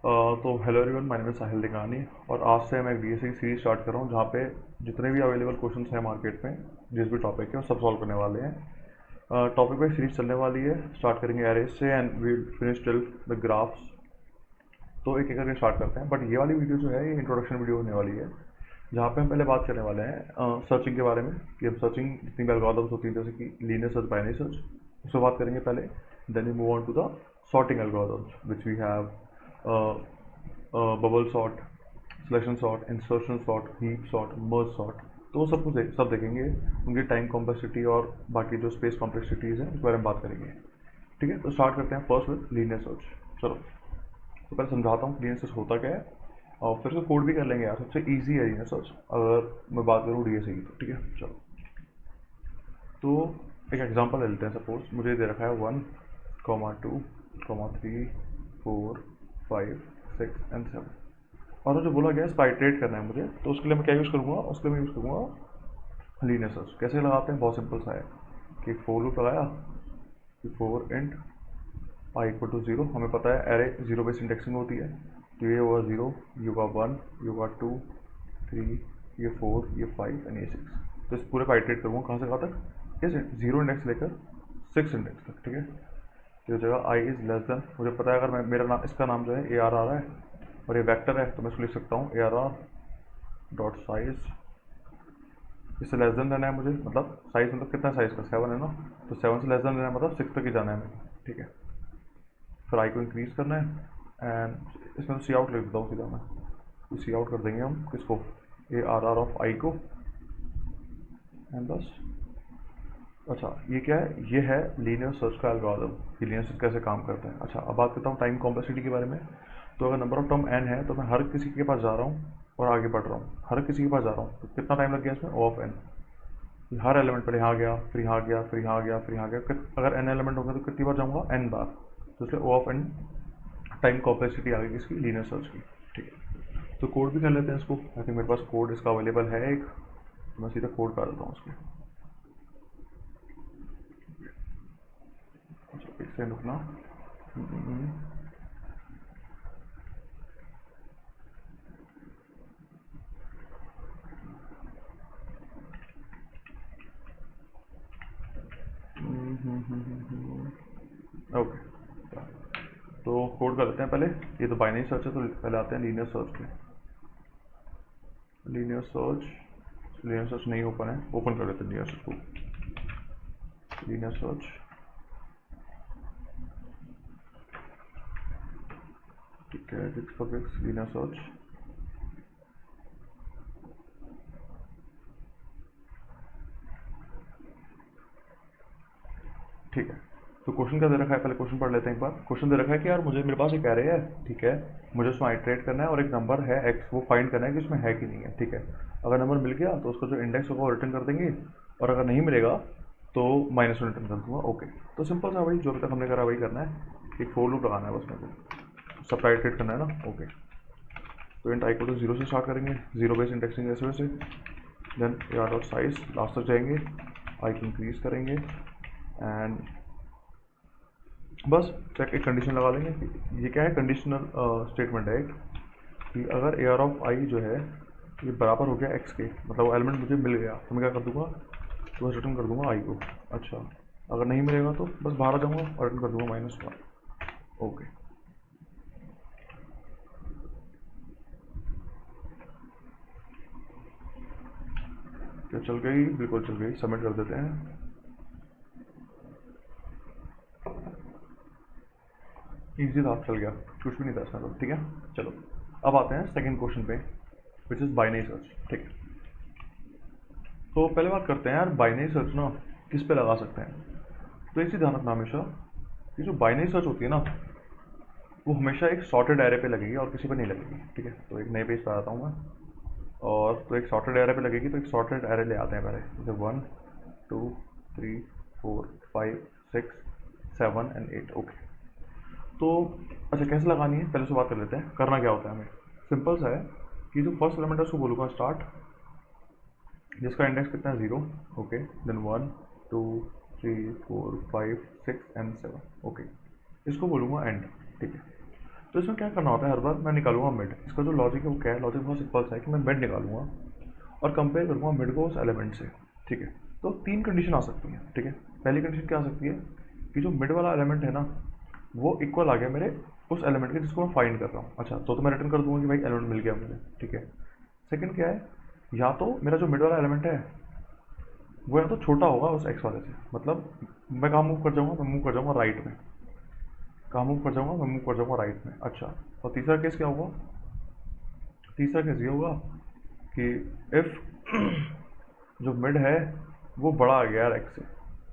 तो hello everyone, my name is Sahil Digani और आज से मैं एक डीएसए की सीरीज स्टार्ट कर रहा हूँ जहाँ पे जितने भी अवेलेबल क्वेश्चंस हैं मार्केट में, जिस भी टॉपिक है वो सब सॉल्व करने वाले हैं। टॉपिक पे सीरीज चलने वाली है। स्टार्ट करेंगे एरेज से and we finish till the graphs. तो एक एक करके स्टार्ट करते हैं, बट ये वाली वीडियो जो है ये इंट्रोडक्शन वीडियो होने वाली है, जहाँ पे हम पहले बात करने वाले हैं सर्चिंग के बारे में कि हम सर्चिंग जितनी भी एल्गोरिथम्स होती हैं जैसे कि लीनियर सर्च, बाइनरी सर्च, उसमें बात करेंगे पहले। Then we move on to the sorting algorithms which we have bubble sort, selection sort, insertion sort, heap sort, merge sort. तो वो सब कुछ सब देखेंगे, उनकी टाइम कॉम्प्लेक्सिटी और बाकी जो स्पेस कॉम्प्लेक्सिटीज़ हैं उस बारे में बात करेंगे। ठीक है, तो स्टार्ट करते हैं फर्स्ट विद लीनियर सर्च। चलो, तो पहले समझाता हूँ लीनियर सर्च होता क्या है और फिर उसको कोड भी कर लेंगे यार। सबसे ईजी है लीनियर सर्च अगर मैं बात करूँ डीएसए की तो। ठीक है, चलो तो एक एग्जांपल ले लेते हैं। सपोज मुझे दे रखा है 1, 2, 3, 4, 5, 6 एंड 7 और जो बोला गया है इसका आइटरेट करना है मुझे, तो उसके लिए मैं क्या यूज़ करूँगा? उसके लिए मैं यूज़ करूँगा लीनियर सर्च। कैसे लगाते हैं? बहुत सिंपल सा है कि फोर लूप लगाया कि 4 इंट आई इक्वल टू 0। हमें पता है एरे 0 बेस इंडेक्सिंग होती है, तो ये होगा 0, यू का 1, यू का 2, 3, ये 4, ये 5 एंड ये 6। तो इस पूरे को आइटरेट करूँगा कहाँ से कहाँ तक? इस 0 इंडेक्स लेकर 6 इंडेक्स तक। ठीक है, तो जगह आई इज़ लेस देन, मुझे पता है अगर मैं मेरा नाम, इसका नाम जो है ए आर आ रहा है और ये वेक्टर है, तो मैं इसको लिख सकता हूँ A R are dot size. इससे लेस देन देना है मुझे, मतलब साइज मतलब कितना साइज का? 7 है ना, तो 7 से लेस देन देना है मतलब 6 तक ही जाना है मुझे। ठीक है, फिर आई को इंक्रीज करना है एंड इसमें सी आउट लिख देता हूँ सीधा मैं। सी आउट कर देंगे हम किसको? ए आर आर ऑफ आई को, एंड बस। अच्छा, ये क्या है? ये है लीनियर सर्च का एल्गोरिथम कि लीनियर सर्च कैसे काम करता है। अच्छा, अब बात करता हूँ टाइम कॉम्प्लेक्सिटी के बारे में। तो अगर नंबर ऑफ टर्म n है तो मैं हर किसी के पास जा रहा हूँ और आगे बढ़ रहा हूँ, हर किसी के पास जा रहा हूँ, तो कितना टाइम लग गया इसमें? O of n। Her element पहले यहाँ गया, फिर यहाँ गया, फिर यहाँ गया, फिर यहाँ गया। अगर n एलिमेंट होंगे तो कितनी बार जाऊँगा? n बार। तो इसलिए O of n time complexity आ गई इसकी लीनियर सर्च की। ठीक है, तो कोड भी कर लेते हैं इसको। आई थिंक मेरे पास कोड इसका अवेलेबल है एक, तो मैं सीधा कोड कर देता हूँ उसके। अच्छा, एक सेकंड रुकना। ओके, तो कोड कर लेते हैं पहले। ये तो बाइनरी सर्च है, तो पहले आते हैं लीनियर सर्च पे। लीनियर सर्च नहीं ओपन है, ओपन कर लेते हैं लीनियर सर्च को। लीनियर सर्च, ठीक है, लीनियर सर्च। ठीक है, तो क्वेश्चन क्या दे रखा है? पहले क्वेश्चन पढ़ लेते हैं एक बार। क्वेश्चन दे रखा है कि यार मुझे, मेरे पास एक एरे है, ठीक है, मुझे उसमें आइटरेट करना है और एक नंबर है x, वो फाइंड करना है कि उसमें है कि नहीं है। ठीक है, अगर नंबर मिल गया तो उसका जो इंडेक्स होगा वो रिटर्न कर देंगे, और अगर नहीं मिलेगा तो -1 रिटर्न कर दूंगा। ओके, तो सिंपल सा भाई, जो अभी तक हमने करा वही करना है। एक फोर लूप लगाना है बस मेरे को, सब आइटरेट करना है ना। ओके, तो इंट आई को तो 0 से स्टार्ट करेंगे, 0 बेस इंडेक्सिंग ऐसे वैसे। देन ए आर डॉट साइज लास्ट तक जाएंगे, आई को इंक्रीज करेंगे एंड बस चेक एक कंडीशन लगा लेंगे कि ये क्या है, कंडीशनल स्टेटमेंट है एक, कि अगर ए आर ऑफ आई जो है ये बराबर हो गया एक्स के, मतलब वो एलिमेंट मुझे मिल गया, तो मैं क्या कर दूंगा? तो बस रिटर्न कर दूंगा आई को। अच्छा, अगर नहीं मिलेगा तो बस बाहर आ जाऊंगा और रिटर्न कर दूंगा -1। ओके, क्या चल गई? बिल्कुल चल गई। सबमिट कर देते हैं। इजी था, चल गया, कुछ भी नहीं था इसमें तो। ठीक है, चलो अब आते हैं सेकंड क्वेश्चन पे, विच इज़ बाइनरी सर्च। ठीक है, तो पहले बात करते हैं यार बाइनरी सर्च ना किस पे लगा सकते हैं। तो एक चीज़ ध्यान रखना हमेशा कि जो बाइनरी सर्च होती है ना, वो हमेशा एक सॉर्टेड एरे पे लगेगी और किसी पे नहीं लगेगी। ठीक है, तो एक नए पेज पर आता हूँ मैं, और तो एक सॉर्टेड एरे पे लगेगी, तो एक सॉर्टेड एरे ले आते हैं पहले, जैसे 1, 2, 3, 4, 5, 6, 7 एंड 8। ओके, तो अच्छा कैसे लगानी है पहले से बात कर लेते हैं। करना क्या होता है हमें? सिंपल सा है कि जो फर्स्ट एलिमेंट है उसको बोलूँगा स्टार्ट, जिसका इंडेक्स कितना है? 0। Okay, then 1, 2, 3, 4, 5, 6 and 7। ओके, इसको बोलूँगा एंड। ठीक है, तो इसमें क्या करना होता है, हर बार मैं निकालूंगा मिड। इसका जो लॉजिक है वो क्या है, लॉजिक बहुत सिंपल सा है कि मैं मिड निकालूंगा और कंपेयर करूंगा मिड को उस एलिमेंट से, ठीक है। तो 3 कंडीशन आ सकती हैं, ठीक है। पहली कंडीशन क्या आ सकती है कि जो मिड वाला एलिमेंट है ना वो इक्वल आ गया मेरे उस एलिमेंट के जिसको मैं फाइंड कर रहा हूँ। अच्छा, तो मैं रिटर्न कर दूंगा कि भाई एलिमेंट मिल गया मुझे, ठीक है। सेकंड क्या है, या तो मेरा जो मिड वाला एलिमेंट है वो या तो छोटा होगा उस एक्स वाले से, मतलब मैं कहाँ मूव कर जाऊँगा, मैं मूव कर जाऊँगा राइट में, कहाँ मूव कर जाऊँगा, मैं मूव कर जाऊँगा राइट में। अच्छा, और तीसरा केस क्या होगा, तीसरा केस ये होगा कि इफ़ जो मिड है वो बड़ा आ गया यार एक्स से।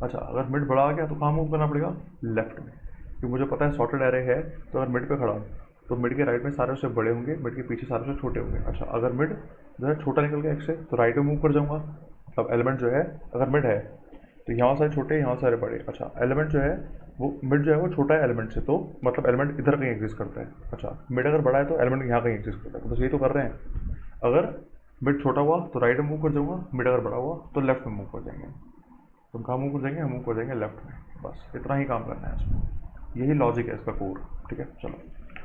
अच्छा, अगर मिड बड़ा आ गया तो कहाँ मूव करना पड़ेगा, लेफ्ट में, क्योंकि मुझे पता है सॉर्टेड एरे है, तो अगर मिड पे खड़ा हूँ तो मिड के राइट में सारे उससे बड़े होंगे, मिड के पीछे सारे उससे छोटे होंगे। अच्छा, अगर मिड जो है छोटा निकल गया एक्स से तो राइट में मूव कर जाऊँगा, मतलब एलिमेंट जो है अगर मिड है तो यहाँ सारे छोटे, यहाँ सारे बड़े। अच्छा, एलिमेंट जो है वो मिड जो है वो छोटा है एलिमेंट से, तो मतलब एलिमेंट इधर कहीं एग्जिस्ट करता है। अच्छा, मिड अगर बड़ा है तो एलिमेंट यहाँ कहीं एग्जिस्ट करता है, बस यही तो कर रहे हैं। अगर मिड छोटा हुआ तो राइट में मूव कर जाऊँगा, मिड अगर बड़ा हुआ तो लेफ्ट में मूव कर जाएंगे। तुम कहाँ मूव कर जाएंगे, हम मूव कर जाएंगे लेफ्ट में। बस इतना ही काम करना है इसमें, यही लॉजिक है इसका कोड, ठीक है। चलो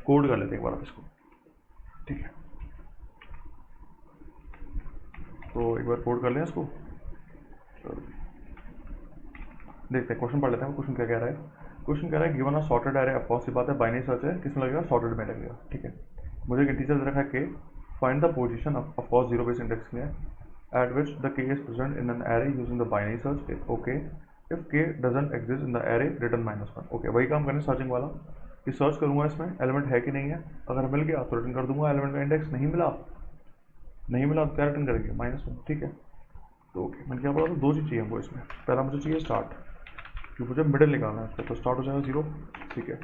कोड कर लेते हैं एक बार आप इसको, ठीक है। तो एक बार कोड कर लें इसको, चलो देखते हैं, क्वेश्चन पढ़ लेते हैं। क्वेश्चन क्या कह रहा है, क्वेश्चन कह रहा है given a sorted array, of course सी बात है, बाइनरी सर्च है, किसमें लगेगा, सॉर्टेड में लगेगा, ठीक है। मुझे एक इंटीजर दे रखा है के, find the position of course zero base index में at which the k is present in an array using the binary search, okay, if k doesn't exist in the array return -1, okay। वही काम करने searching वाला, कि search करूंगा इसमें element है कि नहीं है, अगर मिल गया तो रिटर्न कर दूंगा एलिमेंट का इंडेक्स, नहीं मिला, नहीं मिला तो क्या रिटर्न करेंगे, -1, ठीक है। तो ओके, मैंने क्या बोला, तो दो चीज़ चाहिए हमको इसमें। पहला मुझे चाहिए स्टार्ट, क्योंकि मुझे मिडिल निकालना है उसका, तो स्टार्ट हो जाएगा 0, ठीक है।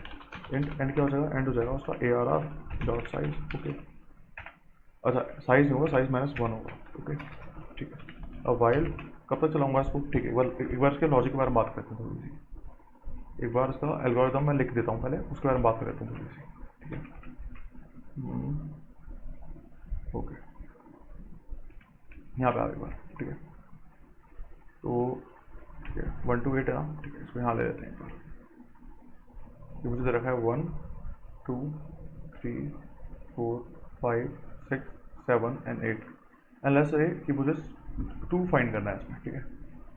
एंड क्या हो जाएगा, एंड हो जाएगा उसका ARR डॉट साइज, ओके। अच्छा, साइज नहीं होगा, साइज -1 होगा, ओके, ठीक है। अब वाइल कब तक चलाऊंगा इसको, ठीक है। एक बार इसके लॉजिक के बारे में बात करते हैं थोड़ी सी, एक बार इसका एल्गोरिथम मैं लिख देता हूँ पहले, उसके बारे में बात कर लेते हैं थोड़ी सी, ठीक है। ओके, यहाँ पे आ एक बार, ठीक है। तो ठीक है, 1 to 8 है ना, ठीक है, इसको यहाँ ले लेते हैं एक बार। ये मुझे दे रखा है 1 2 3 4 5 6 7 एंड 8, एंड लेट्स से कि मुझे 2 फाइंड करना है इसमें, ठीक है।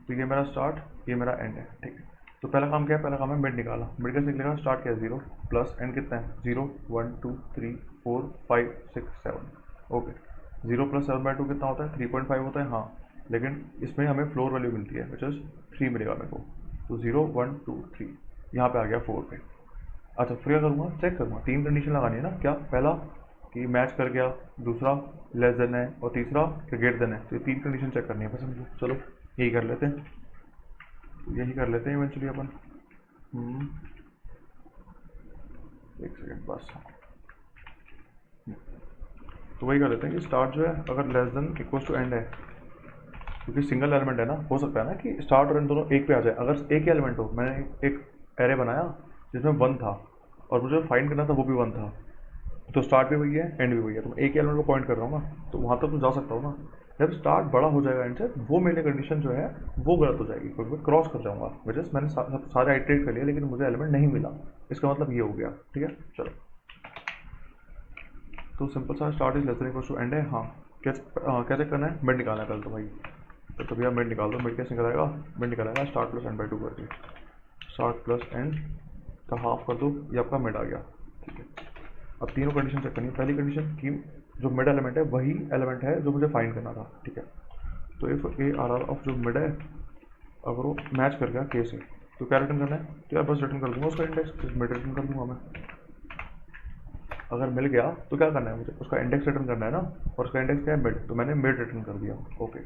तो ये मेरा स्टार्ट, ये मेरा एंड है, ठीक है। तो पहला काम क्या है, पहला काम है मिड निकाला। मिड कैसे निकलेगा, स्टार्ट क्या है 0 प्लस एंड कितना है 0 1 2 3 4 5 6 7, ओके। 0 प्लस 7/2 कितना होता है, 3.5 होता है, हाँ। लेकिन इसमें हमें फ्लोर वैल्यू मिलती है विच इज़ 3 मिलेगा मेरे को, तो 0 1 2 3 यहाँ पे आ गया 4 पे। अच्छा, फिर क्या करूँगा, चेक करूँगा, 3 कंडीशन लगानी है ना, क्या, पहला कि मैच कर गया, दूसरा लेस देन है, और तीसरा कि ग्रेटर देन है। तो ये 3 कंडीशन चेक करनी है बस हमको। चलो यही कर लेते हैं, यही कर लेते हैं इवेंचुअली अपन। एक सेकेंड बस, तो वही कर लेते हैं कि स्टार्ट जो है अगर less than equal to end है, क्योंकि सिंगल एलिमेंट है ना, हो सकता है ना कि स्टार्ट और एंड दोनों एक पे आ जाए। अगर एक ही एलिमेंट हो, मैंने एक एरे बनाया जिसमें 1 था और मुझे फाइंड करना था वो भी 1 था, तो स्टार्ट भी वही है एंड भी वही है, तो मैं एक ही एलिमेंट को पॉइंट कर रहा हूँ ना, तो वहाँ तक तो जा सकता हूँ ना। जब स्टार्ट बड़ा हो जाएगा एंड से, वो मेरी कंडीशन जो है वो गलत हो जाएगी, क्योंकि मैं क्रॉस कर जाऊँगा। वजह से मैंने सारे आइटरेट कर लिया लेकिन मुझे एलिमेंट नहीं मिला, इसका मतलब ये हो गया, ठीक है। चलो, तो सिंपल सा start is less than equal to end है, हाँ। क्या चेक करना है, मिड निकालना है पहले तो भाई, तो भैया मिड निकाल दो। मिड कैसे निकल आएगा, मिड निकल आएगा स्टार्ट प्लस एंड बाई 2 करके, स्टार्ट प्लस एंड का हाफ कर दो, ये आपका मिड आ गया, ठीक है। अब तीनों कंडीशन चेक करनी है। पहली कंडीशन की जो मिड एलिमेंट है वही एलिमेंट है जो मुझे फाइंड करना था, ठीक है। तो इफ ARR ऑफ जो मिड है अगर वो मैच कर गया के से, तो क्या रिटर्न करना है, तो यार बस रिटर्न कर दूंगा उसका इंडेक्स, मिड रिटर्न कर दूंगा मैं। अगर मिल गया तो क्या करना है मुझे, उसका इंडेक्स रिटर्न करना है ना, और उसका इंडेक्स क्या है मिड, तो मैंने मिड रिटर्न कर दिया, ओके।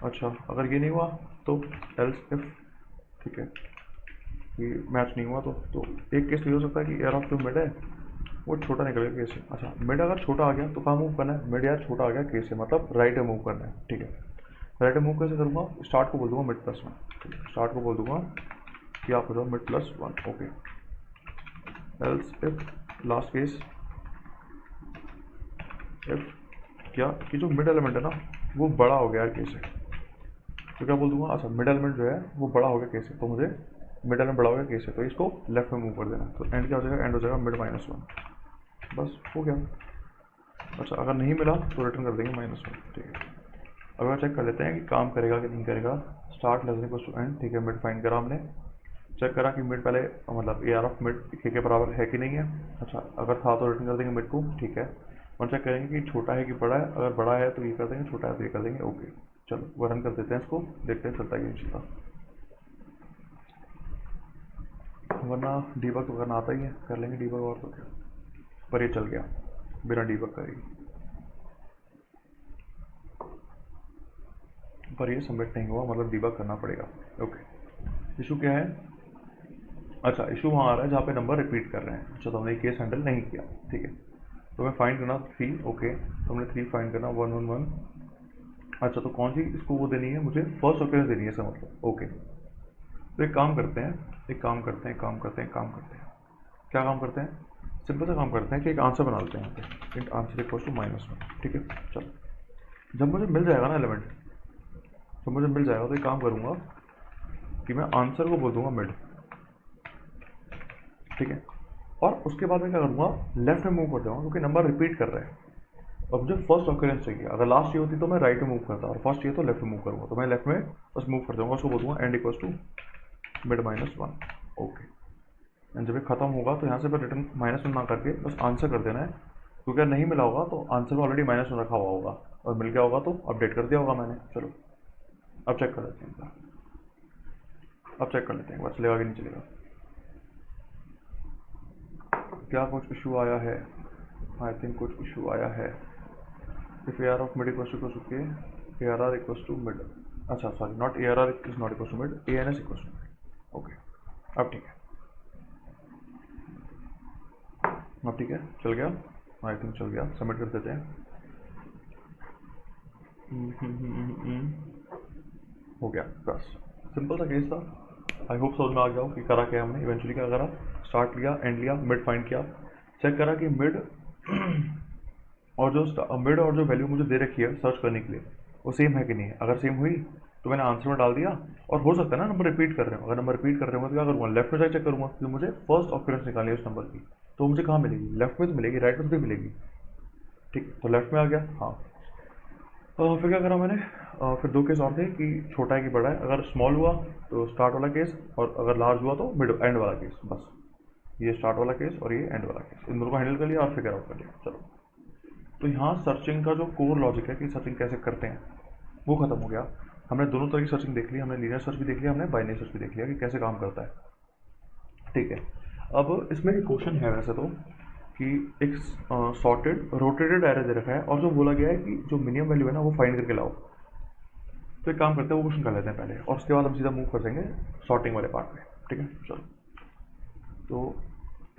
अच्छा, अगर ये नहीं हुआ तो एल्स इफ, ठीक है, ये मैच नहीं हुआ तो एक केस ये हो सकता है कि ARR ऑफ जो मिड है वो छोटा निकलेगा के से। अच्छा, मिड अगर छोटा आ गया तो कहाँ मूव करना है, मिड यार छोटा आ गया के से, मतलब राइट में मूव करना है, ठीक है। राइट में मूव कैसे करूँगा, स्टार्ट को बोल दूंगा मिड प्लस 1, स्टार्ट को बोल दूंगा कि आप हो जाओ mid plus 1, okay. Else if, last case if क्या, कि जो मिड एलिमेंट है ना वो बड़ा हो गया यार के से, तो क्या बोल दूंगा, अच्छा मिड एलिमेंट जो है वो बड़ा हो गया के से, तो मुझे मिड एलिमेंट बड़ा हो गया केस है, तो इसको लेफ्ट में मूव कर देना, तो एंड क्या हो जाएगा, एंड हो जाएगा मिड -1, बस हो गया। अच्छा अगर नहीं मिला तो रिटर्न कर देंगे -1, ठीक है। अब चेक कर लेते हैं कि काम करेगा कि नहीं करेगा। Start less equal to end, ठीक है, मिड फाइंड करा हमने, चेक करा कि मिड पहले मतलब ए आर ऑफ मिड के बराबर है कि नहीं है। अच्छा अगर था तो रिटर्न कर देंगे मिड को, ठीक है। और चेक करेंगे कि छोटा है कि बड़ा है, अगर बड़ा है तो ये कर देंगे, छोटा है तो ये कर देंगे, ओके। चलो वो रन कर देते हैं इसको, देखते हैं चलता है कि नहीं चलता, वरना डीबग तो करना आता ही है, कर लेंगे डीबग और तो क्या। पर ये चल गया बिना डीबग करेगी, पर ये सबमिट नहीं हुआ, मतलब डीबग करना पड़ेगा, ओके। इशू क्या है, अच्छा इशू वहाँ आ रहा है जहाँ पे नंबर रिपीट कर रहे हैं। अच्छा तो हमने केस हैंडल नहीं किया, ठीक है। तो मैं फाइंड करना 3, ओके, तो हमने 3 फाइंड करना 1 1 1। अच्छा तो कौन सी इसको वो देनी है, मुझे फर्स्ट ऑकरेंस देनी है इसका मतलब, ओके। तो एक काम करते हैं, क्या काम करते हैं, सिंपल सा काम करते हैं कि एक आंसर बना लेते हैं यहाँ पे, इंट आंसर इक्वल टू -1, ठीक है। चलो जब मुझे मिल जाएगा ना एलिमेंट, जब मुझे मिल जाएगा तो एक काम करूँगा कि मैं आंसर को बोल दूंगा मिड, ठीक है। और उसके बाद मैं क्या करूँगा, लेफ्ट में मूव कर जाऊँगा क्योंकि नंबर रिपीट कर रहे हैं और मुझे फर्स्ट ऑकरेंस चाहिए। अगर लास्ट ये होती तो मैं राइट में मूव करता, और फर्स्ट ये तो लेफ्ट में मूव करूँगा, तो मैं लेफ्ट में बस मूव कर जाऊँगा, उसको बोल दूँगा end equals to mid -1, okay. And जब ये खत्म होगा तो यहाँ से फिर रिटर्न -1 ना करके बस आंसर कर देना है, क्योंकि अगर नहीं मिला होगा तो आंसर में ऑलरेडी -1 रखा हुआ होगा, और मिल गया होगा तो अपडेट कर दिया होगा मैंने। चलो अब चेक कर लेते हैं, अब चेक कर लेते हैं एक बार चलेगा कि नहीं चलेगा, क्या कुछ इशू आया है। आई थिंक कुछ इशू आया है। If A R of mid equals to K, A are R equals to mid, अच्छा sorry not A are R is not equals to mid, A N S equals to mid, okay. अब ठीक है, अब ठीक है, चल गया, I think चल गया, सबमिट कर देते हैं। हो गया, बस सिंपल सा केस था। आई होप समझ में आ गया हो कि करा क्या हमने, इवेंचुअली क्या करा, स्टार्ट लिया, एंड लिया, मिड फाइंड किया, चेक करा कि मिड और जो मिड और जो वैल्यू मुझे दे रखी है सर्च करने के लिए वो सेम है कि नहीं है। अगर सेम हुई तो मैंने आंसर में डाल दिया, और हो सकता है ना नंबर रिपीट कर रहे हो, अगर नंबर रिपीट कर रहे हो तो क्या करूँगा, लेफ्ट में जाकर चेक करूँगा कि मुझे फर्स्ट ऑकरेंस निकालनी है उस नंबर की, तो मुझे कहाँ मिलेगी, लेफ्ट में तो मिलेगी, राइट में तो भी मिलेगी, ठीक। तो लेफ्ट में आ गया, हाँ। फिर क्या करा मैंने, फिर 2 केस और थे कि छोटा है कि बड़ा है। अगर स्मॉल हुआ तो स्टार्ट वाला केस, और अगर लार्ज हुआ तो मिड एंड वाला केस, बस ये स्टार्ट वाला केस और ये एंड वाला केस, इन दोनों को हैंडल कर लिया और फिगर आउट कर लिया। चलो तो यहाँ सर्चिंग का जो कोर लॉजिक है कि सर्चिंग कैसे करते हैं वो खत्म हो गया। हमने दोनों तरह की सर्चिंग देख ली, हमने लीनियर सर्च भी देख लिया, हमने बाइनरी सर्च भी देख लिया कि कैसे काम करता है, ठीक है। अब इसमें एक क्वेश्चन है वैसे तो कि एक सॉर्टेड रोटेटेड एरे दे रखा है और जो बोला गया है कि जो मिनिमम वैल्यू है ना वो फाइंड करके लाओ। तो एक काम करते हैं, वो क्वेश्चन कर लेते हैं पहले, और उसके बाद हम सीधा मूव कर देंगे सॉर्टिंग वाले पार्ट में, ठीक है। चलो तो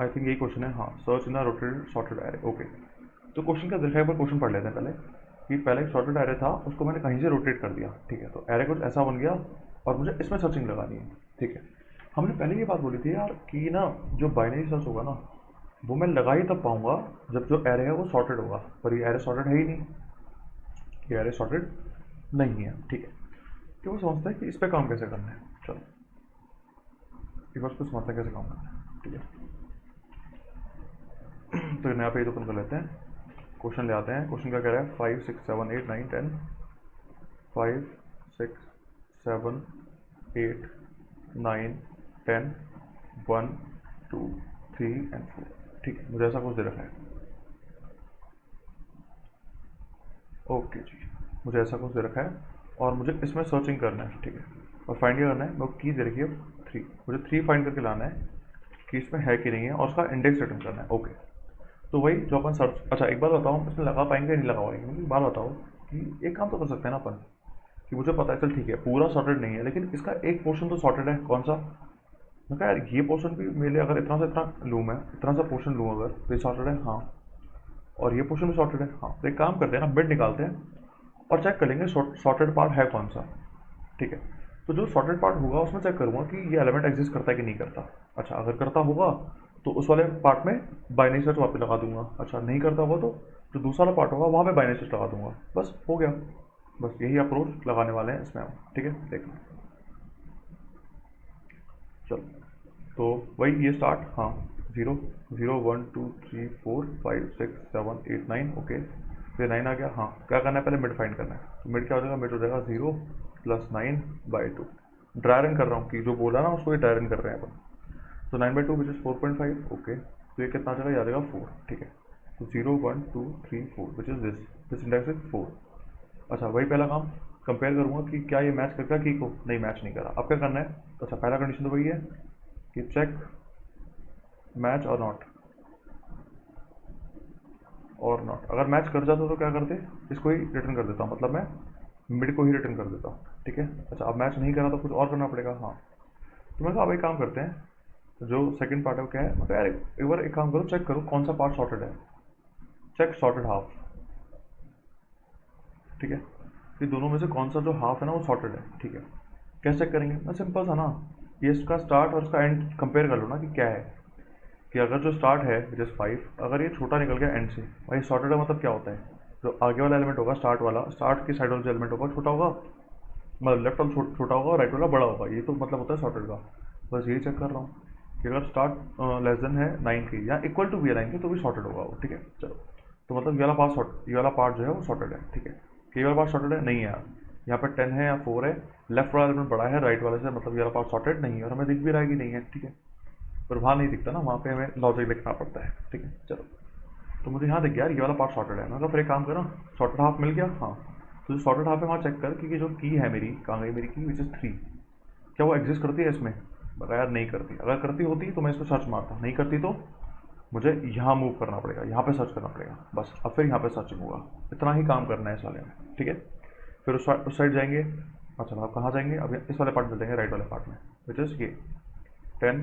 आई थिंक यही क्वेश्चन है, हाँ, search in the rotated sorted array, okay. तो क्वेश्चन का देखा, एक बार क्वेश्चन पढ़ लेते हैं पहले कि पहले एक सॉर्टेड एरे था, उसको मैंने कहीं से रोटेट कर दिया, ठीक है। तो एरे कुछ ऐसा बन गया और मुझे इसमें सर्चिंग लगानी है, ठीक है। हमने पहले ये बात बोली थी यार कि ना जो बाइनरी सर्च होगा ना वो मैं लगा ही तब पाऊंगा जब जो एरे है वो सॉर्टेड होगा, पर ये एरे सॉर्टेड है ही नहीं, ये एरे सॉर्टेड नहीं है, ठीक है। तो वो समझता है कि इस पर काम कैसे करना है। चलो एक बार उसको समझते हैं कैसे काम करना है, ठीक है। तो नया पेज ओपन कर लेते हैं, क्वेश्चन ले आते हैं। क्वेश्चन क्या कह रहा है, 5 6 7 8 9 10, 5 6 7 8 9 10 1 2 3 एंड 4, ठीक है। मुझे ऐसा कुछ दे रखा है, ओके जी, मुझे ऐसा कुछ दे रखा है और मुझे इसमें सर्चिंग करना है, ठीक है। और फाइंड क्या करना है, वो की दे रखी है 3, मुझे 3 फाइंड करके लाना है कि इसमें है कि नहीं है, और उसका इंडेक्स रिटर्न करना है, ओके। तो वही जो अपन सर्च, अच्छा एक बात बताओ, हम इसमें लगा पाएंगे या नहीं लगा पाएंगे, मुझे बात बताओ कि एक काम तो कर सकते हैं ना अपन कि मुझे पता है चल ठीक है पूरा सॉर्टेड नहीं है लेकिन इसका एक पोर्शन तो सॉर्टेड है, कौन सा। मैं कहा यार ये पोर्शन भी मेरे अगर इतना से इतना लूँ, मैं इतना सा पोर्शन लूँ अगर तो ये सॉर्टेड है, हाँ, और ये पोर्शन भी सॉर्टेड है, हाँ। तो एक काम करते हैं ना, बिट निकालते हैं और चेक कर लेंगे सॉर्टेड पार्ट है कौन सा, ठीक है। तो जो सॉर्टेड पार्ट होगा उसमें चेक करूँगा कि ये एलिमेंट एग्जिस्ट करता है कि नहीं करता। अच्छा अगर करता होगा तो उस वाले पार्ट में बाइनरी सर्च वहाँ पे लगा दूंगा, अच्छा नहीं करता होगा तो जो दूसरा वाला पार्ट होगा वहाँ पे बाइनरी सर्च लगा दूंगा, बस हो गया। बस यही अप्रोच लगाने वाले हैं इसमें हम, ठीक है। देखो चलो तो वही ये स्टार्ट, हाँ 0 0 1 2 3 4 5 6 7 8 9, ओके फिर 9 आ गया। हाँ क्या करना है, पहले मिड फाइंड करना है। तो मिड क्या हो जाएगा, मिड हो जाएगा 0 + 9/2। ड्राई रन कर रहा हूँ कि जो बोला ना उसको ही ड्राई रन कर रहे हैं अपन। तो 9/2 विच इज़ 4.5, ओके तो ये कितना आ जाएगा, ये आ जाएगा 4, ठीक है। तो 0 1 2 3 4 which is this index is 4। अच्छा वही पहला काम, कंपेयर करूंगा कि क्या ये मैच करता है की को, नहीं मैच नहीं करा। अब क्या करना है, अच्छा पहला कंडीशन तो वही है कि चेक मैच और नॉट। अगर मैच कर जाता तो क्या करते, इसको ही रिटर्न कर देता, मतलब मैं मिड को ही रिटर्न कर देता, ठीक है। अच्छा अब मैच नहीं करा तो कुछ और करना पड़ेगा। हाँ तो मैं कहा अब एक काम करते हैं, जो सेकंड पार्ट है वो क्या है, मतलब यार एक बार एक काम करो, चेक करो कौन सा पार्ट सॉर्टेड है। चेक सॉर्टेड हाफ, ठीक है। ये दोनों में से कौन सा जो हाफ है ना वो सॉर्टेड है, ठीक है। कैसे चेक करेंगे ना, सिंपल सा ना, ये इसका स्टार्ट और इसका एंड कंपेयर कर लो ना कि क्या है। कि अगर जो स्टार्ट है विच इज़ 5, अगर ये छोटा निकल गया एंड से, भाई सॉर्टेड है मतलब क्या होता है, जो आगे वाला एलिमेंट होगा स्टार्ट वाला, स्टार्ट की साइड वाला जो एलिमेंट होगा छोटा होगा, मतलब लेफ्ट वाला छोटा होगा और राइट वाला बड़ा होगा, ये तो मतलब होता है सॉर्टेड का। बस यही चेक कर रहा हूँ कि अगर स्टार्ट लेस देन है 9 की या इक्वल टू भी है 9 की तो भी सॉर्टेड होगा वो, ठीक है। चलो तो मतलब ये वाला पार्ट जो है वो सॉर्टेड है, ठीक है। कि ये वाला पार्ट सॉर्टेड है नहीं है यार, यहाँ पर 10 है या 4 है, लेफ्ट वाला एलिमेंट बड़ा है राइट वाले से, मतलब ये वाला पार्ट सॉर्टेड नहीं है, और हमें दिख भी रहा है कि नहीं है, ठीक है। पर वहाँ नहीं दिखता ना, वहाँ पे हमें लॉजिक लिखना पड़ता है, ठीक है। चलो तो मुझे यहाँ दिख गया यार ये वाला पार्ट सॉर्टेड है, मैं कहा फिर एक काम करो, सॉर्टेड हाफ मिल गया। हाँ तो जो सॉर्टेड हाफ है वहाँ चेक कर कि जो की है मेरी, कहाँ गई मेरी की विच इज़ 3, क्या वो एग्जिस्ट करती है इसमें। बता यार नहीं करती, अगर करती होती तो मैं इस पर सर्च मारता, नहीं करती तो मुझे यहाँ मूव करना पड़ेगा, यहाँ पे सर्च करना पड़ेगा, बस अब फिर यहाँ पे सर्चिंग होगा। इतना ही काम करना है इस वाले में, ठीक है। फिर उस साइड जाएंगे। अच्छा आप कहाँ जाएंगे, अब इस वाले पार्ट में जाएंगे, राइट वाले पार्ट में विच इज़ ये 10,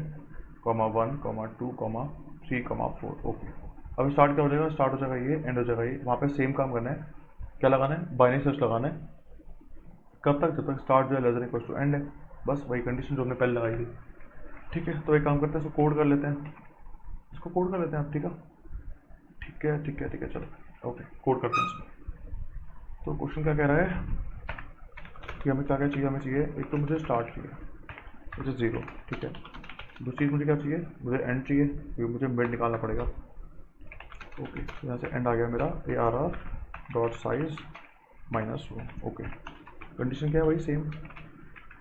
1, 2, 3, 4, ओके। अब स्टार्ट क्या हो जाएगा, स्टार्ट हो जाएगा ये, एंड हो जाएगा ये। वहाँ पे सेम काम करना है, क्या लगाना है, बाइनरी सर्च लगाना है। कब तक, जब तक स्टार्ट जो है less than equal to end है, बस वही कंडीशन जो हमने पहले लगाई थी, ठीक है। तो एक काम करते हैं, इसको कोड कर लेते हैं, इसको कोड कर लेते हैं आप, ठीक है ठीक है ठीक है ठीक है। चलो ओके कोड करते हैं इसको। तो क्वेश्चन क्या कह रहा है कि हमें क्या क्या चाहिए, हमें चाहिए एक तो मुझे स्टार्ट चाहिए मुझे 0, ठीक है। दूसरी चीज़ मुझे क्या चाहिए, मुझे एंड चाहिए क्योंकि मुझे मिड निकालना पड़ेगा। ओके यहाँ से एंड आ गया मेरा ARR dot size -1, okay. Condition क्या है, वही सेम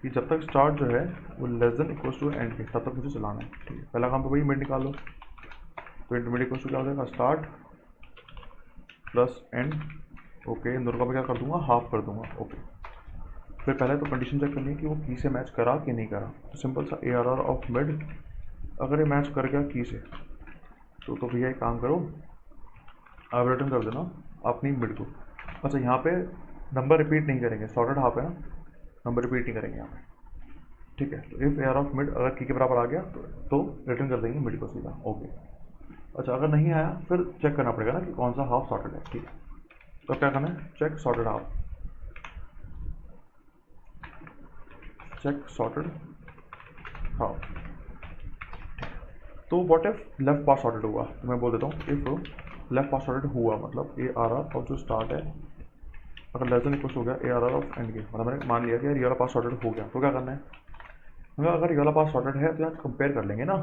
कि जब तक स्टार्ट जो है वो less than equal to end के, तब तक मुझे चलाना है, ठीक है। पहला काम तो वही मिड निकाल लो, तो इंटरमीडिएट इक्वल टू क्या हो जाएगा, स्टार्ट प्लस एंड, ओके। इन दोनों का मैं क्या कर दूंगा, हाफ कर दूंगा, ओके। फिर पहले तो कंडीशन चेक करनी है कि वो की से मैच करा कि नहीं करा। तो सिंपल सा ARR ऑफ मिड, अगर ये मैच कर गया की से तो भैया एक काम करो, आप रिटर्न कर देना अपनी मिड को। अच्छा यहाँ पे नंबर रिपीट नहीं करेंगे, सॉर्टेड हाफ है ना, नंबर रिपीट नहीं करेंगे यहाँ पे, ठीक है। तो इफ ARR ऑफ मिड अगर की के बराबर आ गया तो रिटर्न कर देंगे मिड को सीधा, ओके। अच्छा अगर नहीं आया फिर चेक करना पड़ेगा ना कि कौन सा हाफ सॉर्टेड है, ठीक है। तो क्या करना है, check sorted half, check sorted half. तो what if left pass sorted हुआ, तो मैं बोल देता हूँ इफ लेफ्ट पास सॉर्टेड हुआ, मतलब ARR ऑफ जो स्टार्ट है अगर लेस देन इक्वल हो गया ARR ऑफ एंड के, मतलब मैंने मान लिया कि यार ये वाला पास सॉर्टेड हो गया, तो क्या करना है, अगर ये वाला पास सॉर्टेड है तो यहाँ कंपेयर कर लेंगे ना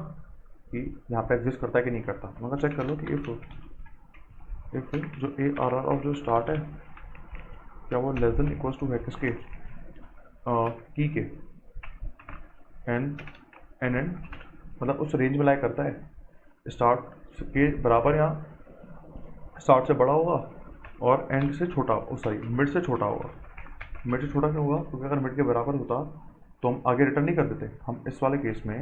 कि यहाँ पे एग्जिस्ट करता है कि नहीं करता। मगर चेक कर लो कि इफ जो ARR ऑफ जो स्टार्ट है क्या वो लेस देन इक्वल टू है किसके, की के, एंड एंड मतलब उस रेंज में लाइक करता है, स्टार्ट के बराबर या स्टार्ट से बड़ा होगा और एंड से छोटा, सॉरी मिड से छोटा होगा। मिड से छोटा क्यों होगा, क्योंकि अगर मिड के बराबर होता तो हम आगे रिटर्न नहीं कर देते, हम इस वाले केस में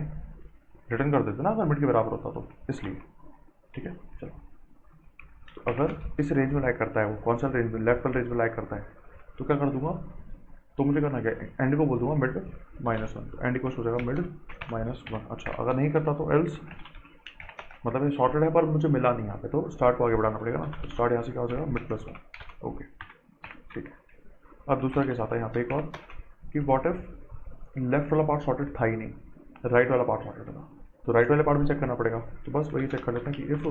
रिटर्न कर देते ना अगर मिड के बराबर होता तो, इसलिए, ठीक है। चलो तो अगर इस रेंज में लाइक करता है, वो कौन सा रेंज में, लेफ्ट वाले रेंज में लाइक करता है, तो क्या कर दूंगा, तो मुझे करना क्या है, एंड को बोल दूंगा मिड -1, तो एंड इक्वल हो जाएगा मिड -1। अच्छा अगर नहीं करता तो एल्स, मतलब ये सॉर्टेड है पर मुझे मिला नहीं यहाँ पे, तो स्टार्ट को आगे बढ़ाना पड़ेगा ना, तो स्टार्ट यहाँ से क्या हो जाएगा मिड +1, ओके ठीक है। अब दूसरा केस आता है यहाँ पे एक और कि व्हाट इफ लेफ्ट वाला पार्ट सॉर्टेड था ही नहीं, राइट वाला पार्ट सॉर्टेड था, तो राइट वाले पार्ट में चेक करना पड़ेगा। तो बस वही चेक कर लेते हैं कि इफ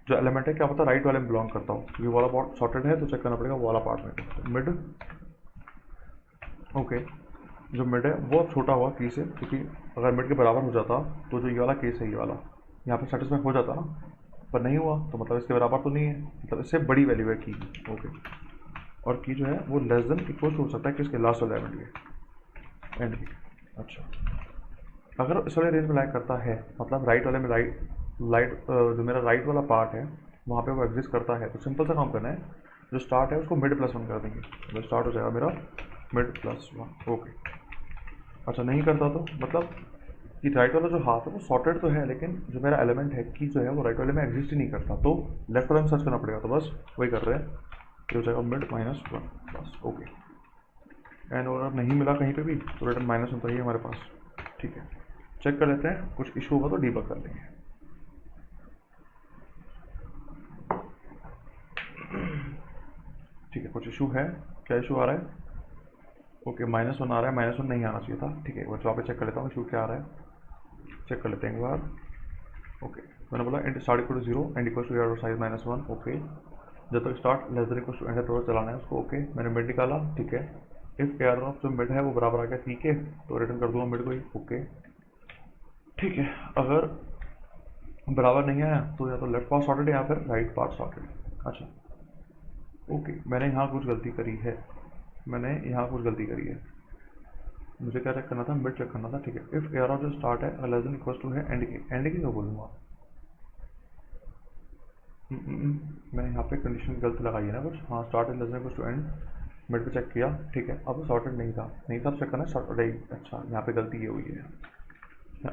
जो एलिमेंट है क्या पता राइट वाले में बिलोंग करता हूँ, क्योंकि वाला पार्ट सॉर्टेड है तो चेक करना पड़ेगा वाला पार्ट में, तो मिड, ओके जो मिड है वो अब छोटा हुआ की से, क्योंकि अगर मिड के बराबर हो जाता तो जो ये वाला केस है, ये वाला यहाँ पे सेटिस्फाई हो जाता ना, पर नहीं हुआ तो मतलब इसके बराबर तो नहीं है, मतलब इससे बड़ी वैल्यू है की। ओके, और की जो है वो लेस देन इक्वल हो सकता है किसके, लास्ट वाले एलिमेंट के, एंड की। अच्छा, अगर इस वाले रेंज में लाइक करता है, मतलब राइट वाले में जो मेरा राइट वाला पार्ट है वहाँ पे वो एग्जिस्ट करता है, तो सिंपल सा काम करना है, जो स्टार्ट है उसको मिड प्लस वन कर देंगे, तो स्टार्ट हो जाएगा मेरा मिड प्लस वन। ओके, अच्छा नहीं करता तो मतलब कि राइट वाला जो हाफ है वो सॉर्टेड तो है, लेकिन जो मेरा एलिमेंट है की जो है वो राइट वाले में एग्जिस्ट ही नहीं करता, तो लेफ्ट वाले में सर्च करना पड़ेगा, तो बस वही कर रहे हैं, ये हो जाएगा मिड माइनस वन बस। ओके, एंड और अब नहीं मिला कहीं पे भी तो रिटर्न माइनस वन तो ही है हमारे पास। ठीक है, चेक कर लेते हैं, कुछ इशू होगा तो डीबग कर लेंगे। ठीक है, कुछ इशू है, क्या इशू आ रहा है? ओके, माइनस वन आ रहा है, माइनस वन नहीं आना चाहिए था। ठीक है, एक बार वहाँ पे चेक कर लेता हूँ इशू क्या आ रहा है, चेक कर लेते हैं एक बार। ओके, मैंने बोला int start equal to zero end equal to यार साइज माइनस वन। ओके, जब तक start less than equal to end तो चलाना है उसको। ओके, मैंने मिड निकाला। ठीक है, इफ एयर ऑफ जो मिड है वो बराबर आ गया ठीक है, तो रिटर्न कर दूंगा मिड को ही। ओके, ठीक है, अगर बराबर नहीं आया तो या तो लेफ्ट पार्ट सॉर्टेड है या फिर राइट पार्ट सॉर्टेड। अच्छा, ओके, मैंने यहाँ कुछ गलती करी है, मैंने यहाँ कुछ गलती करी है, मुझे क्या चेक करना था, मिड चेक करना था। ठीक है, इफ एयर ऑफ जो स्टार्ट है लेस देन इक्वल टू है एंड की क्यों बोलूँगा, मैंने यहाँ पे कंडीशन गलत लगाई है ना कुछ। हाँ, start less than equal to end, mid पे चेक किया। ठीक है, अब सॉर्टेड नहीं था, नहीं था, चेक करना सॉर्टेड। अच्छा, यहाँ पे गलती ये हुई है,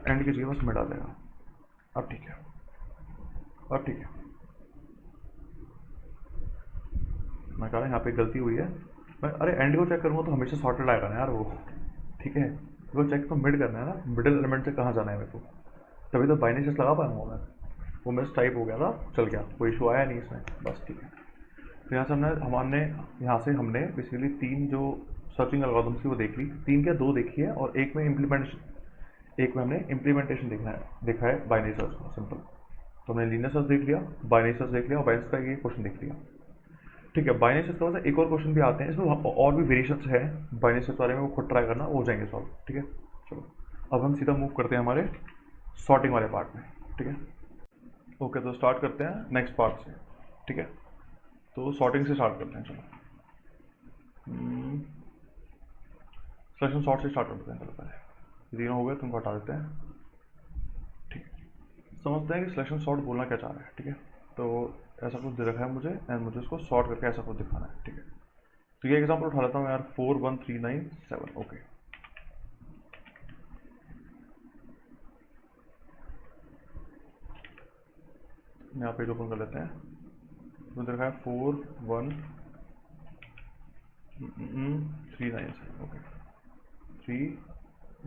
एंड की जगह बस मिड आ जाएगा। अब ठीक है, अब ठीक है, मैं कह रहा यहाँ पे गलती हुई है। मैं अरे एंड को चेक करूँगा तो हमेशा सॉर्टेड आएगा ना यार वो। ठीक है, वो चेक तो मिड करना है ना, मिडिल एलिमेंट से कहाँ जाना है मेरे को, तभी तो बाइनेसिस लगा पाऊंगा मैं। वो मिस टाइप हो गया था, चल गया, कोई इशू आया नहीं इसमें, बस ठीक है। तो यहाँ से हमने बेसिकली तीन जो सर्चिंग एल्गोरिथम थी वो देख ली, तीन क्या दो देखी है, और एक में हमने इम्प्लीमेंटेशन देखा है बाइनरी सर्च का, सिंपल। तो हमने लीनियर सर्च देख लिया, बाइनरी सर्च देख लिया, और बाइनरी का ये क्वेश्चन देख लिया। ठीक है, बाइनरी सर्च का मतलब एक और क्वेश्चन भी आते हैं इसमें, और भी वेरिएशंस है बाइनरी सर्च बारे में, वो खुद ट्राई करना, वो हो जाएंगे सॉल्व। ठीक है, चलो अब हम सीधा मूव करते हैं हमारे सॉर्टिंग वाले पार्ट में। ठीक है, ओके, तो स्टार्ट करते हैं नेक्स्ट पार्ट से। ठीक है, तो सॉर्टिंग से स्टार्ट करते हैं, चलो सिलेक्शन सॉर्ट से स्टार्ट करते हैं। चलो पहले तीनों हो गए, तुमको हटा देते हैं। ठीक है, समझते हैं कि सिलेक्शन सॉर्ट बोलना क्या चाह रहा है। ठीक है, तो ऐसा कुछ दे रखा है मुझे, एंड मुझे उसको सॉर्ट करके ऐसा कुछ दिखाना है। ठीक है, तो ये एग्जांपल उठा लेता हूँ यार, 4 1 3 9 7। ओके, यहाँ पे ओपन कर लेते हैं, तो दे रखा है 4 1 3 9 7। Okay, 3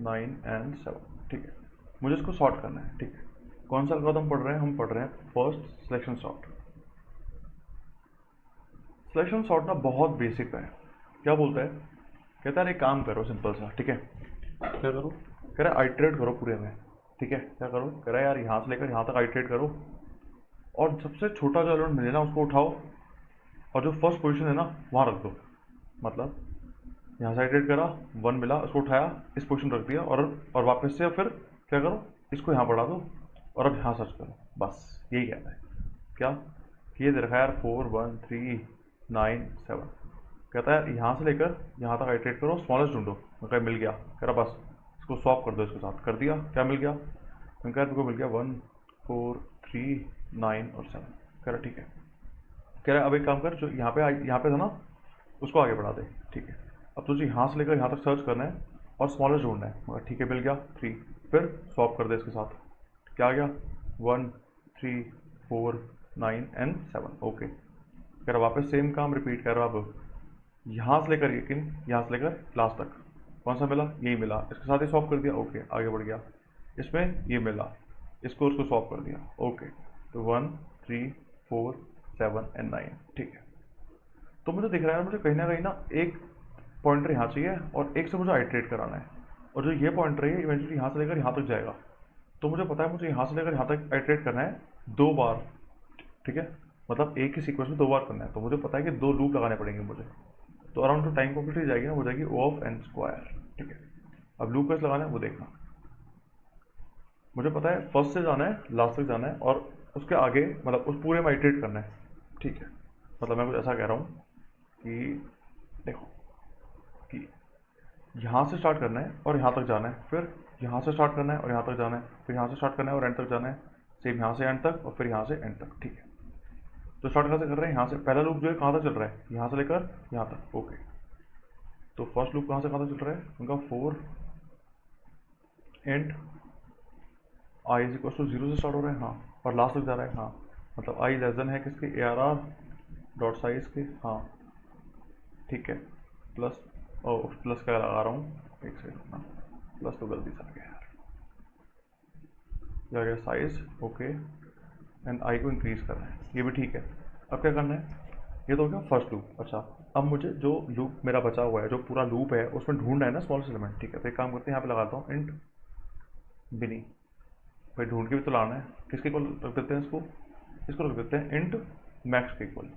9 and 7। ठीक है, मुझे इसको सॉर्ट करना है। ठीक है, कौन सा एल्गोरिथम पढ़ रहे हैं, हम पढ़ रहे हैं first selection sort. Selection sort ना बहुत बेसिक है। क्या बोलता है, कहता है एक काम करो सिंपल सा। ठीक है, क्या करो, कह रहा है आइट्रेट करो पूरे में। ठीक है, क्या करो, कह रहा है यार यहाँ से लेकर यहाँ तक आइट्रेट करो, और सबसे छोटा जो एलिमेंट मिले ना उसको उठाओ, और जो फर्स्ट पोजीशन है ना वहाँ रख दो। मतलब यहाँ से आइट्रेट करा, 1 मिला, उसको उठाया, इस पोजीशन रख दिया, और वापस से फिर क्या करो, इसको यहाँ बढ़ा दो, और अब यहाँ सर्च करो। बस यही कहता है। क्या ये दे रखा है यार, 4 1 3 9 7, कहता है यहाँ से लेकर यहाँ तक आइट्रेट करो, स्मॉलेस्ट ढूंढो। मैं कहा मिल गया, कह रहा बस इसको स्वैप कर दो इसके साथ, कर दिया, क्या मिल गया, मैं कह रहा मिल गया 1 4 3 9 और 7। कह रहा ठीक है, कह रहा अब एक काम कर, जो यहाँ पे था ना उसको आगे बढ़ा दे। ठीक है, अब तुझे यहाँ से लेकर यहाँ तक सर्च करना है और स्मॉलेस्ट ढूंढना है। मगर ठीक है, मिल गया 3, फिर स्वैप कर दे इसके साथ, क्या आ गया 1 3 4 9 एंड 7। ओके, कह रहा वापस सेम काम रिपीट कर रहा, अब यहाँ से लेकर यहाँ से लेकर लास्ट तक कौन सा मिला, यही मिला, इसके साथ ही स्वैप कर दिया। ओके, आगे बढ़ गया, इसमें ये मिला, इसको उसको स्वैप कर दिया। ओके, तो 1 3 4 7 एंड 9। ठीक है, तो मुझे दिख रहा है मुझे कहीं ना एक पॉइंटर यहाँ चाहिए और एक से मुझे आइट्रेट कराना है, और जो ये पॉइंटर है इवेंचुअली यहाँ से लेकर यहाँ तक जाएगा। तो मुझे पता है मुझे यहाँ से लेकर यहाँ तक आइट्रेट करना है 2 बार। ठीक है, मतलब एक ही सीक्वेंस में 2 बार करना है, तो मुझे पता है कि 2 लूप लगाने पड़ेंगे मुझे। तो अराउंड जो टाइम कॉम्प्लीट जाएगी ना, हो जाएगी O ऑफ n स्क्वायर। ठीक है, अब लूप कैसे लगाना है वो देखना। मुझे पता है फर्स्ट से जाना है लास्ट तक जाना है और उसके आगे मतलब उस पूरे में इटरेट करना है, ठीक है। मतलब मैं कुछ ऐसा कह रहा हूँ कि देखो कि यहाँ से स्टार्ट करना है और यहाँ तक जाना है, फिर यहाँ से स्टार्ट करना है और यहाँ तक जाना है, फिर यहाँ से स्टार्ट करना है और एंड तक जाना है, सेम यहाँ से एंड तक और फिर यहाँ से एंड तक, ठीक है। तो स्टार्ट कहाँ से कर रहे हैं, यहाँ से। पहला लूप जो है कहाँ तक चल रहा है, यहाँ से लेकर यहाँ तक, ओके। तो फर्स्ट लूप कहाँ से कहाँ तक चल रहा है उनका, 4 and i is equal to 0 से स्टार्ट हो रहा है, हाँ, और लास्ट तक जा रहा है, हाँ। मतलब आई लेस देन है किसके, A are are dot size के, हाँ ठीक है। प्लस प्लस क्या लगा रहा हूँ, एक सेकंड ना, प्लस तो गलती से आ गया यार, ये आ गया साइज, ओके। एंड आई को इंक्रीज करना है, ये भी ठीक है। अब क्या करना है, ये तो हो गया फर्स्ट लूप। अच्छा, अब मुझे जो लूप मेरा बचा हुआ है, जो पूरा लूप है उसमें ढूंढना है ना स्मॉलेस्ट एलिमेंट, ठीक है। तो एक काम करते हैं, यहाँ पे लगाता हूँ इंट बिनी, भाई ढूंढ के भी तो लाना है, किसके इक्वल रख देते हैं इसको, इसको रख देते हैं इंट मैक्स के इक्वल,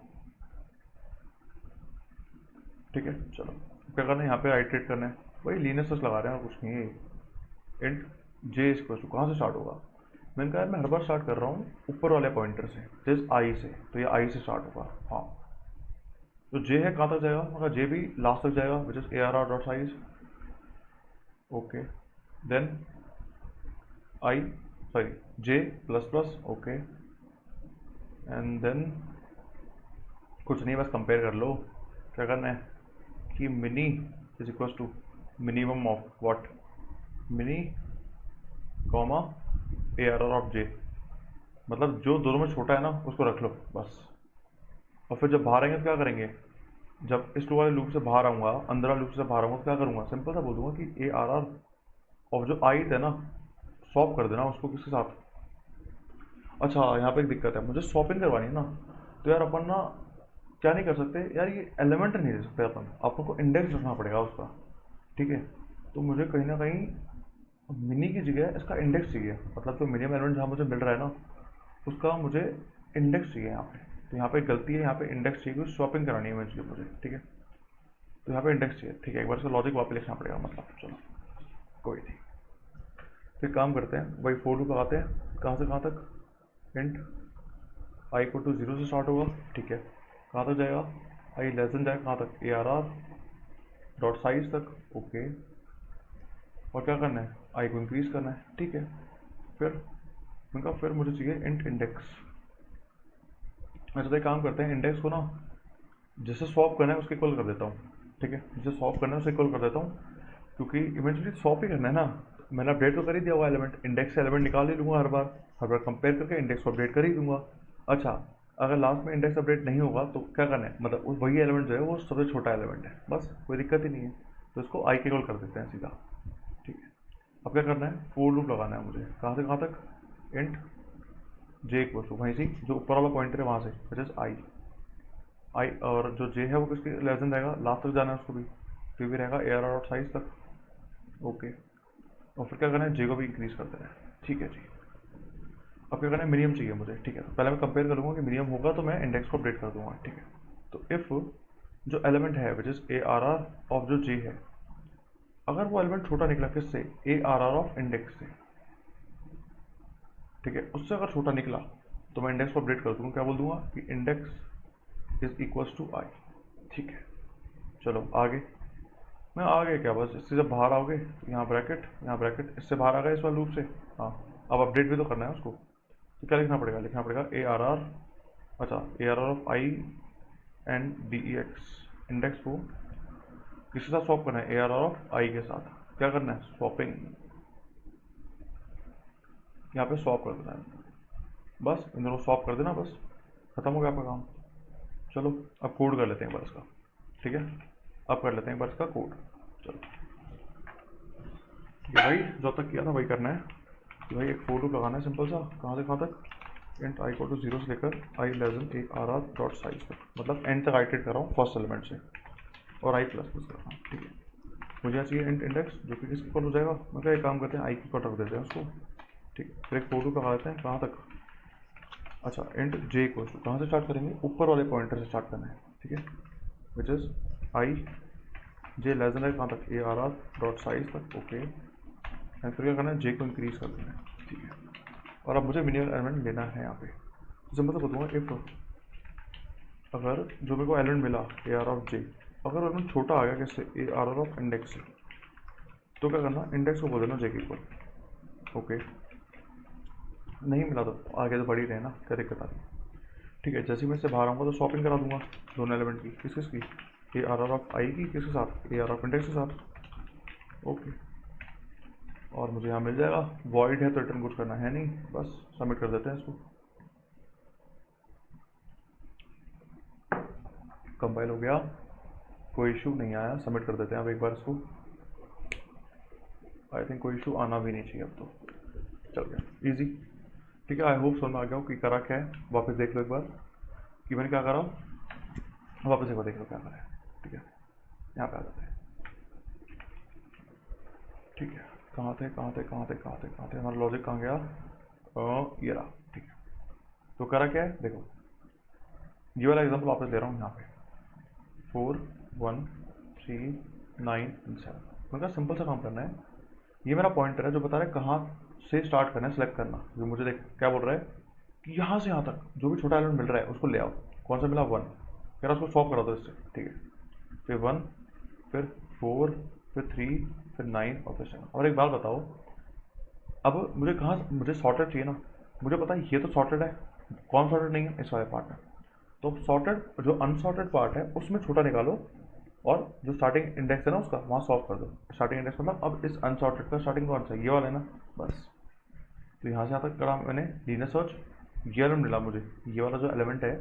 ठीक है। चलो क्या करना है, यहाँ पे आइट्रेट करना है, वही लीनियर सर्च लगा रहे हैं और कुछ नहीं है। इंट जे इक्वल टू कहाँ से स्टार्ट होगा, मैंने कहा मैं हर बार स्टार्ट कर रहा हूँ ऊपर वाले पॉइंटर से, जिस आई से, तो ये आई से स्टार्ट होगा, हाँ। तो जे है कहाँ तक जाएगा, मगर जे भी लास्ट तक जाएगा, which is a are are dot size, okay. Then i sorry j plus plus, okay. And then कुछ नहीं, बस कंपेयर कर लो। क्या करना है कि mini is equal to minimum of what, mini comma A are are of J, मतलब जो दोनों में छोटा है ना उसको रख लो बस। और फिर जब बाहर आएंगे तो क्या करेंगे, जब इस वाले लूप से बाहर आऊँगा, अंदर वाले लूप से बाहर आऊँगा तो क्या करूँगा, सिंपल सा बोल दूंगा कि ए आर आर और जो आई है ना स्वैप कर देना उसको किसके साथ। अच्छा यहाँ पे एक दिक्कत है, मुझे स्वैपिंग करवानी है ना, तो यार अपन ना क्या नहीं कर सकते यार, ये एलिमेंट नहीं दे सकते अपन को इंडेक्स रखना पड़ेगा उसका, ठीक है। तो मुझे कहीं ना कहीं मिनी की जगह इसका इंडेक्स चाहिए, मतलब जो मिनिमम एलिमेंट जहाँ मुझे मिल रहा है ना उसका मुझे इंडेक्स चाहिए यहाँ पे। तो यहाँ पे गलती है, यहाँ पे इंडेक्स चाहिए क्योंकि स्वैपिंग करानी है मुझे, ठीक है। तो यहाँ पे इंडेक्स चाहिए, ठीक है। एक बार इसका लॉजिक वापस लिखना पड़ेगा, मतलब चलो कोई नहीं। फिर काम करते हैं, वही फोर लूप लगाते हैं, कहाँ से कहाँ तक, इंट आई को टू 0 से स्टार्ट होगा, ठीक है। कहाँ तक जाएगा, आई लेस देन जाएगा कहाँ तक, A R are dot size तक, ओके। और क्या करना है, आई को इंक्रीज करना है, ठीक है। फिर उनका फिर मुझे चाहिए इंट इंडेक्स। अच्छा तो एक काम करते हैं, इंडेक्स को ना जिससे स्वैप करना है उसके इक्वल कर देता हूँ, ठीक है। जिसे स्वैप करना है उससे इक्वल कर देता हूँ, क्योंकि इवेंचुअली स्वैप ही करना है ना। मैंने अपडेट तो कर ही दिया हुआ एलिमेंट, इंडेक्स से एलिमेंट निकाल ही लूँगा हर बार कंपेयर करके इंडेक्स को अपडेट कर ही दूंगा। अच्छा अगर लास्ट में इंडेक्स अपडेट नहीं होगा तो क्या करना है, मतलब उस वही एलिमेंट जो है वो सबसे छोटा एलिमेंट है, बस कोई दिक्कत ही नहीं है। तो इसको आई के इक्वल कर देते हैं सीधा, ठीक है। अब क्या करना है, फोर लूप लगाना है मुझे, कहाँ से कहाँ तक, इंट जे इक्वल टू वहीं से जो ऊपर वाला पॉइंटर है वहाँ से, विच इज आई, आई और जो जे है वो किसके लेस देन रहेगा, लास्ट तक जाना है उसको भी, तो ये भी रहेगा ए आर आर साइज तक, ओके। और फिर क्या करना है, जे को भी इंक्रीज कर देना है, ठीक है जी। अब क्या करना है, मिनिमम चाहिए मुझे, ठीक है। तो पहले मैं कंपेयर करूँगा कि मिनिमम होगा तो मैं इंडेक्स को अपडेट कर दूंगा, ठीक है। तो इफ़ जो एलिमेंट है which is A R are of जो जे है, अगर वो एलिमेंट छोटा निकला किससे, A R are of index से, ठीक है, उससे अगर छोटा निकला तो मैं इंडेक्स को अपडेट कर दूंगा, क्या बोल दूंगा कि इंडेक्स इज इक्वल्स टू आई, ठीक है। चलो आगे, मैं आ गया क्या, बस इससे जब बाहर आओगे तो यहाँ ब्रैकेट इससे बाहर आ गए इस वाले लूप से, हाँ। अब अपडेट भी तो करना है उसको, तो क्या लिखना पड़ेगा ए आर आर, अच्छा a are are of i and d e x, index को किसके साथ स्वैप करना है, A R are of i के साथ। क्या करना है, स्वैपिंग, यहाँ पे स्वैप कर देना है, बस इन दोनों स्वैप कर देना, बस खत्म हो गया आपका काम। चलो अब कोड कर लेते हैं एक बार इसका, ठीक है। अब कर लेते हैं एक बार इसका कोड, चलो ठीक है भाई, जो तक किया था वही करना है कि भाई एक फोर लूप लगाना है सिंपल सा, कहाँ से कहाँ तक, इंट आई को टू 0 से लेकर I less than A R are dot size तक, मतलब एंड तक आइटरेट कर रहा हूँ फर्स्ट एलिमेंट से, और आई प्लस प्लस कर रहा हूँ, ठीक है। मुझे चाहिए इंट इंडेक्स जो कि किसके इक्वल हो जाएगा, मतलब एक काम करते हैं आई की इक्वल रख देते हैं उसको, ठीक है। फिर एक फोर लूप लगा देते हैं, कहाँ तक, अच्छा इंट जे इक्वल टू कहाँ से स्टार्ट करेंगे, ऊपर वाले पॉइंटर से स्टार्ट करना है, ठीक है, which is I J less than है कहाँ तक, A R are dot size तक, ओके। एंड फिर क्या करना है, जे को इंक्रीज कर देना है, ठीक है। और अब मुझे मिनिमम एलिमेंट लेना है यहाँ पे, जैसे मैं तो बताऊँगा इफ अगर जो मेरे को एलिमेंट मिला ए आर ऑफ जे, अगर एलिमेंट छोटा आ गया कैसे, a are are of index से, तो क्या करना, इंडेक्स को बोल देना जे के इक्वल, ओके। नहीं मिला तो आगे तो बढ़ ही रहे ना, क्या दिक्कत आ रही है, ठीक है। जैसे ही मैं इससे बाहर आऊँगा तो शॉपिंग करा दूंगा दोनों एलिमेंट की, किस किसकी, ए आर आर ऑफ आई की किसके साथ, ए आर ऑफ इंडेक्स के साथ, ओके। और मुझे यहाँ मिल जाएगा, वॉइड है तो रिटर्न कुछ करना है नहीं, बस सबमिट कर देते हैं इसको। कंपाइल हो गया, कोई इशू नहीं आया, सबमिट कर देते हैं अब एक बार इसको। आई थिंक कोई इशू आना भी नहीं चाहिए अब तो, चल गया इजी, ठीक है। आई होप समझ में आ गया हूँ कि करा क्या है। वापस देख लो एक बार कि मैंने क्या करा, वापस एक बार देख लो क्या करा है, ठीक है। यहाँ पे आ जाते हैं, ठीक है। कहाँ थे हमारा लॉजिक कहाँ गया, ये रहा, ठीक है। तो करा क्या है, देखो ये वाला एग्जाम्पल वापस ले रहा हूँ यहाँ पे, 4 1 3 9 7। मेरे सिंपल सा काम करना है, ये मेरा पॉइंटर है जो बता रहा है कहाँ से स्टार्ट करना है, सेलेक्ट करना। जो मुझे देख क्या बोल रहा है कि यहाँ से यहाँ तक जो भी छोटा एलिमेंट मिल रहा है उसको ले आओ। कौन सा मिला, 1, कह रहा उसको सॉल्व करा दो इससे, ठीक है। फिर 1, फिर 4, फिर 3, फिर 9 और फिर 7। और एक बात बताओ, अब मुझे कहाँ, मुझे सॉर्टेड चाहिए ना, मुझे पता है ये तो सॉर्टेड है, कौन सॉर्टेड नहीं है, इस वाले पार्ट में। तो सॉर्टेड जो अनसॉर्टेड पार्ट है उसमें छोटा निकालो, और जो स्टार्टिंग इंडेक्स है ना उसका वहाँ सॉल्व कर दो। स्टार्टिंग इंडेक्स मतलब अब इस अनसॉर्टेड का स्टार्टिंग कौन सा है, ये वाला है ना, बस। तो यहाँ से यहाँ तक करा मैंने लीनियर सर्च, ये एलिमेंट मिला मुझे, ये वाला जो एलिमेंट है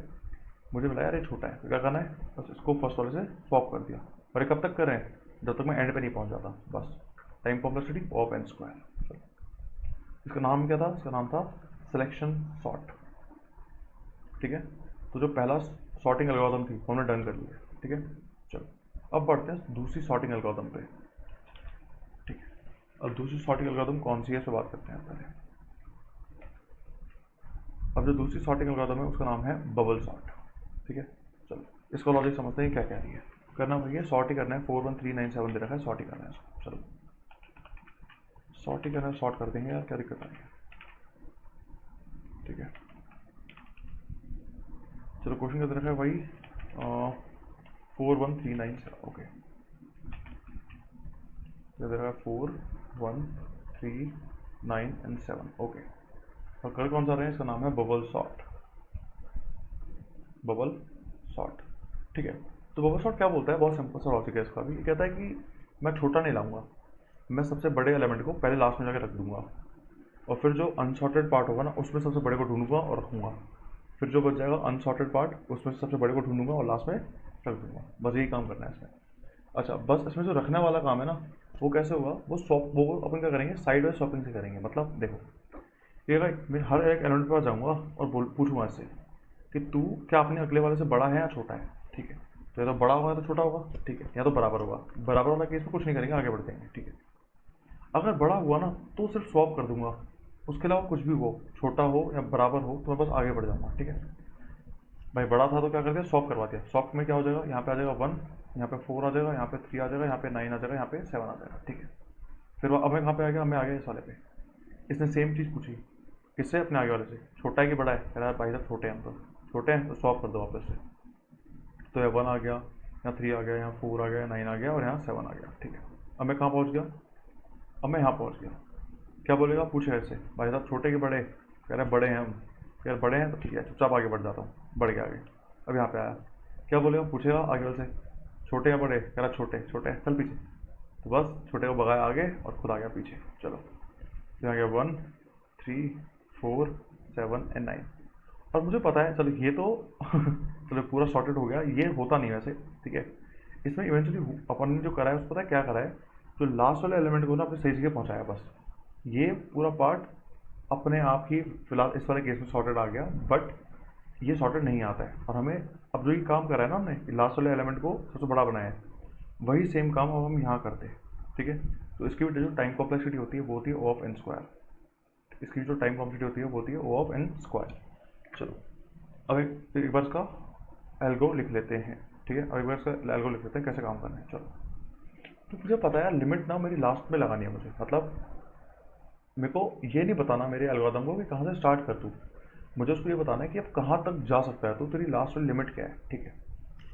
मुझे मिला यार ये छोटा है, तो क्या करना है, बस इसको फर्स्ट वाले से स्वैप कर दिया। और ये कब तक कर रहे हैं, जब तक मैं एंड पे नहीं पहुँच जाता, बस। Time complexity of n square. इसका नाम क्या था, इसका नाम था सिलेक्शन सॉर्ट, ठीक है। तो जो पहला सॉर्टिंग एल्गोरिथम थी हमने डन कर लिया, ठीक है। चलो अब बढ़ते हैं दूसरी सॉर्टिंग एल्गोरिथम पे, ठीक है। अब दूसरी सॉर्टिंग एल्गोरिथम कौन सी है इस पर बात करते हैं पहले। अब जो दूसरी सॉर्टिंग एल्गोरिथम है उसका नाम है बबल सॉर्ट, ठीक है। चलो इसका लॉजिक समझते हैं क्या कह रही है। करना भैया सॉर्ट ही करना है, 4 1 3 9 7 दे रखा है, सॉर्ट ही करना है इसको। चलो सॉर्ट ही करना है, सॉर्ट कर देंगे यार, क्या दिक्कत आ रही है, ठीक है। चलो क्वेश्चन क्या दे रखा है भाई, 4 1 3 9 7, ओके। दे रखा है 4 1 3 9 एंड 7, ओके। और कर कौन सा रहे हैं, इसका नाम है बबल सॉर्ट, बबल सॉर्ट, ठीक है। तो बबल सॉर्ट क्या बोलता है, बहुत सिंपल सा लॉजिक है इसका भी। ये कहता है कि मैं छोटा नहीं लाऊंगा, मैं सबसे बड़े एलिमेंट को पहले लास्ट में जाकर रख दूंगा, और फिर जो अनसॉर्टेड पार्ट होगा ना उसमें सबसे बड़े को ढूंढूंगा और रखूंगा, फिर जो बच जाएगा अनसॉर्टेड पार्ट उसमें से सबसे बड़े को ढूंढूंगा और लास्ट में रख दूंगा। बस यही काम करना है इसमें। अच्छा बस इसमें जो रखने वाला काम है ना वो कैसे होगा, वो अपन क्या करेंगे, साइड वाइज शॉपिंग से करेंगे। मतलब देखो ये अगर मैं हर एक एलिमेंट के पास जाऊँगा और पूछूंगा इससे कि तू क्या अपने अगले वाले से बड़ा है या छोटा है, ठीक है। तो या तो बड़ा होगा या तो छोटा होगा, ठीक है, या तो बराबर होगा। बराबर वाला केस में कुछ नहीं करेंगे, आगे बढ़ जाएंगे, ठीक है। अगर बड़ा हुआ ना तो सिर्फ स्वैप कर दूंगा, उसके अलावा कुछ भी हो, छोटा हो या बराबर हो, तो मैं बस आगे बढ़ जाऊंगा, ठीक है। भाई बड़ा था तो क्या कर दिया, स्वैप करवा दिया। स्वैप में क्या हो जाएगा, यहाँ पे आ जाएगा 1, यहाँ पे 4 आ जाएगा, यहाँ पे 3 आ जाएगा, यहाँ पे 9 आ जाएगा, यहाँ पे 7 आ जाएगा, ठीक है। फिर अब मैं कहाँ पे आ गया, मैं आ गया इस वाले पे। इसने सेम चीज़ पूछी, किससे, अपने आगे वाले से, छोटा है कि बड़ा है, कह रहा है भाई साहब छोटे हैं हम तो, छोटे हैं तो स्वैप कर दो वापस से। तो यहाँ 1 आ गया, यहाँ 3 आ गया, यहाँ 4 आ गया, 9 आ गया और यहाँ 7 आ गया, ठीक है। अब मैं कहाँ पहुँच गया, अब मैं यहाँ पहुँच गया। क्या बोलेगा, पूछेगा इससे भाई साहब छोटे के बड़े, कह रहे हैं बड़े हैं हम, कह रहे बड़े हैं तो ठीक है, चुपचाप आगे बढ़ जाता हूँ, बढ़ गया आगे। अब यहाँ पे आया, क्या बोलेगा, पूछेगा आगे वाले से छोटे या बड़े, कह रहा छोटे, छोटे चल पीछे। तो बस छोटे को भगाया आगे और खुद आ गया पीछे। चलो यहाँ गया 1 3 4 7 एंड 9। और मुझे पता है चलो ये तो चलो पूरा सॉर्टेड हो गया, ये होता नहीं वैसे, ठीक है। इसमें इवेंचुअली अपन ने जो करा है उसको पता है क्या करा है, जो लास्ट वाले एलिमेंट को ना अपने सही जगह पहुँचाया बस। ये पूरा पार्ट अपने आप ही फिलहाल इस वाले केस में सॉर्टेड आ गया, बट ये सॉर्टेड नहीं आता है। और हमें अब जो ये काम करा है ना हमने, लास्ट वाले एलिमेंट को सबसे बड़ा बनाया है, वही सेम काम अब हम यहाँ करते हैं, ठीक है। तो इसकी भी जो टाइम कॉम्प्लेक्सिटी होती है वो होती है ओ ऑफ एन स्क्वायर। इसकी जो टाइम कॉम्प्लेक्सिटी होती है वो होती है ओ ऑफ एन स्क्वायर। चलो अब एक बार इसका एल्गो लिख लेते हैं, ठीक है। अब एक बार इसका एल्गो लिख लेते हैं कैसे काम करना है। चलो तो मुझे पता है यार लिमिट ना मेरी लास्ट में लगानी है मुझे, मतलब मेरे को ये नहीं बताना मेरे एल्गोरिथम को कि कहाँ से स्टार्ट कर तू, मुझे उसको ये बताना है कि अब कहाँ तक जा सकता है, तो तेरी लास्ट वाली लिमिट क्या है, ठीक है।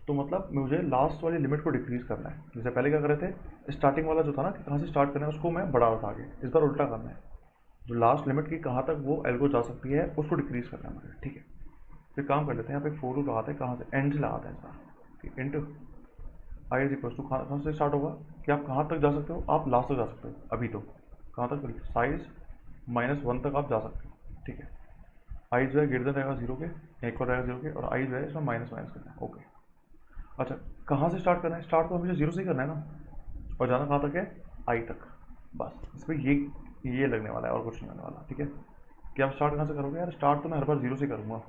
तो मतलब मुझे लास्ट वाली लिमिट को डिक्रीज करना है। जैसे पहले क्या कर रहे थे, स्टार्टिंग वाला जो था ना कि कहाँ से स्टार्ट करना है उसको मैं बढ़ा रहा था आगे, इस बार उल्टा करना है, जो लास्ट लिमिट की कहाँ तक वो एल्गो जा सकती है उसको डिक्रीज करना है मुझे, ठीक है। फिर काम कर लेते हैं, यहाँ पे फोर लूप लगाते हैं, कहाँ से, एंड से लगाते हैं इस बार कि into i is equal to कहाँ से स्टार्ट होगा कि आप कहाँ तक जा सकते हो, आप लास्ट तक जा सकते हो अभी, तो कहाँ तक, साइज -1 तक आप जा सकते हो, ठीक है। आई जो है ग्रेटर देन रहेगा जीरो के, एक और रहेगा जीरो के, और आई जो है इसमें माइनस माइनस करना है, ओके। अच्छा कहाँ से स्टार्ट करना है, स्टार्ट तो हमेशा जीरो से ही करना है ना, और जाना कहाँ तक है, आई तक, बस इसमें ये लगने वाला है और कुछ नहीं होने वाला, ठीक है। कि आप स्टार्ट कहाँ से करोगे यार, स्टार्ट तो मैं हर बार जीरो से करूँगा,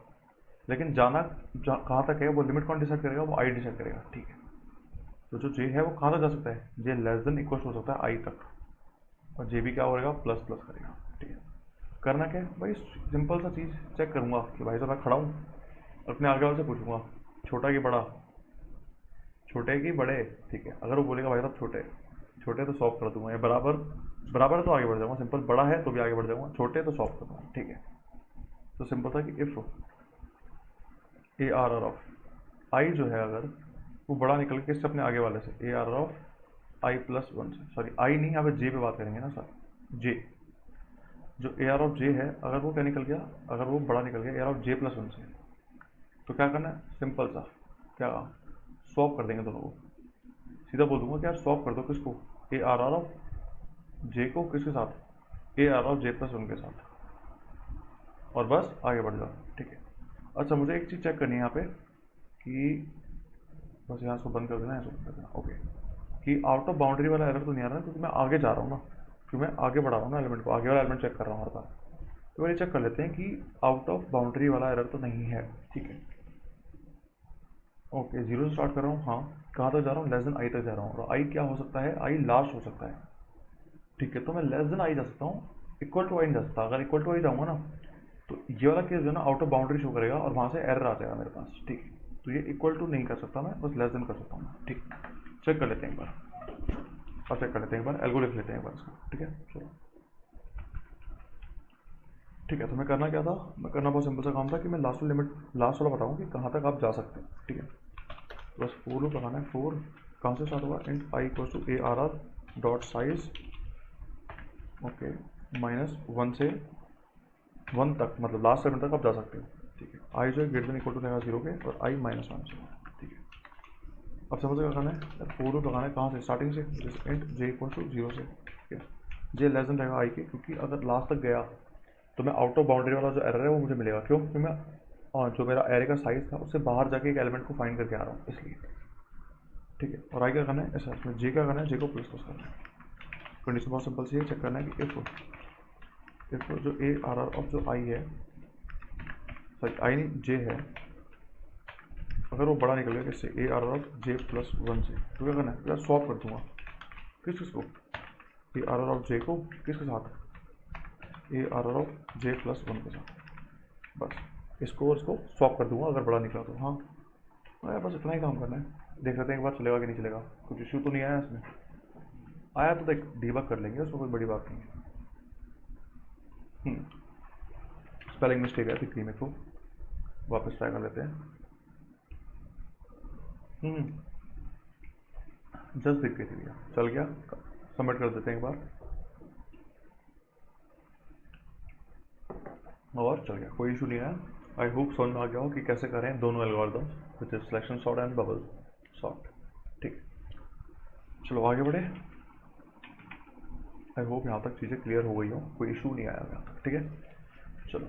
लेकिन जाना कहाँ तक है वो लिमिट कौन डिसाइड करेगा, वो आई डिसाइड करेगा, ठीक है। तो जो जे है वो कहाँ तक जा सकता है, जे लेस देन इक्वल हो सकता है आई तक, और जे भी क्या करेगा, प्लस प्लस करेगा, ठीक है। करना क्या है भाई, सिंपल सा चीज़ चेक करूँगा कि भाई साहब मैं खड़ा हूँ, अपने आगे वाले से पूछूंगा छोटा कि बड़ा, छोटे कि बड़े, ठीक है। अगर वो बोलेगा भाई साहब छोटे, छोटे तो सॉल्व कर दूंगा, या बराबर, बराबर है तो आगे बढ़ जाऊंगा सिंपल, बड़ा है तो भी आगे बढ़ जाऊंगा, छोटे तो सॉल्व कर दूंगा, ठीक है। तो सिंपल था कि if A are are of I जो है अगर वो बड़ा निकल के इससे अपने आगे वाले से, a are are of i plus one से, सॉरी आई नहीं, यहाँ पे जे पे बात करेंगे ना सर, जे, जो ए आर ऑफ जे है अगर वो क्या निकल गया, अगर वो बड़ा निकल गया ए R of j plus one से, तो क्या करना है, सिंपल सा क्या स्वैप कर देंगे दोनों को, सीधा बोल दूंगा कि यार स्वैप कर दो किसको, A R are of j को किसके साथ, ए R of j plus one के साथ, और बस आगे बढ़ जाओ, ठीक है। अच्छा मुझे एक चीज़ चेक करनी है यहाँ पे कि बस यहाँ से बंद कर देना, ऐसे बंद कर देना, ओके, कि आउट ऑफ बाउंड्री वाला एरर तो नहीं आ रहा है, क्योंकि मैं आगे जा रहा हूँ ना, क्योंकि मैं आगे बढ़ा रहा हूँ ना एलिमेंट को, आगे वाला एलिमेंट चेक कर रहा हूँ हर बार। तो पहले चेक कर लेते हैं कि आउट ऑफ बाउंड्री वाला एरर तो नहीं है, ठीक है। ओके जीरो से स्टार्ट कर रहा हूँ, हाँ कहाँ तक जा रहा हूँ, लेस देन आई तक जा रहा हूँ, और आई क्या हो सकता है, आई लास्ट हो सकता है, ठीक है। तो मैं लेस देन आई जा सकता हूँ, इक्वल टू आई नहीं जा सकता। अगर इक्वल टू आई जाऊँगा ना तो ये वाला केस जो है ना आउट ऑफ बाउंड्री शो करेगा और वहाँ से एरर आ जाएगा मेरे पास, ठीक है। तो ये इक्वल टू नहीं कर सकता मैं, बस लेस देन कर सकता हूँ, ठीक। चेक कर लेते हैं एक बार, और चेक कर लेते हैं एक बार, एल्गो लिख लेते हैं एक बार इसका, ठीक है चलो। ठीक है तो मैं करना क्या था, मैं करना बहुत सिंपल सा काम था कि मैं लास्ट लिमिट, लास्ट वाला बताऊँ कि कहाँ तक आप जा सकते हैं, ठीक है। बस फोर लूप लगाना है, फोर कहाँ से स्टार्ट होगा, int I equal to a are are dot size, okay, -1 से 1 तक, मतलब लास्ट सेवन तक आप जा सकते हो, ठीक है। आई जो है ग्रेटर देन इक्वल टू रहेगा जीरो के, और आई -1 से, ठीक है। अब समझ क्या करना है, फोर लूप लगाना है कहाँ से, स्टार्टिंग से, जैसे int j equal to zero से, ठीक है। जे लेस देन रहेगा आई के, क्योंकि अगर लास्ट तक गया तो मैं आउट ऑफ बाउंड्री वाला जो एरर है वो मुझे मिलेगा, क्यों, क्योंकि मैं जो मेरा एरे का साइज था उससे बाहर जाके एक एलिमेंट को फाइंड करके आ रहा हूँ इसलिए, ठीक है। और आई क्या करना है, ऐसा इसमें जे क्या करना है, जे को प्लस प्लस करना है। कंडीशन बहुत सिंपल सी है, चेक करना है कि इफ जो ए आर आर ऑफ जो आई है, सॉरी आई नहीं जे है, अगर वो बड़ा निकल गया किससे, A R are of j plus one से, तो क्या करना है, मैं स्वैप कर दूंगा किसको, A R are of j को किसके साथ, A R are of j plus one के साथ, बस इसको और इसको स्वैप कर दूंगा अगर बड़ा निकला तो, हाँ बस इतना ही काम करना है। देख लेते हैं एक बार चलेगा कि नहीं चलेगा, कुछ इशू तो नहीं आया इसमें, आया तो देख डीबग कर लेंगे, उसमें कोई बड़ी बात नहीं है। स्पेलिंग मिस्टेक है, दिख रही मेरे को, वापस ट्राई कर लेते हैं। जस्ट दिख गई थी भैया, चल गया, सबमिट कर देते हैं एक बार, और चल गया, कोई इशू नहीं आया। आई होप समझ में आ गया हो कि कैसे करें दोनों algorithm, which is selection sort and bubble sort, ठीक। चलो आगे बढ़े, आई होप यहाँ तक चीज़ें क्लियर हो गई हो, कोई इशू नहीं आया यहाँ तक, ठीक है। चलो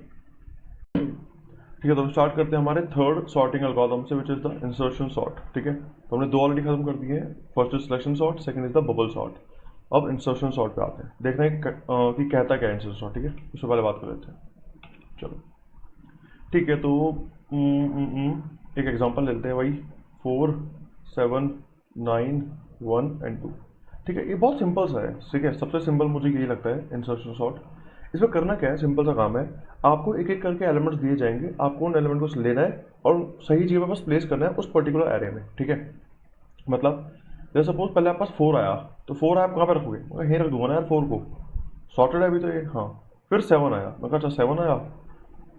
ठीक है, तो हम स्टार्ट करते हैं हमारे थर्ड सॉर्टिंग एल्गोरिथम से, which is the insertion sort, ठीक है। तो हमने दो ऑलरेडी खत्म कर दिए हैं, first is selection sort, second is the bubble sort. अब इंसर्शन सॉर्ट पे आते हैं, देखना है कि कहता क्या है इंसर्शन सॉर्ट, ठीक है, उससे पहले बात कर लेते हैं। चलो ठीक है, तो एक एग्जांपल लेते हैं भाई, 4 7 9 1 एंड 2, ठीक है। ये बहुत सिंपल सा है, ठीक है, सबसे सिंपल मुझे यही लगता है इंसर्शन सॉर्ट। इसमें करना क्या है, सिंपल सा काम है, आपको एक एक करके एलिमेंट्स दिए जाएंगे, आपको उन एलिमेंट को लेना है और सही जगह पर बस प्लेस करना है उस पर्टिकुलर एरे में, ठीक है। मतलब जैसे सपोज पहले आपके पास 4 आया, तो 4 आया आप कहाँ पे रखोगे, मैं यहीं रख दूंगा ना यार 4 को, सॉर्टेड है अभी तो ये। हाँ, फिर 7 आया, मैं कहा अच्छा 7 आया,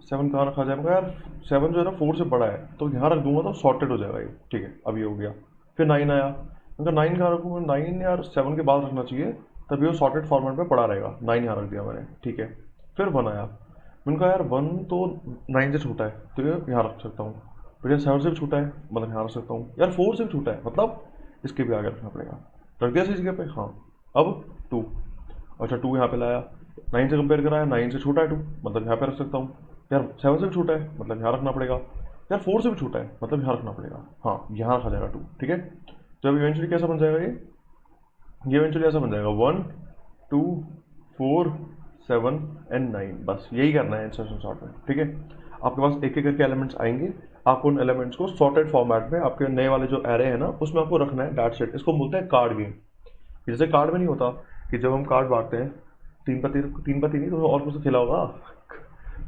7 कहाँ रखा जाए, मैं कहा यार 7 जो है ना 4 से बड़ा है, तो यहाँ रख दूंगा तो सॉर्टेड हो जाएगा ये, ठीक है अभी हो गया। फिर 9 आया, मैं कहा 9 कहाँ रखूँगा, 9 यार 7 के बाद रखना चाहिए, तभी वो सॉर्टेड फॉर्मेट में पड़ा रहेगा, 9 यहाँ रख दिया मैंने, ठीक है। फिर 1 आया, मैंने कहा यार 1 तो 9 से छोटा है, तो ये यहाँ रख सकता हूँ। फिर ये 7 से भी छोटा है, मतलब यहाँ रख सकता हूँ, यार 4 से भी छोटा है, मतलब इसके भी आगे रखना पड़ेगा, रख दिया इस जगह पे। हाँ, अब 2, अच्छा 2 यहाँ पे लाया, 9 से कंपेयर कराया, 9 से छोटा है 2, मतलब यहाँ पे रख सकता हूँ। यार 7 से भी छोटा है, मतलब यहाँ रखना पड़ेगा। यार 4 से भी छोटा है, मतलब यहाँ रखना पड़ेगा। हाँ, यहाँ रखा जाएगा 2, ठीक है। तो अब इवेंचुअली कैसा बन जाएगा ये इवेंचुअली ऐसा बन जाएगा 1 2 4 7 एंड 9, बस यही करना है इंसर्शन सॉर्ट में, ठीक है। आपके पास एक एक करके एलिमेंट्स आएंगे, आपको उन एलिमेंट्स को सॉर्टेड फॉर्मेट में आपके नए वाले जो एरे है ना उसमें आपको रखना है, दैट्स इट। इसको बोलते हैं कार्ड गेम। जैसे कार्ड में नहीं होता कि जब हम कार्ड बांटते हैं, 3 पत्ती नहीं तो और कुछ तो खेला होगा।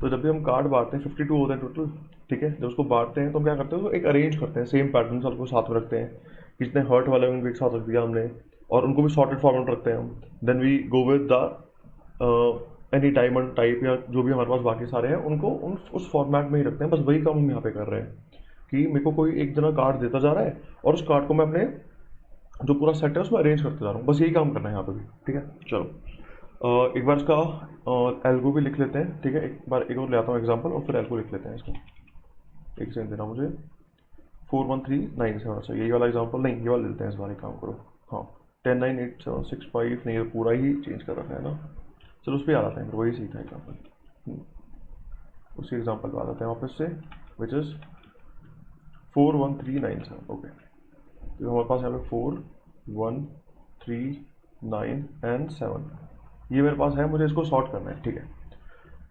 तो जब भी हम कार्ड बांटते हैं 52 होते हैं टोटल, ठीक है। जब उसको बांटते हैं तो हम क्या करते हैं, उसको एक अरेंज करते हैं सेम पैटर्न सबको साथ में रखते हैं, जितने हर्ट वाले उनको एक साथ रख दिया हमने, और उनको भी सॉर्टेड फॉर्मेट रखते हैं हम। Then we go with the any diamond type या जो भी हमारे पास बाकी सारे हैं उनको उस फॉर्मेट में ही रखते हैं। बस वही काम हम यहाँ पे कर रहे हैं कि मेरे को कोई एक जना कार्ड देता जा रहा है और उस कार्ड को मैं अपने जो पूरा सेट है उसमें अरेंज करते जा रहा हूँ, बस यही काम करना है यहाँ पे भी, ठीक है। चलो एक बार इसका एल्गो भी लिख लेते हैं, ठीक है। एक बार एक और ले आता हूँ एग्जांपल और फिर एल्गो लिख लेते हैं इसका। एक सेकंड देना मुझे, 4139 अच्छा यही वाला एग्जांपल नहीं, ये वाला लेते हैं इस बार, एक काम करो। हाँ, 109876 नहीं, ये पूरा ही चेंज कर रखा है ना। चलो उस पर आ जाते हैं, वही सही था एग्जाम्पल, उसी एग्जाम्पल पर आ जाते हैं वापस से, विच इज़ 41397। ओके, तो हमारे पास यहाँ पे 4 1 3 9 एंड 7, ये मेरे पास है, मुझे इसको सॉर्ट करना है, ठीक है।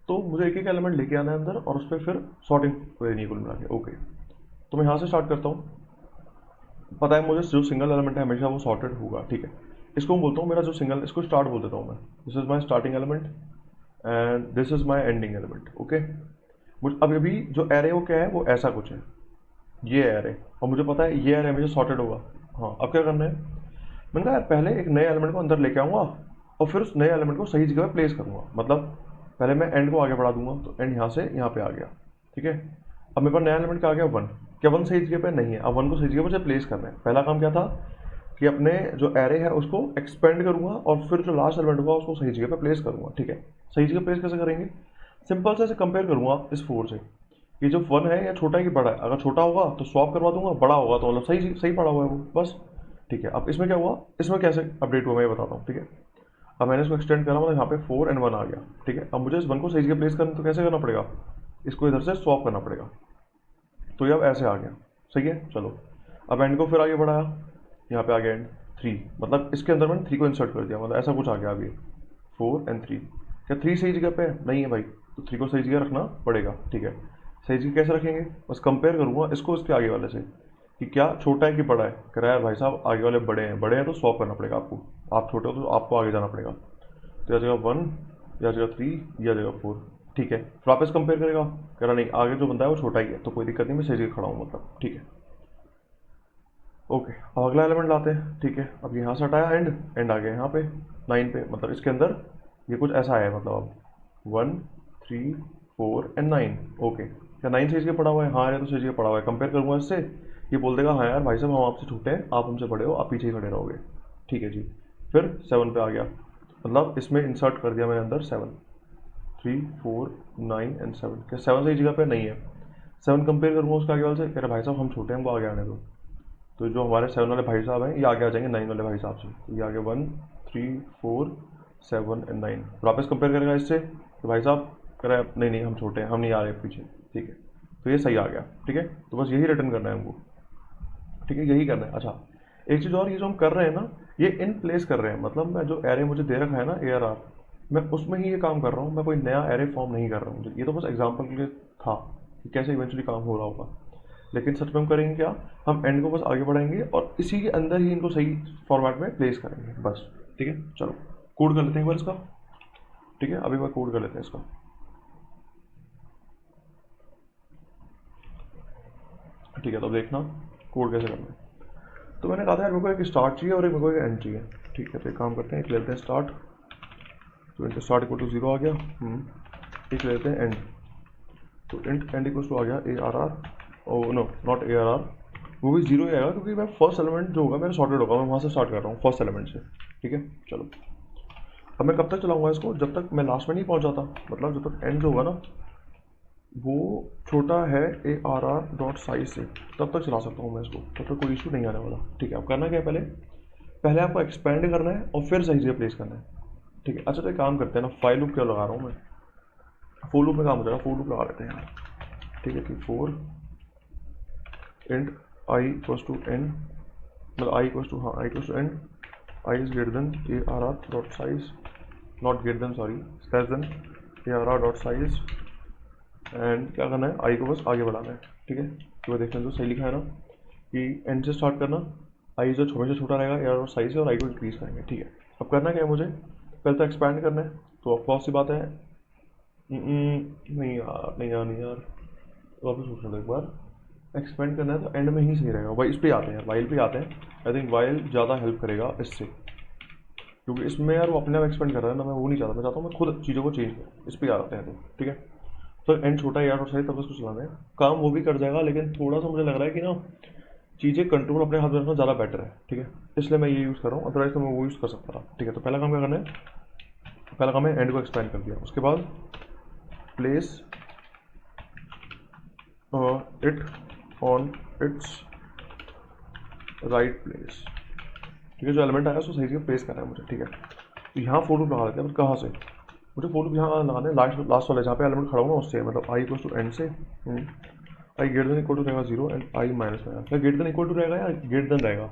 तो मुझे एक एक एलिमेंट लेके आना है अंदर और उस पर फिर सॉर्टिंग करनी है कुल मिला के। ओके, तो मैं यहाँ से स्टार्ट करता हूँ। पता है मुझे जो सिंगल एलिमेंट है हमेशा वो सॉर्टेड होगा, ठीक है। इसको मैं बोलता हूँ मेरा जो सिंगल, इसको स्टार्ट बोल देता हूँ मैं, this is my starting element and this is my ending element. Okay, मुझे अब अभी जो एरे वो क्या है, वो ऐसा कुछ है, ये एरे, और मुझे पता है ये एरे हमेशा सॉर्टेड होगा। हाँ, अब क्या करना है, मैंने कहा यार पहले एक नए एलिमेंट को अंदर लेके आऊँगा और फिर उस नए एलिमेंट को सही जगह पे प्लेस करूँगा। मतलब पहले मैं एंड को आगे बढ़ा दूंगा, तो एंड यहाँ से यहाँ पे आ गया, ठीक है। अब मेरे पास नया एलिमेंट क्या आ गया 1, क्या 1 सही जगह पे नहीं है, अब 1 को सही जगह पे मुझे प्लेस करना है। पहला काम क्या था कि अपने जो एरे है उसको एक्सपेंड करूँगा और फिर जो लास्ट एलिमेंट होगा उसको सही जगह पे प्लेस करूँगा, ठीक है। सही जगह प्लेस कैसे करेंगे, सिंपल से कंपेयर करूँगा इस 4 से कि जो 1 है या छोटा है कि बड़ा है। अगर छोटा होगा तो स्वैप करवा दूंगा, बड़ा होगा तो मतलब सही सही पड़ा हुआ है वो, बस, ठीक है। अब इसमें क्या हुआ, इसमें कैसे अपडेट हुआ मैं ये बताता हूँ, ठीक है। अब मैंने इसको एक्सटेंड करा, मतलब यहाँ पे 4 एंड 1 आ गया, ठीक है। अब मुझे इस 1 को सही जगह प्लेस करना, तो कैसे करना पड़ेगा, इसको इधर से स्वैप करना पड़ेगा, तो ये अब ऐसे आ गया, सही है। चलो अब एंड को फिर आगे बढ़ाया, यहाँ पे आ गया एंड 3, मतलब इसके अंदर मैंने 3 को इंसर्ट कर दिया, मतलब ऐसा कुछ आ गया अभी 4 एंड 3। क्या 3 सही जगह पे नहीं है भाई, तो 3 को सही जगह रखना पड़ेगा, ठीक है। सही जगह कैसे रखेंगे, बस कंपेयर करूँगा इसको इसके आगे वाले से कि क्या छोटा है कि बड़ा है। कह रहा है भाई साहब आगे वाले बड़े हैं तो स्वैप करना पड़ेगा आपको, आप छोटे हो तो आपको आगे जाना पड़ेगा। तो यह जगह 1, यह जगह 3, यह जगह 4, ठीक है। फिर वापस कंपेयर करेगा, कह रहा नहीं आगे जो बंदा है वो छोटा ही है, तो कोई दिक्कत नहीं, मैं सही जगह खड़ा हूँ मतलब, ठीक है। ओके, अब अगला एलिमेंट लाते हैं, ठीक है। अब यहाँ से हटाया एंड आ गया यहाँ पे 9 पे, मतलब इसके अंदर ये कुछ ऐसा है, मतलब अब 1 3 4 एंड 9। ओके, क्या 9 सही जगह पड़ा हुआ है, हाँ यार तो सही जगह पड़ा हुआ है। कंपेयर करूँगा इससे, ये बोल देगा हाँ यार भाई साहब हम आपसे छोटे हैं, आप हमसे बड़े हो, आप पीछे ही खड़े रहोगे, ठीक है जी। फिर 7 पे आ गया, मतलब इसमें इंसर्ट कर दिया मैंने अंदर 7, 3 4 9 एंड 7। क्या 7 सही जगह पे नहीं है, 7 कंपेयर करूँगा उसके आगे वाले से, कह रहा भाई साहब हम छोटे हैं, हमको आगे आने दो। तो जो हमारे 7 वाले भाई साहब हैं ये आगे आ जाएंगे 9 वाले भाई साहब से, तो ये आगे 1 3 4 7 एंड 9। वापस कंपेयर करेगा इससे, तो भाई साहब कह रहा है नहीं हम छोटे हैं, हम नहीं आ रहे पीछे, ठीक है। तो ये सही आ गया, ठीक है। तो बस यही रिटर्न करना है हमको, ठीक है, यही करना है। अच्छा, एक चीज़ और, ये जो हम कर रहे हैं ना, ये इन प्लेस कर रहे हैं, मतलब मैं जो एरे मुझे दे रखा है ना ARR, मैं उसमें ही ये काम कर रहा हूँ, मैं कोई नया एरे फॉर्म नहीं कर रहा हूँ। ये तो बस एग्जाम्पल के लिए था कि कैसे इवेंचुअली काम हो रहा होगा, लेकिन सच में हम करेंगे क्या, हम एंड को बस आगे बढ़ाएंगे और इसी के अंदर ही इनको सही फॉर्मेट में प्लेस करेंगे, बस, ठीक है। चलो कोड कर लेते हैं एक बार इसका, ठीक है। अभी बार कोड कर लेते हैं इसका, ठीक है। तो देखना कोड कैसे करना है। तो मैंने कहा था यार मेरे को एक स्टार्ट चाहिए और एक मेरे को एक एंड चाहिए। ठीक है, तो एक काम करते हैं, एक लेते हैं स्टार्ट, तो इंट स्टार्ट इक्वल टू 0 आ गया। एक लेते हैं एंड, तो इंट एंड इक्वल टू आ गया ARR, oh no not ARR, वो भी 0 ही आएगा क्योंकि मैं फर्स्ट एलिमेंट जो होगा मेरा सॉर्टेड होगा, मैं वहाँ से स्टार्ट कर रहा हूँ फर्स्ट एलिमेंट से। ठीक है, चलो अब मैं कब तक चलाऊंगा इसको, जब तक मैं लास्ट में नहीं पहुँच जाता, मतलब जब तक एंड जो होगा ना वो छोटा है ARR डॉट साइज से, तब तक चला सकता हूँ मैं इसको, तब तक कोई इशू नहीं आने वाला। ठीक है, अब करना क्या है, पहले पहले आपको एक्सपेंड करना है और फिर सही से प्लेस करना है। ठीक है, अच्छा तो एक काम करते हैं ना, फाइल लूप क्या लगा रहा हूँ मैं, फोर लूप में काम हो जाएगा, फोर लूप लगा लेते हैं यार। ठीक है, कि for int I equals to N, मतलब आई इक्वल्स टू, हाँ I equals to N, I is greater than ARR dot size, not greater than sorry, less than ARR dot size, and क्या करना है, आई को बस आगे बढ़ाना है। ठीक है, तो देखना तो सही लिखा है ना कि एंड से स्टार्ट करना, आई जो छोटे से छोटा रहेगा ARR साइज से, और आई को इंक्रीज करेंगे। ठीक है, अब करना क्या है मुझे, पहले तो एक्सपैंड करना है, तो ऑफकोर्स सी बात है, नहीं यार नहीं यार नहीं यार, वापस सोच लो एक बार, एक्सपेंड करना है तो एंड में ही सही रहेगा। वाइल पे आते हैं, वाइल पे आते हैं, आई थिंक वाइल ज़्यादा हेल्प करेगा इससे, क्योंकि इसमें यार वो अपने आप एक्सपेंड कर रहा है ना, मैं वो नहीं चाहता, मैं चाहता हूँ मैं खुद चीज़ों को चेंज करूँ। इस पर आते हैं तो ठीक है, तो एंड छोटा यार और सही, तब उसको चलाना है, काम वो भी कर जाएगा, लेकिन थोड़ा सा मुझे लग रहा है कि ना चीज़ें कंट्रोल अपने हाथ में रखना ज़्यादा बेटर है। ठीक है, इसलिए मैं ये यूज़ कर रहा हूँ, अदरवाइज तो मैं वो यूज़ कर सकता था। ठीक है, तो पहला काम क्या करना है, पहला काम है एंड को एक्सपेंड कर दिया, उसके बाद place it on it's right place. ठीक है, जो एलिमेंट आया उसको सही से प्लेस करना है मुझे। ठीक है, तो यहाँ फोर लूप लगा लेते हैं, बट कहाँ से, मुझे फोर लूप यहाँ लगाना है, लास्ट वाले जहाँ पे एलिमेंट खड़ा हो ना उससे, मतलब आई इक्वल टू एंड से, आई ग्रेटर देन इक्वल टू रहेगा 0 एंड आई माइनस रहेगा, क्या ग्रेटर देन इक्वल टू रहेगा या ग्रेटर देन रहेगा,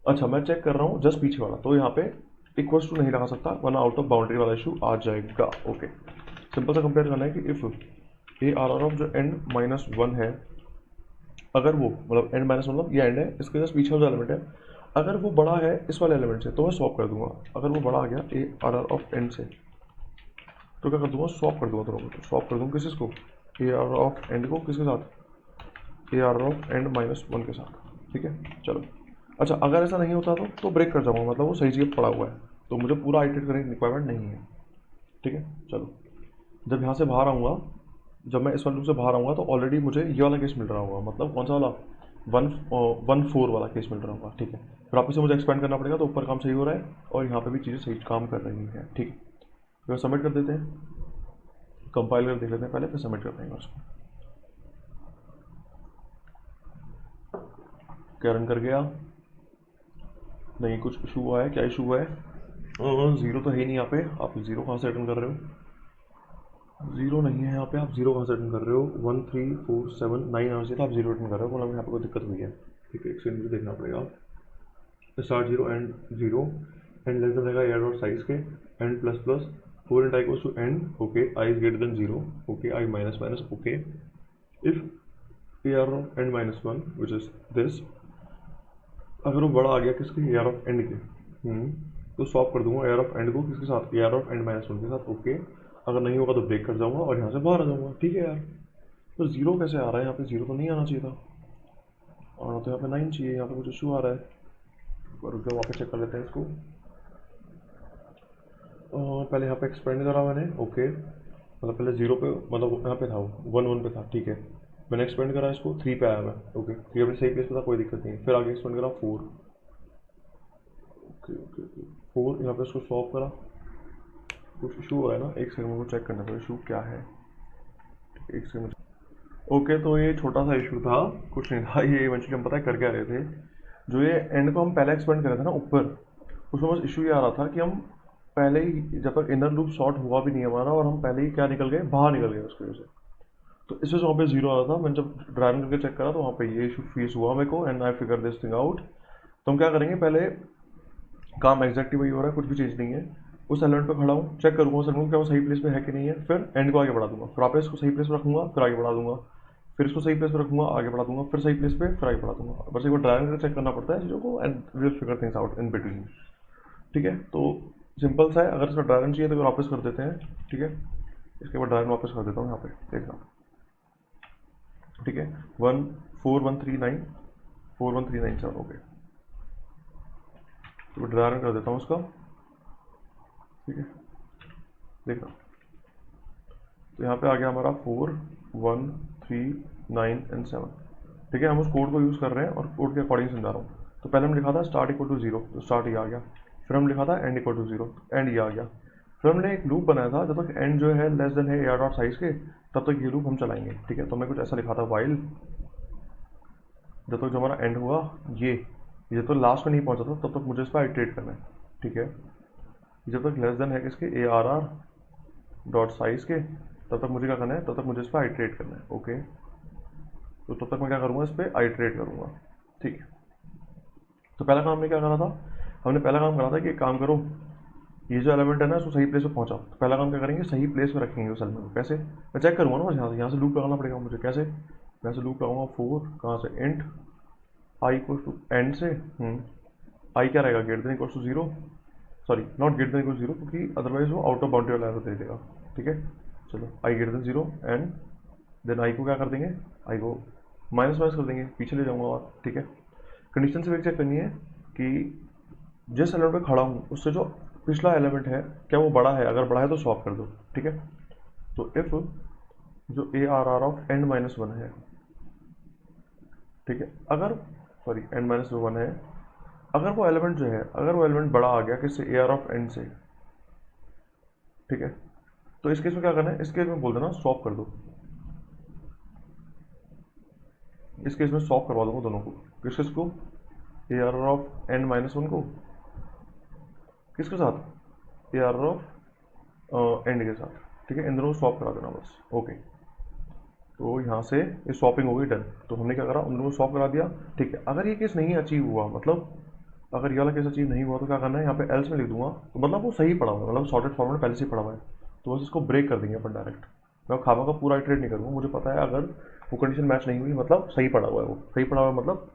अच्छा मैं चेक कर रहा हूँ जस्ट पीछे वाला, तो यहाँ पे इक्वल्स टू नहीं लगा सकता वरना आउट ऑफ बाउंड्री वाला इशू आ जाएगा। ओके, सिंपल सा कंपेयर करना है कि इफ ARR ऑफ जो एंड माइनस वन है, अगर वो मतलब एंड माइनस मतलब ये एंड है, इसके जस्ट पीछे जो एलिमेंट है, अगर वो बड़ा है इस वाले एलिमेंट से तो मैं स्वैप कर दूंगा, अगर वो बड़ा आ गया ARR ऑफ एंड से तो क्या कर दूंगा, स्वैप कर दूंगा दोनों को, स्वैप कर दूंगा किसको, ARR ऑफ एंड को किसके साथ, ARR of end minus one के साथ। ठीक है, चलो अच्छा अगर ऐसा नहीं होता तो ब्रेक कर जाऊंगा, मतलब वो सही जगह पड़ा हुआ है, तो मुझे पूरा आइटरेट करने की रिक्वायरमेंट नहीं है। ठीक है, चलो जब यहाँ से बाहर आऊँगा, जब मैं इस वाले लूप से बाहर आऊँगा तो ऑलरेडी मुझे ये वाला केस मिल रहा होगा, मतलब कौन सा वाला, 1 1 4 वाला केस मिल रहा होगा। ठीक है, फिर वापस से मुझे एक्सपेंड करना पड़ेगा, तो ऊपर काम सही हो रहा है और यहाँ पे भी चीज़ें सही काम कर रही हैं। ठीक है, फिर सबमिट कर देते हैं, कंपाइल कर देख लेते हैं पहले, फिर सबमिट कर देंगे उसको। क्या रन कर गया, नहीं कुछ इशू हुआ है, क्या इशू हुआ है, जीरो तो है ही नहीं यहाँ पे, आप जीरो कहाँ से रिटर्न कर रहे हो, जीरो नहीं है यहाँ पे, आप जीरो कहाँ से रिटर्न कर रहे हो, 1 3 4 7 9 आना चाहिए था, आप जीरो रिटर्न कर रहे हो, मतलब यहाँ पे कोई दिक्कत हुई है। ठीक है, एक सेकंड मुझे देखना पड़ेगा, start zero end zero, end less than रहेगा एयर और साइज के, end plus plus, for and I goes to end, okay I is greater than zero, okay I minus minus, okay if arr of end minus one which is this, अगर वो बड़ा आ गया किसके, air of and के, तो swap कर दूंगा air of and को किसके साथ, air of end minus one के साथ। ओके, अगर नहीं होगा तो ब्रेक कर जाऊंगा और यहाँ से बाहर आ जाऊंगा। ठीक है यार, तो जीरो कैसे आ रहा है यहाँ पे, जीरो तो नहीं आना चाहिए था, आना तो यहाँ पे 9 चाहिए, यहाँ पे कुछ इशू आ रहा है, रुक जाओ वहाँ पे चेक कर लेते हैं इसको। पहले यहाँ पे एक्सपेंड करा मैंने, ओके मतलब पहले जीरो पे, मतलब यहाँ पे था वो 1 1 पे था। ठीक है, मैंने एक्सपेंड करा इसको 3 पे आया मैं, ओके 3 अपने सही प्लेस पे था, कोई दिक्कत नहीं। फिर आगे एक्सपेंड करा 4, ओके ओके ओके 4, यहाँ पे इसको सॉल्व करा, कुछ इशू हो रहा है ना, एक सेकंड को चेक करना था इशू क्या है, एक सेकंड। ओके, तो ये छोटा सा इशू था, कुछ नहीं था, ये इवेंचुअली हम पता है कर क्या रहे थे, जो ये एंड को हम पहले एक्सपेंड कर रहे थे ना ऊपर, उसमें बस इशू ये आ रहा था कि हम पहले ही, जब तक इनर लूप शॉर्ट हुआ भी नहीं हमारा, और हम पहले ही क्या निकल गए, बाहर निकल गए उसकी वजह से, तो इस वजह से वहाँ पे जीरो आ रहा था। मैंने जब ड्राइव करके चेक करा तो वहाँ पे ये इशू फेस हुआ मेरे को, and I figure this thing out. तो हम क्या करेंगे, पहले काम एग्जैक्टली वही हो रहा है, कुछ भी चेंज नहीं है, उस एलिमेंट पे खड़ा हूँ, चेक करूँगा उस एलिमेंट क्या वो सही प्लेस पे है कि नहीं है, फिर एंड को आगे बढ़ा दूंगा, फिर वापस इसको सही प्लेस पे रखूँगा, फिर आगे बढ़ा दूंगा, फिर इसको सही प्लेस पे रखूँगा, आगे बढ़ा दूंगा, फिर सही प्लेस पे, फिर आगे बढ़ा दूंगा। बस एक बार ड्राइव करके चेक करना पड़ता है चीज़ों को, and will figure things out in between. ठीक है, तो सिंपल सा है, अगर इसका ड्राइवन चाहिए तो वापस कर देते हैं। ठीक है, इसके बाद ड्राइवन वापस कर देता हूँ यहाँ पे, देखना। ठीक है, 1 4 1 3 9 4 1 3 9 7, ओके तो ड्रायरन कर देता हूँ उसका, ठीक है। देखना, तो यहाँ पे आ गया हमारा 4 1 3 9 एंड 7, ठीक है। हम उस कोड को यूज़ कर रहे हैं और कोड के अकॉर्डिंग समझा रहा हूँ। तो पहले हम लिखा था स्टार्ट इक्वल टू 0, तो स्टार्ट ये आ गया। फिर हम लिखा था एंड इक्वल टू 0, एंड ये आ गया। फिर हमने एक लूप बनाया था, जब तक एंड जो है लेस देन है AR डॉट साइज के, तब तक ये लूप हम चलाएंगे, ठीक है। तो हमने कुछ ऐसा लिखा था, वाइल जब तक जो हमारा एंड हुआ ये तो लास्ट में नहीं पहुंचा था, तब तक मुझे इस पर आइट्रेट करना है, ठीक है। जब तक लेस देन है किसके ARR डॉट साइज के, तब तक मुझे क्या करना है, तब तक मुझे इस पर आइट्रेट करना है, ओके। तो तब तक मैं क्या करूँगा, इस पर आइट्रेट करूँगा, ठीक है। तो पहला काम हमने क्या करा था, हमने पहला काम करा था कि एक काम करो, ये जो एलिमेंट है ना इसको सही प्लेस पे पहुंचाओ। तो पहला काम क्या करेंगे, सही प्लेस पे रखेंगे उस एलिमेंट को। कैसे, मैं चेक करूँगा ना, यहाँ से लूप लगाना पड़ेगा मुझे। कैसे, यहाँ से लूप लगाऊंगा 4, कहाँ से, int I equal to end से, आई क्या रहेगा, greater than equal to 0, sorry not greater than equal to 0, क्योंकि अदरवाइज वो आउट ऑफ बाउंड्री वाला एरर दे देगा, ठीक है। चलो I greater than 0 and then I को क्या कर देंगे, आई को माइनस माइनस कर देंगे, पीछे ले जाऊंगा और, ठीक है। कंडीशन से भी चेक करनी है कि जिस एलिमेंट पे खड़ा हूँ उससे जो पिछला एलिमेंट है क्या वो बड़ा है, अगर बड़ा है तो स्वैप कर दो, ठीक है। तो इफ जो ARR ऑफ एंड माइनस 1 है, ठीक है, अगर सॉरी एंड माइनस 1 है, अगर वो एलिमेंट जो है, अगर वो एलिमेंट बड़ा आ गया किससे, AR ऑफ एंड से, ठीक है, तो इस केस में क्या करना है, इस केस में बोल देना स्वैप कर दो। इस केस में स्वैप करवा दूंगा दोनों को, किसको, ARR ऑफ एंड माइनस 1 को किसके साथ, ARR ऑफ एंड के साथ, ठीक है। इन दोनों को स्वैप करा देना बस, ओके। तो यहाँ से ये स्वैपिंग हो गई, डन। तो हमने क्या करा, उन दोनों को स्वैप करा दिया, ठीक है। अगर ये केस नहीं अचीव हुआ, मतलब अगर ये वाला केस अचीव नहीं हुआ, तो क्या करना है, यहाँ पे एल्स में लिख दूंगा, तो मतलब वो सही पड़ा हुआ है, मतलब सॉर्टेड फॉर्मेट पहले से पड़ा हुआ है, तो बस इसको ब्रेक कर देंगे अपन डायरेक्ट। मैं खामा का पूरा इटरेट नहीं करूँगा, मुझे पता है अगर वो कंडीशन मैच नहीं हुई मतलब सही पड़ा हुआ है, वो सही पड़ा हुआ है मतलब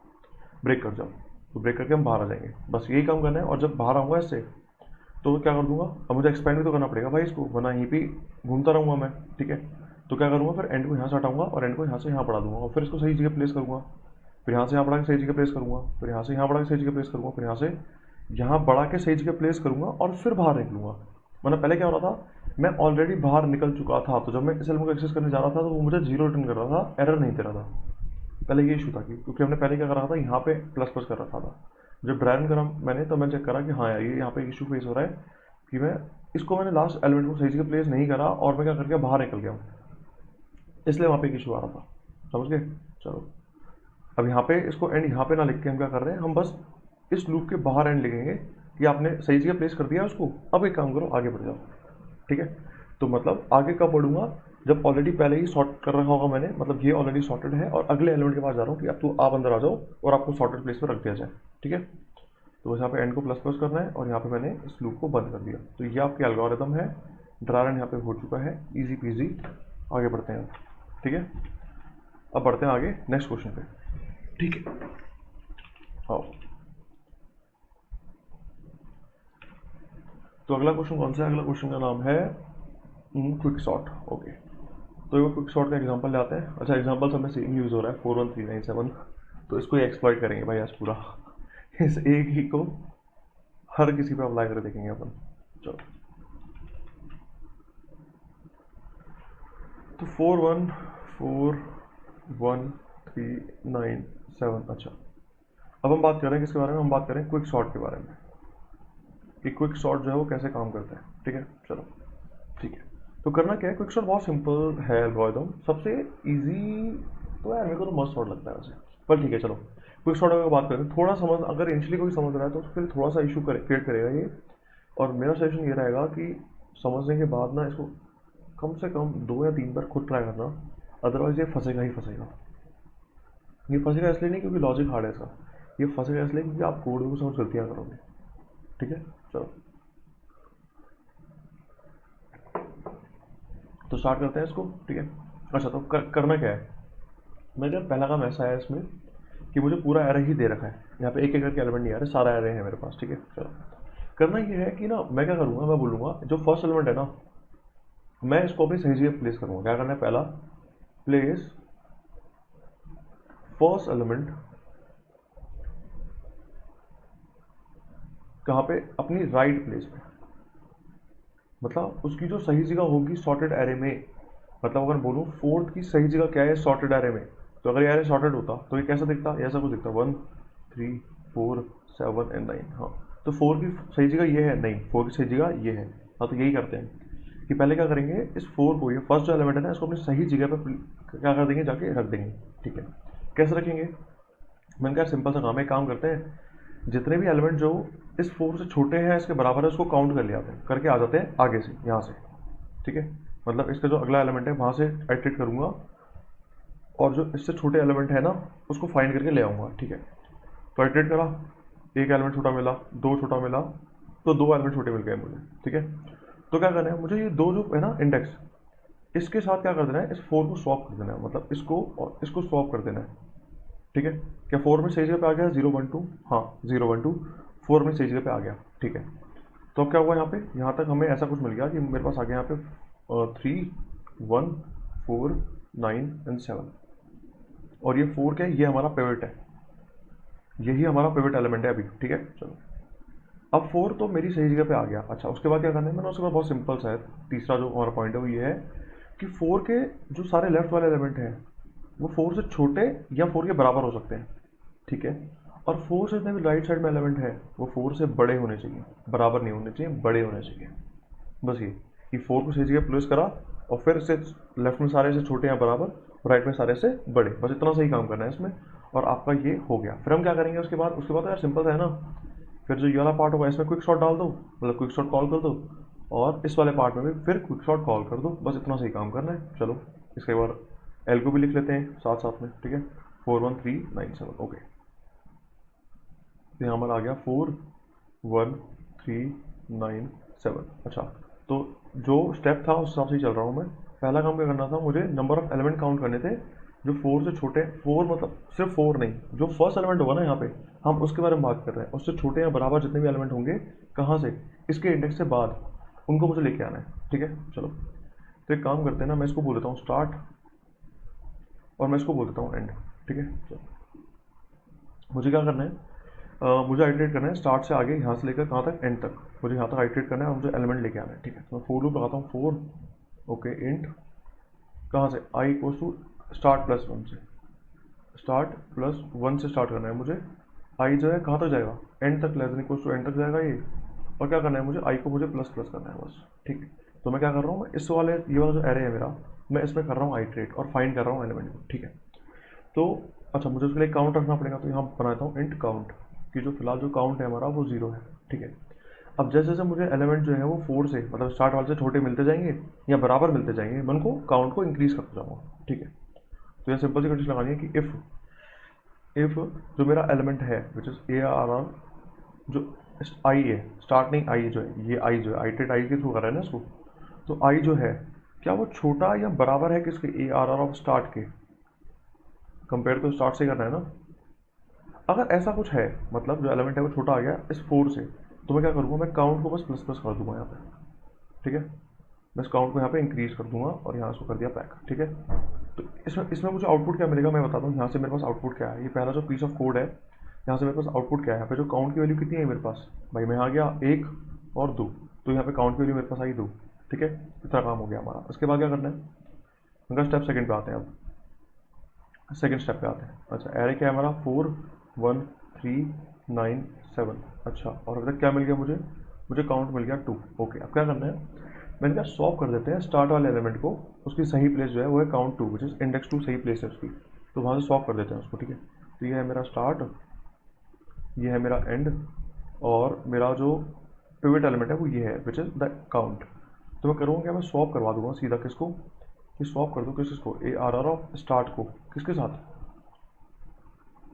ब्रेक कर जाओ। तो ब्रेक करके हम बाहर आ जाएंगे, बस यही काम करना है। और जब बाहर आऊँगा इससे, तो क्या कर दूंगा, अब मुझे एक्सपेंड भी तो करना पड़ेगा भाई इसको, वरना यहीं पे घूमता रहूँगा मैं, ठीक है। तो क्या करूँगा, फिर एंड को यहाँ से हटाऊंगा और एंड को यहाँ से यहाँ बढ़ा दूंगा, और फिर इसको सही जगह प्लेस करूँगा, फिर यहाँ से यहाँ बढ़ा के सही जगह प्लेस करूँगा, फिर यहाँ से यहाँ बढ़ा के सही जगह प्लेस करूँगा, फिर यहाँ से यहाँ बढ़ा के सही जगह प्लेस करूँगा, और फिर बाहर निकलूँगा। मतलब पहले क्या हो रहा था, मैं ऑलरेडी बाहर निकल चुका था, तो जब मैं इस एलिमेंट को एक्सेस करने जा रहा था तो वो मुझे 0 रिटर्न कर रहा था, एरर नहीं दे रहा था। पहले ये इशू था क्योंकि हमने पहले क्या कर रहा था, यहाँ पे प्लस प्लस कर रखा था। जब ड्रायरन करा मैंने, तो मैं चेक करा कि हाँ यार ये यहाँ पे इशू फेस हो रहा है कि मैं इसको मैंने लास्ट एलिमेंट को सही जगह प्लेस नहीं करा, और मैं क्या कर गया, बाहर निकल गया, इसलिए वहाँ पे एक इशू आ रहा था, समझ गए। चलो अब यहाँ पे इसको एंड यहाँ पे ना लिख के हम क्या कर रहे हैं, हम बस इस लूप के बाहर एंड लिखेंगे कि आपने सही जगह प्लेस कर दिया उसको, अब एक काम करो आगे बढ़ जाओ, ठीक है। तो मतलब आगे कब बढ़ूंगा, जब ऑलरेडी पहले ही सॉर्ट कर रखा होगा मैंने, मतलब ये ऑलरेडी सॉर्टेड है और अगले एलिमेंट के पास जा रहा हूँ कि अब तो आप अंदर आ जाओ और आपको सॉर्टेड प्लेस पर रख दिया जाए, ठीक है। तो बस यहाँ पे एंड को प्लस प्लस करना है और यहाँ पे मैंने इस लूप को बंद कर दिया। तो ये आपके एल्गोरिथम है, ड्रायरन यहाँ पे हो चुका है, इजी पीजी। आगे बढ़ते हैं, ठीक है। अब बढ़ते हैं आगे नेक्स्ट क्वेश्चन पे, ठीक है। आओ, तो अगला क्वेश्चन कौन सा है, अगला क्वेश्चन का नाम है क्विक सॉर्ट, ओके। तो ये क्विक सॉर्ट का एग्जांपल लाते हैं। अच्छा, एग्जांपल सब में सेम यूज़ हो रहा है 41397, तो इसको ही एक्सप्लॉइट करेंगे भाई आज पूरा इस एक ही को हर किसी पे अप्लाई करके देखेंगे अपन। चलो, तो 4141397, अच्छा। अब हम बात कर रहे हैं किसके बारे में, हम बात करें क्विक सॉर्ट के बारे में, कि क्विक सॉर्ट जो है वो कैसे काम करता है, ठीक है। चलो ठीक है, तो करना क्या है, क्विक सॉर्ट बहुत सिंपल है एल्गोरिथम, सबसे इजी तो यार मेरे को तो मस्त सॉर्ट लगता है वैसे, पर ठीक है चलो। क्विक सॉर्ट अगर बात करें, थोड़ा समझ, अगर इनिशियली कोई समझ रहा है तो फिर थोड़ा सा इशू क्रिएट करेगा ये, और मेरा सजेशन ये रहेगा कि समझने के बाद ना इसको कम से कम 2 या 3 बार खुद ट्राई करना, अदरवाइज ये फंसेगा ही फंसेगा। ये फंसेगा इसलिए नहीं क्योंकि लॉजिक हार्ड है इसका, ये फंसेगा इसलिए क्योंकि आप कोड को समझ गलतियाँ करोगे, ठीक है। चलो तो स्टार्ट करते हैं इसको, ठीक है। अच्छा, तो करना क्या है, मेरा पहला काम ऐसा है इसमें कि मुझे पूरा एरे ही दे रखा है, यहाँ पे एक एक करके एलिमेंट नहीं आ रहे, सारा एरे है मेरे पास, ठीक है। चलो करना ये है कि ना मैं क्या करूँगा, मैं बोलूँगा जो फर्स्ट एलिमेंट है ना, मैं इसको अपनी सही जगह प्लेस करूँगा। क्या करना है, पहला प्लेस फर्स्ट एलिमेंट कहाँ पे, अपनी राइट प्लेस पे, मतलब उसकी जो सही जगह होगी सॉर्टेड एरे में। मतलब अगर बोलूँ फोर्थ की सही जगह क्या है सॉर्टेड एरे में, तो अगर ये एरे सॉर्टेड होता तो ये कैसा दिखता, ऐसा कुछ दिखता 1 3 4 7 एंड 9। हाँ, तो 4 की सही जगह ये है नहीं, 4 की सही जगह ये है। हाँ, तो यही करते हैं कि पहले क्या करेंगे, इस 4 को, ये फर्स्ट जो एलिमेंट है ना, इसको अपनी सही जगह पर क्या कर देंगे, जाके रख देंगे। ठीक है, कैसे रखेंगे, मैंने कहा सिंपल सा काम है, काम करते हैं, जितने भी एलिमेंट जो इस 4 से छोटे हैं, इसके बराबर है, उसको काउंट कर ले आते हैं, करके आ जाते हैं आगे से, यहाँ से। ठीक है, मतलब इसका जो अगला एलिमेंट है वहाँ से आइटरेट करूँगा, और जो इससे छोटे एलिमेंट है ना, उसको फाइंड करके ले आऊँगा। ठीक है, तो आइटरेट करा, एक एलिमेंट छोटा मिला, दो छोटा मिला, तो दो एलिमेंट छोटे मिल गए मुझे। ठीक है, तो क्या करना है मुझे, ये दो जो है ना इंडेक्स, इसके साथ क्या कर देना है, इस 4 को स्वैप कर देना है, मतलब इसको और इसको स्वैप कर देना है। ठीक है, क्या 4 में सही जगह पे आ गया 0 1 2, हाँ 0 1 2 4 में सही जगह पे आ गया। ठीक है, तो अब क्या हुआ यहाँ पे, यहाँ तक हमें ऐसा कुछ मिल गया कि मेरे पास आ गया यहाँ पे 3 1 4 9 एंड 7, और ये 4 क्या है, ये हमारा पिवट है, यही हमारा पिवट एलिमेंट है अभी। ठीक है, चलो अब 4 तो मेरी सही जगह पे आ गया। अच्छा, उसके बाद क्या करना है, मैंने उसके बाद बहुत सिंपल सा है, तीसरा जो हमारा पॉइंट है वो ये है कि 4 के जो सारे लेफ्ट वाले एलिमेंट हैं वो 4 से छोटे या 4 के बराबर हो सकते हैं। ठीक है, और 4 से जितने भी राइट साइड में एलिमेंट है वो 4 से बड़े होने चाहिए, बराबर नहीं होने चाहिए, बड़े होने चाहिए। बस ये कि 4 को सही जगह प्लेस करा, और फिर इससे लेफ्ट में सारे से छोटे या बराबर, और राइट में सारे से बड़े, बस इतना सही काम करना है इसमें, और आपका ये हो गया। फिर हम क्या करेंगे उसके बाद यार सिंपल सा है ना, फिर जो ये वाला पार्ट होगा इसमें क्विक शॉट डाल दो, मतलब क्विक शॉट कॉल कर दो, और इस वाले पार्ट में भी फिर क्विक शॉट कॉल कर दो, बस इतना सही काम करना है। चलो इसके बाद एल को भी लिख लेते हैं साथ साथ में। ठीक है, 4 1 3 9 7, ओके, तो यहाँ हमारा आ गया 4 1 3 9 7। अच्छा, तो जो स्टेप था उस हिसाब से ही चल रहा हूँ मैं। पहला काम क्या करना था, मुझे नंबर ऑफ एलिमेंट काउंट करने थे जो 4 से छोटे, 4 मतलब सिर्फ 4 नहीं, जो फर्स्ट एलिमेंट होगा ना यहाँ पे, हम उसके बारे में बात कर रहे हैं, उससे छोटे या बराबर जितने भी एलिमेंट होंगे, कहाँ से, इसके इंडेक्स से बाद, उनको मुझे लेके आना है। ठीक है, चलो तो एक काम करते हैं ना, मैं इसको बोल देता हूँ स्टार्ट, और मैं इसको बोल देता हूँ एंड। ठीक है, चलो मुझे क्या करना है, मुझे आइटरेट करना है स्टार्ट से आगे, यहाँ से लेकर कहाँ तक, एंड तक, मुझे यहाँ तक आइटरेट करना है और मुझे एलिमेंट लेके आना है। ठीक है, तो मैं फोर लूप लगाता हूँ, 4 ओके इंट, कहाँ से, आई इक्वल्स टू स्टार्ट प्लस 1 से, स्टार्ट प्लस 1 से स्टार्ट करना है मुझे। आई जो है कहाँ तक जाएगा, एंड तक, less than equals to end तक जाएगा ये, और क्या करना है मुझे, आई को मुझे प्लस प्लस करना है बस। ठीक है, तो मैं क्या कर रहा हूँ, इस वाले ये वाला जो एरे है मेरा, मैं इसमें कर रहा हूँ आइटरेट और फाइंड कर रहा हूँ एलिमेंट को। ठीक है, तो अच्छा मुझे उसके लिए काउंट रखना पड़ेगा, तो यहाँ बनाता हूँ इंट काउंट, कि जो फिलहाल जो काउंट है हमारा वो 0 है। ठीक है, अब जैसे जैसे मुझे एलिमेंट जो है वो 4 से, मतलब स्टार्ट वाले से छोटे मिलते जाएंगे या बराबर मिलते जाएंगे, मैं उनको काउंट को इंक्रीज करता जाऊँगा। ठीक है, तो यहाँ सिंपल सी कंडीशन लगानी है कि इफ़ जो मेरा एलिमेंट है which is A R R, जो आई है, स्टार्ट नहीं, आई जो है, ये आई जो है आइटरेट आई के थ्रू कर रहा है ना इसको, तो आई जो है क्या वो छोटा या बराबर है किसके, A are are of start के, कंपेयर तो स्टार्ट से करना है ना। अगर ऐसा कुछ है, मतलब जो एलिमेंट है वो छोटा आ गया इस 4 से, तो मैं क्या करूँगा, मैं काउंट को बस प्लस प्लस कर दूंगा यहाँ पे। ठीक है, मैं इस काउंट को यहाँ पे इंक्रीज कर दूंगा और यहाँ इसको कर दिया पैक। ठीक है, तो इसमें इसमें मुझे आउटपुट क्या मिलेगा मैं बताता हूँ। यहाँ से मेरे पास आउटपुट क्या है, ये पहला जो पीस ऑफ कोड है, यहाँ से मेरे पास आउटपुट क्या है, यहाँ पे जो काउंट की वैल्यू कितनी है मेरे पास, भाई मैं आ गया 1 और 2, तो यहाँ पे काउंट की वैल्यू मेरे पास आई 2। ठीक है, इतना काम हो गया हमारा। उसके बाद क्या करना है, उनका स्टेप सेकंड पे आते हैं। अब सेकंड स्टेप पे आते हैं। अच्छा, एरे क्या है हमारा, 4 1 3 9 7। अच्छा, और अभी तक क्या मिल गया मुझे, मुझे काउंट मिल गया 2। ओके, अब क्या करना है, मैंने क्या स्वैप कर देते हैं स्टार्ट वाले एलिमेंट को, उसकी सही प्लेस जो है वो है काउंट 2 विच इज इंडेक्स 2 सही प्लेस है उसकी, तो वहाँ से स्वैप कर देते हैं उसको। ठीक है, तो ये है मेरा स्टार्ट, ये है मेरा एंड, और मेरा जो पिवट एलिमेंट है वो ये है विच इज़ द काउंट। तो मैं करूँगा क्या, मैं स्वैप करवा दूंगा सीधा किसको, कि स्वैप कर दो किसको, A R are of start को किसके साथ,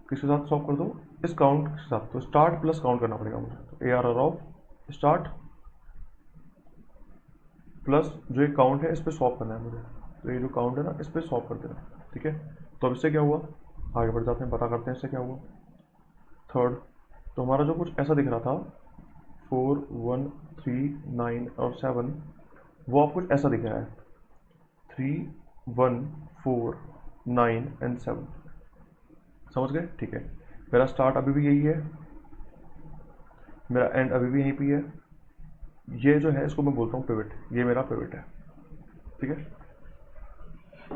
किसके साथ स्वैप कर दो, इस काउंट के साथ। तो स्टार्ट प्लस काउंट करना पड़ेगा मुझे, तो A are are of start plus जो एक काउंट है इस पर स्वैप करना है मुझे, तो ये जो काउंट है ना इस पर स्वैप कर देना। ठीक है, तो अब इससे क्या हुआ, आगे बढ़ जाते हैं, पता करते हैं इससे क्या हुआ। थर्ड, तो हमारा जो कुछ ऐसा दिख रहा था 4 1 3 9 और 7, वो आप कुछ ऐसा दिख रहा है 3 1 4 9 एंड 7। समझ गए, ठीक है, मेरा स्टार्ट अभी भी यही है, मेरा एंड अभी भी यहीं पे है। ये जो है इसको मैं बोलता हूँ पिवट, ये मेरा पिवट है, ठीक है,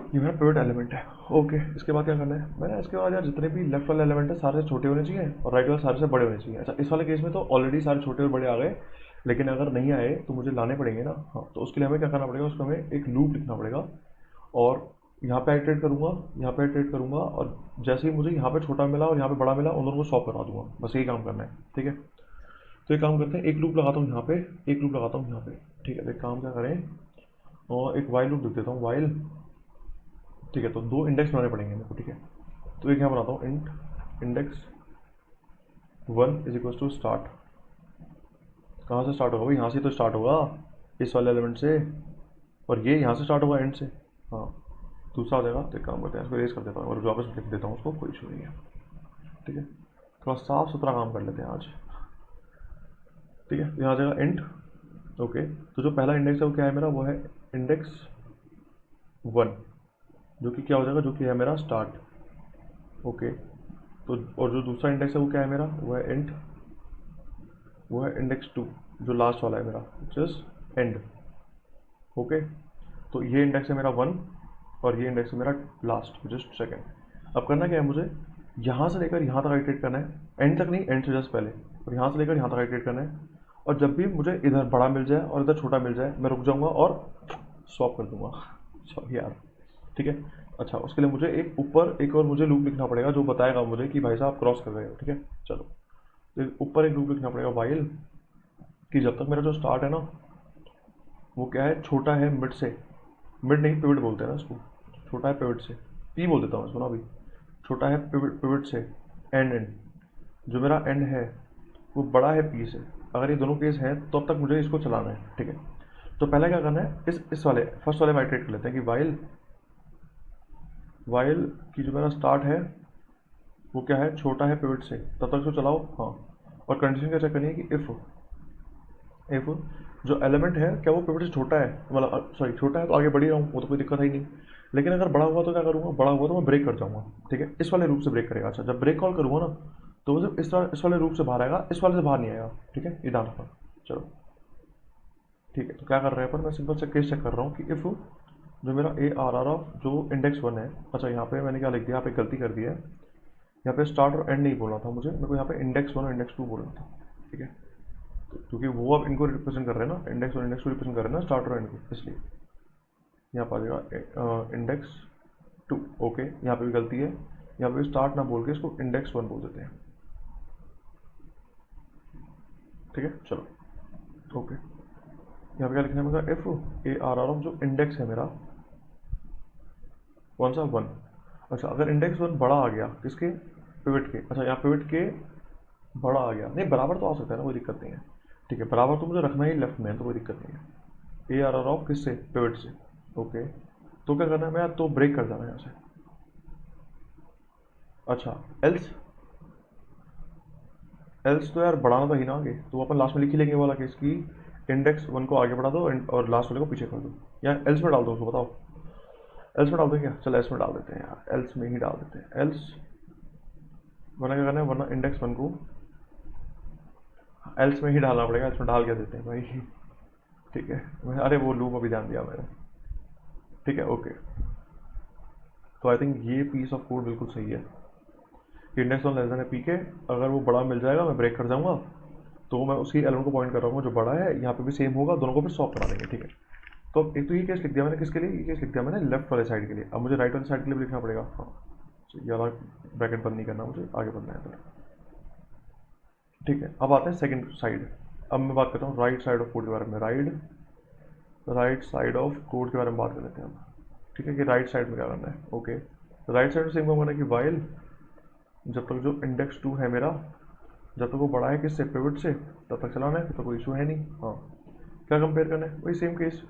ये मेरा पिवट एलिमेंट है। ओके, इसके बाद क्या करना है मैंने, इसके बाद यार जितने भी लेफ्ट वाले एलिमेंट है सारे से छोटे होने चाहिए और राइट वाले सारे से बड़े होने चाहिए। अच्छा, इस वाले केस में तो ऑलरेडी सारे छोटे और बड़े आ गए, लेकिन अगर नहीं आए तो मुझे लाने पड़ेंगे ना। हाँ, तो उसके लिए हमें क्या करना पड़ेगा, उसको हमें एक लूप लिखना पड़ेगा और यहाँ पे आइटरेट करूँगा, यहाँ पे आइटरेट करूँगा, और जैसे ही मुझे यहाँ पे छोटा मिला और यहाँ पे बड़ा मिला उन दोनों को स्वैप करा दूंगा, बस यही काम करना है, ठीक है। तो एक काम करते हैं, एक लूप लगाता हूँ यहाँ पे, एक लूप लगाता हूँ यहाँ पे, ठीक है। तो एक काम क्या करें, और एक वाइल लूप लिख देता हूँ, वाइल, ठीक है। तो दो इंडेक्स बनाने पड़ेंगे मेरे को, ठीक है। तो एक यहाँ बनाता हूँ, int index 1 is equal to start. कहाँ से स्टार्ट होगा भाई, यहाँ से तो स्टार्ट होगा, इस वाले एलिमेंट से, और ये यहाँ से स्टार्ट होगा एंड से। हाँ, दूसरा आ जाएगा। तो एक काम करते हैं, इसको रेस कर देता हूँ और वापस लिख देता हूँ उसको, कोई इशू नहीं है, ठीक है। थोड़ा साफ सुथरा काम कर लेते हैं आज, ठीक है। यहाँ आ जाएगा इंट, ओके। तो जो पहला इंडेक्स है वो क्या है मेरा, वो है इंडेक्स 1, जो कि क्या हो जाएगा, जो कि है मेरा स्टार्ट, ओके। तो और जो दूसरा इंडेक्स है वो क्या है मेरा, वो है इंट, वो है इंडेक्स 2, जो लास्ट वाला है मेरा, विच इज एंड, ओके। तो ये इंडेक्स है मेरा 1 और ये इंडेक्स है मेरा लास्ट, विच इज सेकेंड। अब करना क्या है मुझे, यहाँ से लेकर यहाँ तक आइटरेट करना है, एंड तक नहीं, एंड से जस्ट पहले, और यहाँ से लेकर यहाँ तक आइटरेट करना है। और जब भी मुझे इधर बड़ा मिल जाए और इधर छोटा मिल जाए, मैं रुक जाऊँगा और स्वैप कर दूंगा, सॉरी यार, ठीक है। अच्छा, उसके लिए मुझे एक ऊपर एक और मुझे लूप लिखना पड़ेगा जो बताएगा मुझे कि भाई साहब क्रॉस कर रहे हो, ठीक है। चलो, तो ऊपर एक लूप लिखना पड़ेगा वाइल, कि जब तक मेरा जो स्टार्ट है ना वो क्या है, छोटा है मिड से, मिड नहीं पिवट बोलते हैं ना इसको, छोटा है पिवट से, पी बोल देता हूँ इसको ना अभी, छोटा है पिवट से एंड एंड, जो मेरा एंड है वो बड़ा है पी से। अगर ये दोनों केस हैं तो अब तक मुझे इसको चलाना है, ठीक है। तो पहले क्या करना है, इस वाले फर्स्ट वाले में आइटरेट कर लेते हैं कि वाइल, वाइल की जो मेरा स्टार्ट है वो क्या है, छोटा है पिवट से, तब तक इसको चलाओ। हाँ, और कंडीशन क्या चेक करनी है कि इफ़ जो एलिमेंट है क्या वो पिवट से छोटा है, मतलब सॉरी छोटा है तो आगे बढ़ ही रहा हूँ, वो तो कोई दिक्कत है ही नहीं। लेकिन अगर बड़ा हुआ तो क्या करूँगा, बड़ा हुआ तो मैं ब्रेक कर जाऊँगा, ठीक है। इस वाले रूप से ब्रेक करेगा। अच्छा, जब ब्रेक कॉल करूँगा ना तो वो सिर्फ इस वाले रूप से बाहर आएगा, इस वाले से बाहर नहीं आएगा, ठीक है, ये ध्यान रखना। चलो ठीक है, तो क्या कर रहे हैं पर मैं सिंपल से केस चेक कर रहा हूँ कि इफ़ जो मेरा ए आर आर ऑफ जो इंडेक्स 1 है, अच्छा यहाँ पे मैंने क्या लिख दिया, यहाँ पे गलती कर दिया है, यहाँ पे स्टार्ट और एंड नहीं बोलना था मुझे, मेरे को यहाँ पे इंडेक्स 1 और इंडेक्स 2 बोलना था, ठीक है। तो क्योंकि वो अब इनको रिप्रेजेंट कर रहे हैं ना, इंडेक्स और इंडेक्स 2 रिप्रेजेंट कर रहे हैं ना स्टार्ट और एंड को, इसलिए यहाँ पर आ जाएगा इंडेक्स 2, ओके। यहाँ पे भी गलती है, यहाँ पे स्टार्ट ना बोल के इसको इंडेक्स 1 बोल देते हैं, ठीक है। चलो ओके, यहाँ पे क्या लिखना है मेरा, if A are are of जो इंडेक्स है मेरा कौन सा 1। अच्छा, अगर इंडेक्स 1 बड़ा आ गया किसके, पिवट के, अच्छा यहाँ पिवट के बड़ा आ गया, नहीं बराबर तो आ सकता है ना, कोई दिक्कत नहीं है, ठीक है। बराबर तो मुझे रखना ही लेफ्ट में, तो कोई दिक्कत नहीं है। ए आर आर ऑफ किससे, पिवट से, ओके। तो क्या करना है मैं, तो ब्रेक कर जाना है यहाँ से। अच्छा, एल्स, एल्स तो यार बढ़ाना तो ही ना आगे, तो अपन लास्ट में लिख ही लेंगे वाला केस की इंडेक्स 1 को आगे बढ़ा दो और लास्ट वाले को पीछे कर दो, या एल्स में डाल दो उसको, बताओ एल्स में डाल दो क्या, चलो एल्स में डाल देते हैं यार, एल्स में ही डाल देते हैं एल्स, वरना क्या करना है, वरना इंडेक्स 1 को एल्स में ही डालना पड़ेगा, एल्स में डाल क्या देते हैं भाई, ठीक है। अरे वो लूप अभी ध्यान दिया मैंने, ठीक है, ओके। तो आई थिंक ये पीस ऑफ कोड बिल्कुल सही है, इंडेक्स 1 लेस देन है पी के, अगर वो बड़ा मिल जाएगा मैं ब्रेक कर जाऊंगा, तो मैं उसी एलिमेंट को पॉइंट कर रहा हूँ जो बड़ा है, यहाँ पे भी सेम होगा, दोनों को फिर सॉल्व करा देंगे, ठीक है। तो अब एक तो ये केस लिख दिया मैंने, किसके लिए, ये केस लिख दिया मैंने लेफ्ट वाले साइड के लिए। अब मुझे राइट वाले साइड के लिए भी लिखना पड़ेगा, हाँ। ये वाला ब्रैकेट बंद नहीं करना मुझे, आगे बढ़ना है, ठीक है। अब आते हैं सेकंड साइड, अब मैं बात करता हूँ राइट साइड ऑफ कोड के बारे में, राइट साइड ऑफ कोड के बारे में बात कर लेते हैं हम, ठीक है, कि राइट साइड में क्या करना है, ओके। राइट साइड में सेम करना है कि वाइल जब तक जो इंडेक्स 2 है मेरा, जब तक वो बड़ा है किससे, पिवट से, तब तक चलाना है, तो कोई इशू है नहीं। हाँ, क्या कंपेयर करना है, वही सेम केस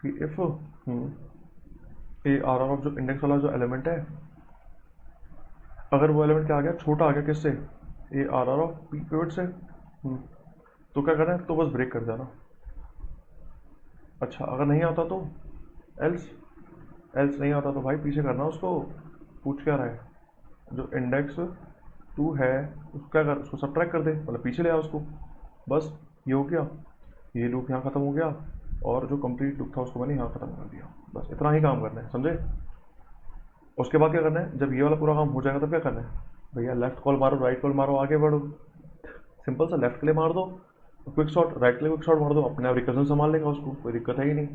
कि if A are are of जो इंडेक्स वाला जो एलिमेंट है, अगर वो एलिमेंट क्या आ गया, छोटा आ गया किससे, A R are of P pivot से, तो क्या करना है, तो बस ब्रेक कर जाना। अच्छा, अगर नहीं आता तो एल्स, एल्स नहीं आता तो भाई पीछे करना उसको, पूछ क्या रहा है, जो इंडेक्स टू है, उसको क्या कर, उसको सब्ट्रैक्ट कर दे, मतलब पीछे ले आ उसको, बस ये हो गया, ये लूप यहाँ ख़त्म हो गया, और जो कंप्लीट लूप था उसको मैंने यहाँ ख़त्म कर दिया। बस इतना ही काम करना है, समझे। उसके बाद क्या करना है, जब ये वाला पूरा काम हो जाएगा तब क्या करना है, भैया लेफ्ट कॉल मारो, राइट कॉल मारो, आगे बढ़ो। सिंपल सा, लेफ्ट के लिए मार दो क्विक शॉट, राइट के लिए क्विक शॉट मार दो, अपने आप रिकर्जन संभाल लेगा उसको, कोई दिक्कत है ही नहीं।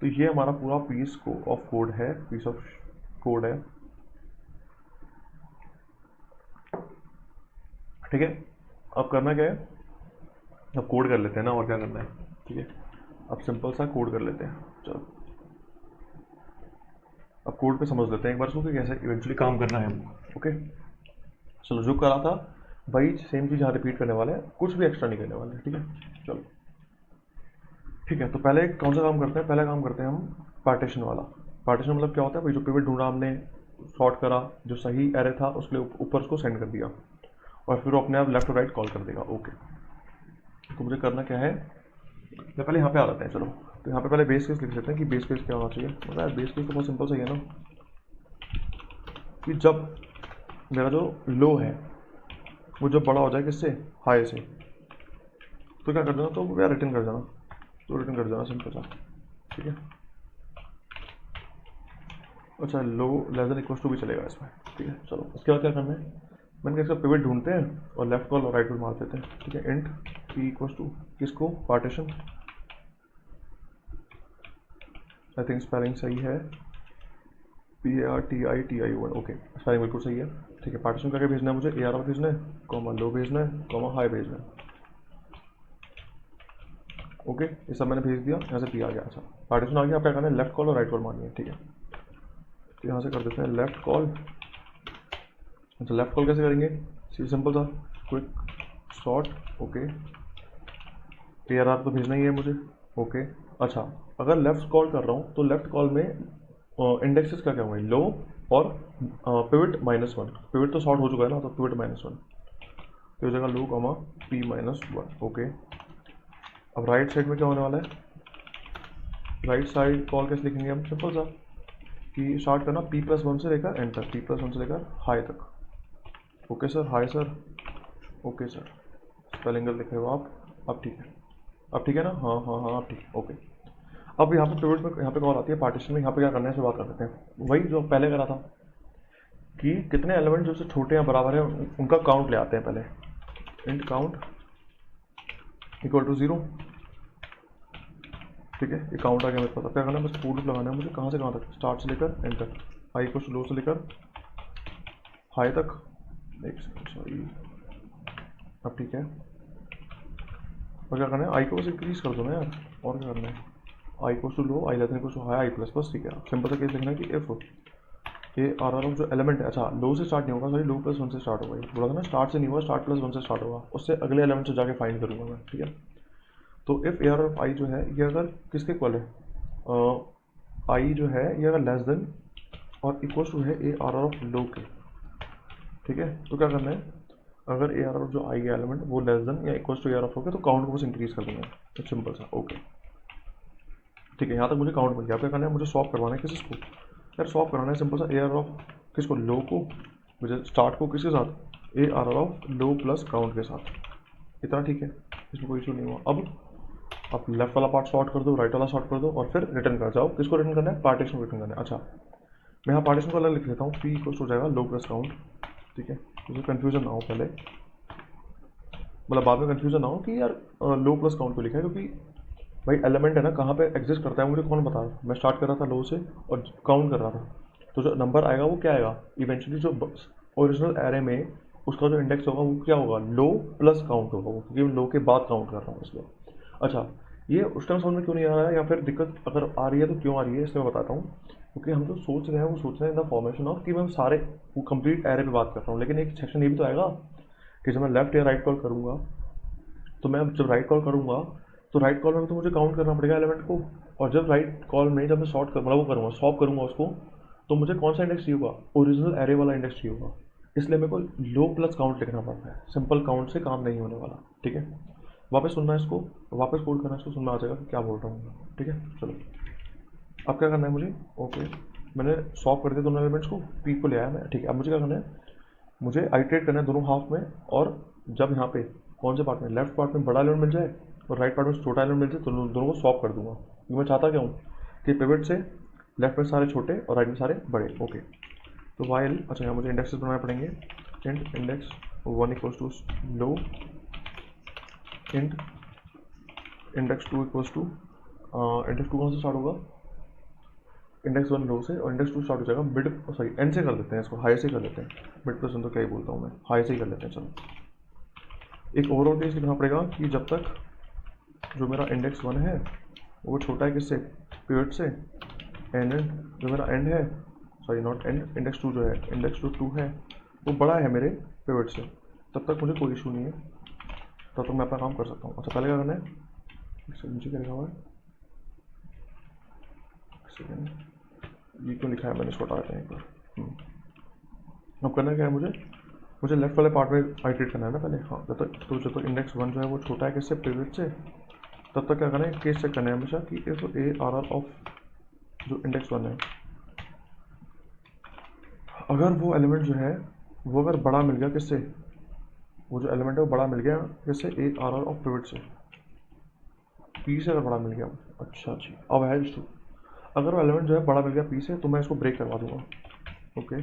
तो ये हमारा पूरा पीस ऑफ कोड है, पीस ऑफ कोड है, ठीक है। अब करना क्या है, अब कोड कर लेते हैं ना, और क्या करना है, ठीक है। अब सिंपल सा कोड कर लेते हैं, चलो अब कोड पे समझ लेते हैं एक बार इसको कि कैसे इवेंचुअली काम करना है हमको, ओके। चलो जो करा था वही सेम चीज़ यहाँ रिपीट करने वाले हैं, कुछ भी एक्स्ट्रा नहीं करने वाले, ठीक है। चलो ठीक है, तो पहले कौन सा काम करते हैं, पहले काम करते हैं हम पार्टीशन वाला। पार्टीशन मतलब क्या होता है भाई, जो पिवट ढूंढा हमने, सॉर्ट करा, जो सही एरे था उसके लिए ऊपर उसको सेंड कर दिया, और फिर वो अपने आप लेफ्ट और राइट कॉल कर देगा, ओके। तो मुझे करना क्या है, मैं पहले यहाँ पे आ जाते हैं, चलो। तो यहाँ पे पहले बेस केस लिख लेते हैं कि बेस केस क्या होना चाहिए। मतलब यार बेस केस तो बहुत सिंपल सही है ना, कि जब मेरा जो लो है वो जब बड़ा हो जाए किससे, हाई से, तो क्या कर देना, तो यार रिटर्न कर देना, तो रिटर्न कर देना सिंपल सा, ठीक है। अच्छा लो लेस देन इक्वल टू भी चलेगा इसमें, ठीक है। चलो इसके बाद क्या करना है, मैंने कहा इसका पिवट ढूंढते हैं और लेफ्ट कॉल और राइट कॉल मार देते हैं, ठीक है। इंट पी इक्वल टू किसको, पार्टीशन, आई थिंक स्पेलिंग सही है, PARTITION, ओके स्पेलिंग बिल्कुल सही है, ठीक है। पार्टीशन करके भेजना है मुझे, AR भेजना है, कॉमा लो भेजना है, कॉमा हाई भेजना है, ओके। ये सब मैंने भेज दिया, यहाँ से पी आ गया। अच्छा पार्टीशन आ गया, आप क्या करना है, लेफ्ट कॉल और राइट कॉल मारनी है, ठीक है। तो यहाँ से कर देते हैं लेफ्ट कॉल। अच्छा लेफ्ट कॉल कैसे करेंगे, सिंपल सा, क्विक शॉर्ट, ओके। AR तो भेजना ही है मुझे, ओके। अच्छा अगर लेफ्ट कॉल कर रहा हूँ तो लेफ्ट कॉल में इंडेक्सेस क्या क्या होंगे, लो और पिवट -1, पिवट तो शॉर्ट हो चुका है ना, तो पिवट -1, तो हो जाएगा लो कॉमा P-1, ओके। अब राइट साइड में क्या होने वाला है, राइट साइड कॉल कैसे लिखेंगे हम, सिंपल सा, कि स्टार्ट करना P+1 से लेकर एंड तक, P+1 से लेकर हाई तक, okay sir, high sir, okay sir, spelling लिखे हो आप, अब ठीक है, अब ठीक है ना, हाँ हाँ हाँ अब ठीक है, ओके। अब यहाँ पे पिवट में यहाँ पे कॉल आती है पार्टीशन में, यहाँ पे क्या करना है इसे बात कर देते हैं, वही जो पहले करा था, कि कितने एलिमेंट जो से छोटे या बराबर है उनका काउंट ले आते हैं पहले, इंट काउंट इक्वल टू 0, ठीक है। ये काउंट आ गया मेरे पास, अब क्या करना है, बस फूड लगाना है मुझे, कहाँ से कहाँ तक, स्टार्ट से लेकर एंड तक, हाई को लो से लेकर हाई तक, एक सेकंड सॉरी, अब ठीक है। और क्या करना है, आई को बस इंक्रीज कर दो ना यार, और क्या करना है, आई को लो, आई लेस देन को हाई, आई प्लस, बस ठीक है। सिंपल सा केस लिखना है कि इफ AR जो एलिमेंट है, अच्छा लो से स्टार्ट नहीं होगा, सॉरी लो +1 से स्टार्ट होगा, ये बोला था ना, स्टार्ट से नहीं होगा, स्टार्ट +1 से स्टार्ट होगा, उससे अगले एलिमेंट से जाके फाइंड करूँगा मैं, ठीक है। तो इफ AR ऑफ आई जो है ये अगर किसके इक्वल है, आई जो है ये अगर लेस देन और इक्वल टू है AR ऑफ लो के, ठीक है। तो क्या करना है, अगर AR ऑफ जो आई एलिमेंट वो लेस देन या इक्वल टू AR ऑफ हो गया तो काउंट को बस इंक्रीज कर देंगे, तो सिंपल सा, ओके ठीक है। यहाँ तक मुझे काउंट मिल गया, क्या करना है, मुझे स्वैप करवाना है किसको, यार स्वैप कराना है सिंपल सा, AR ऑफ किसको, लो को, मुझे स्टार्ट को किसके साथ, AR of low plus count के साथ, इतना ठीक है, इसमें कोई इशू नहीं हुआ। अब आप लेफ्ट वाला पार्ट शॉर्ट कर दो, राइट वाला शॉर्ट कर दो, और फिर रिटर्न कर जाओ, किसको रिटर्न करना है, पार्टीशन को रिटर्न करना है। अच्छा मैं यहाँ पार्टीशन को अलग लिख लेता हूँ, P इक्वल हो जाएगा लो प्लस काउंट, ठीक है। मुझे कन्फ्यूजन ना हो पहले, मतलब बाद में कन्फ्यूजन ना हो कि यार लो प्लस काउंट को लिखा है, क्योंकि भाई एलिमेंट है ना कहाँ पे एग्जिस्ट करता है मुझे कौन बता रहा, मैं स्टार्ट कर रहा था लो से और काउंट कर रहा था, तो जो नंबर आएगा वो क्या आएगा, इवेंचुअली जो ओरिजिनल एरे में उसका जो इंडेक्स होगा वो क्या होगा, लो प्लस काउंट होगा वो, क्योंकि लो के बाद काउंट कर रहा हूँ इसलिए। अच्छा ये उस टाइम समझ में क्यों नहीं आ रहा है, या फिर दिक्कत अगर आ रही है तो क्यों आ रही है, इसमें मैं बताता हूँ। क्योंकि हम जो सोच रहे हैं वो सोच रहे हैं द फॉर्मेशन ऑफ, कि मैं सारे वो कंप्लीट एरे पे बात कर रहा हूँ, लेकिन एक सेक्शन ये भी तो आएगा कि जब मैं लेफ्ट या राइट कॉल करूँगा, तो मैं जब राइट कॉल करूँगा तो राइट कॉल में तो मुझे काउंट करना पड़ेगा एलिमेंट को, और जब राइट कॉल में जब मैं शॉर्ट कर मतलब वो करूँगा सॉल्व करूँगा उसको, तो मुझे कौन सा इंडेक्स चाहिए होगा, ओरिजिनल एरे वाला इंडेक्स चाहिए होगा, इसलिए मेरे को लो प्लस काउंट लिखना पड़ता है, सिंपल काउंट से काम नहीं होने वाला, ठीक है। वापस सुनना है इसको, वापस कोड करना है इसको, सुनना आ जाएगा कि क्या बोल रहा हूँ, ठीक है। चलो अब क्या करना है मुझे, ओके मैंने सॉल्व कर दिया दोनों एलिमेंट्स को, पी को ले आया मैं, ठीक है। अब मुझे क्या करना है, मुझे आइट्रेट करना है दोनों हाफ में, और जब यहाँ पे कौन से पार्ट में, लेफ्ट पार्ट में बड़ा एलिमेंट मिल जाए और राइट पार्ट में छोटा एलिमेंट मिल जाए, तो दोनों को स्वैप कर दूंगा। क्योंकि मैं चाहता क्या हूँ कि पिवट से लेफ्ट में सारे छोटे और राइट में सारे बड़े। ओके, तो वाइल, अच्छा यहाँ मुझे इंडेक्सेस बनाने पड़ेंगे। Int index 1 equals to low, int index 2 equals to, index 2 कहाँ से स्टार्ट होगा, इंडेक्स 1 लो से, और इंडेक्स 2 स्टार्ट हो जाएगा मिड, सॉरी एंड से कर देते हैं इसको, हाई से कर लेते हैं। मिड प्लस तो क्या ही बोलता हूँ मैं, हाई से ही कर लेते हैं। चलो एक ओवरऑल केस लिखना पड़ेगा कि जब तक जो मेरा इंडेक्स 1 है वो छोटा है किससे, पिवट से, एंड जो मेरा एंड है, सॉरी नॉट एंड, इंडेक्स 2 जो है, इंडेक्स 2 है वो बड़ा है मेरे पिवट से, तब तक मुझे कोई इशू नहीं है, तब तक मैं अपना काम कर सकता हूँ। अच्छा पहले क्या करना है, इससे नीचे क्या लिखा हुआ है, ये क्यों लिखा है मैंने, इसको हटा देते हैं एक बार। अब करना क्या है मुझे लेफ्ट वाले पार्ट में आइट्रेट करना है ना पहले। हाँ, जब तक इंडेक्स 1 जो है वो छोटा है किससे, पिवट से, तब तक क्या करना है, केस चेक करना है हमेशा कि if A are are of जो इंडेक्स 1 है, अगर वो एलिमेंट जो है वो अगर बड़ा मिल गया किससे, वो जो एलिमेंट है वो बड़ा मिल गया किससे, A R are of pivot से, पी से अगर बड़ा मिल गया। अच्छा जी, अब है इशू, अगर वो एलिमेंट जो है बड़ा मिल गया पी से, तो मैं इसको ब्रेक करवा दूंगा। ओके,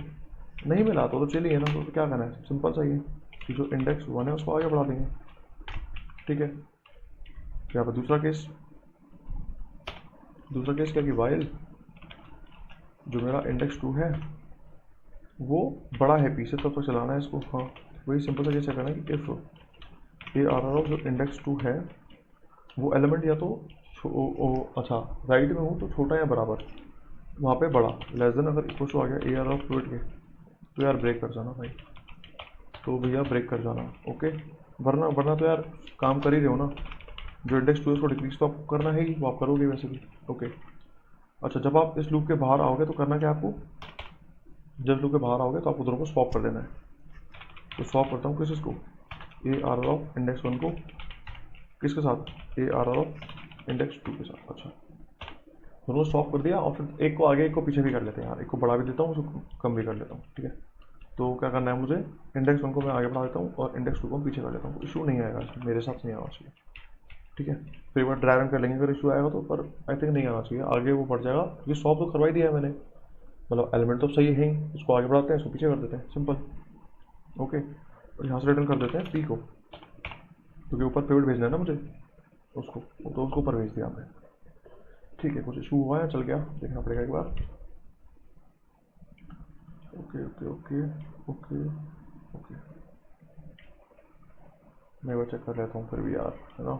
नहीं मिला तो चलिए ना, तो क्या करना है, सिंपल सा ही है कि जो इंडेक्स 1 है उसको आगे बढ़ा देंगे। ठीक है, यहाँ पर दूसरा केस क्या कि वाइल जो मेरा इंडेक्स 2 है वो बड़ा है पी से, तब तो चलाना है इसको। हाँ, वही सिंपल सा केस करना है कि if A are are of जो इंडेक्स 2 है वो एलिमेंट या तो अच्छा राइट में हो तो छोटा या बराबर, वहाँ पे बड़ा, लेस देन अगर इक्वल टू आ गया ए आर ऑफ पिवट के, तो यार ब्रेक कर जाना भाई, तो भैया ब्रेक कर जाना। ओके, वरना तो यार काम कर ही रहे हो ना, जो इंडेक्स 2 है उसको डिक्रीज तो आपको करना है ही, वो आप करोगे वैसे भी। ओके, अच्छा जब आप इस लूप के बाहर आओगे तो करना क्या आपको, जब लूप के बाहर आओगे तो आपको दोनों को स्वैप कर देना है। तो स्वैप करता हूँ किस, इसको A are are of index 1 को किसके साथ, A R are of index 2 के साथ। अच्छा, दोनों स्वैप कर दिया, और फिर एक को आगे एक को पीछे भी कर लेते हैं यार, एक को बढ़ा भी देता हूँ उसको कम भी कर लेता हूँ। ठीक है, तो क्या करना है मुझे, इंडेक्स 1 को मैं आगे बढ़ा देता हूँ और इंडेक्स 2 को मैं पीछे कर लेता हूँ, इशू नहीं आएगा इसमें, मेरे हिसाब से नहीं आना चाहिए। ठीक है, फिर एक बार ड्राई रन कर लेंगे अगर इशू आएगा तो, पर आई थिंक नहीं आना चाहिए, आगे वो बढ़ जाएगा क्योंकि सॉल्व तो करवा ही दिया है मैंने, मतलब एलिमेंट तो सही है ही, इसको आगे बढ़ाते हैं, इसको पीछे कर देते हैं, सिंपल। ओके, और यहाँ से रिटर्न कर देते हैं पी को, क्योंकि ऊपर पिवट भेजना है ना मुझे उसको, तो उसको ऊपर भेज दिया हमने। ठीक है, कुछ इशू हुआ है, चल गया, देखना पड़ेगा एक बार। Okay okay okay okay okay, मैं वो चेक कर लेता हूँ फिर भी यार, है ना,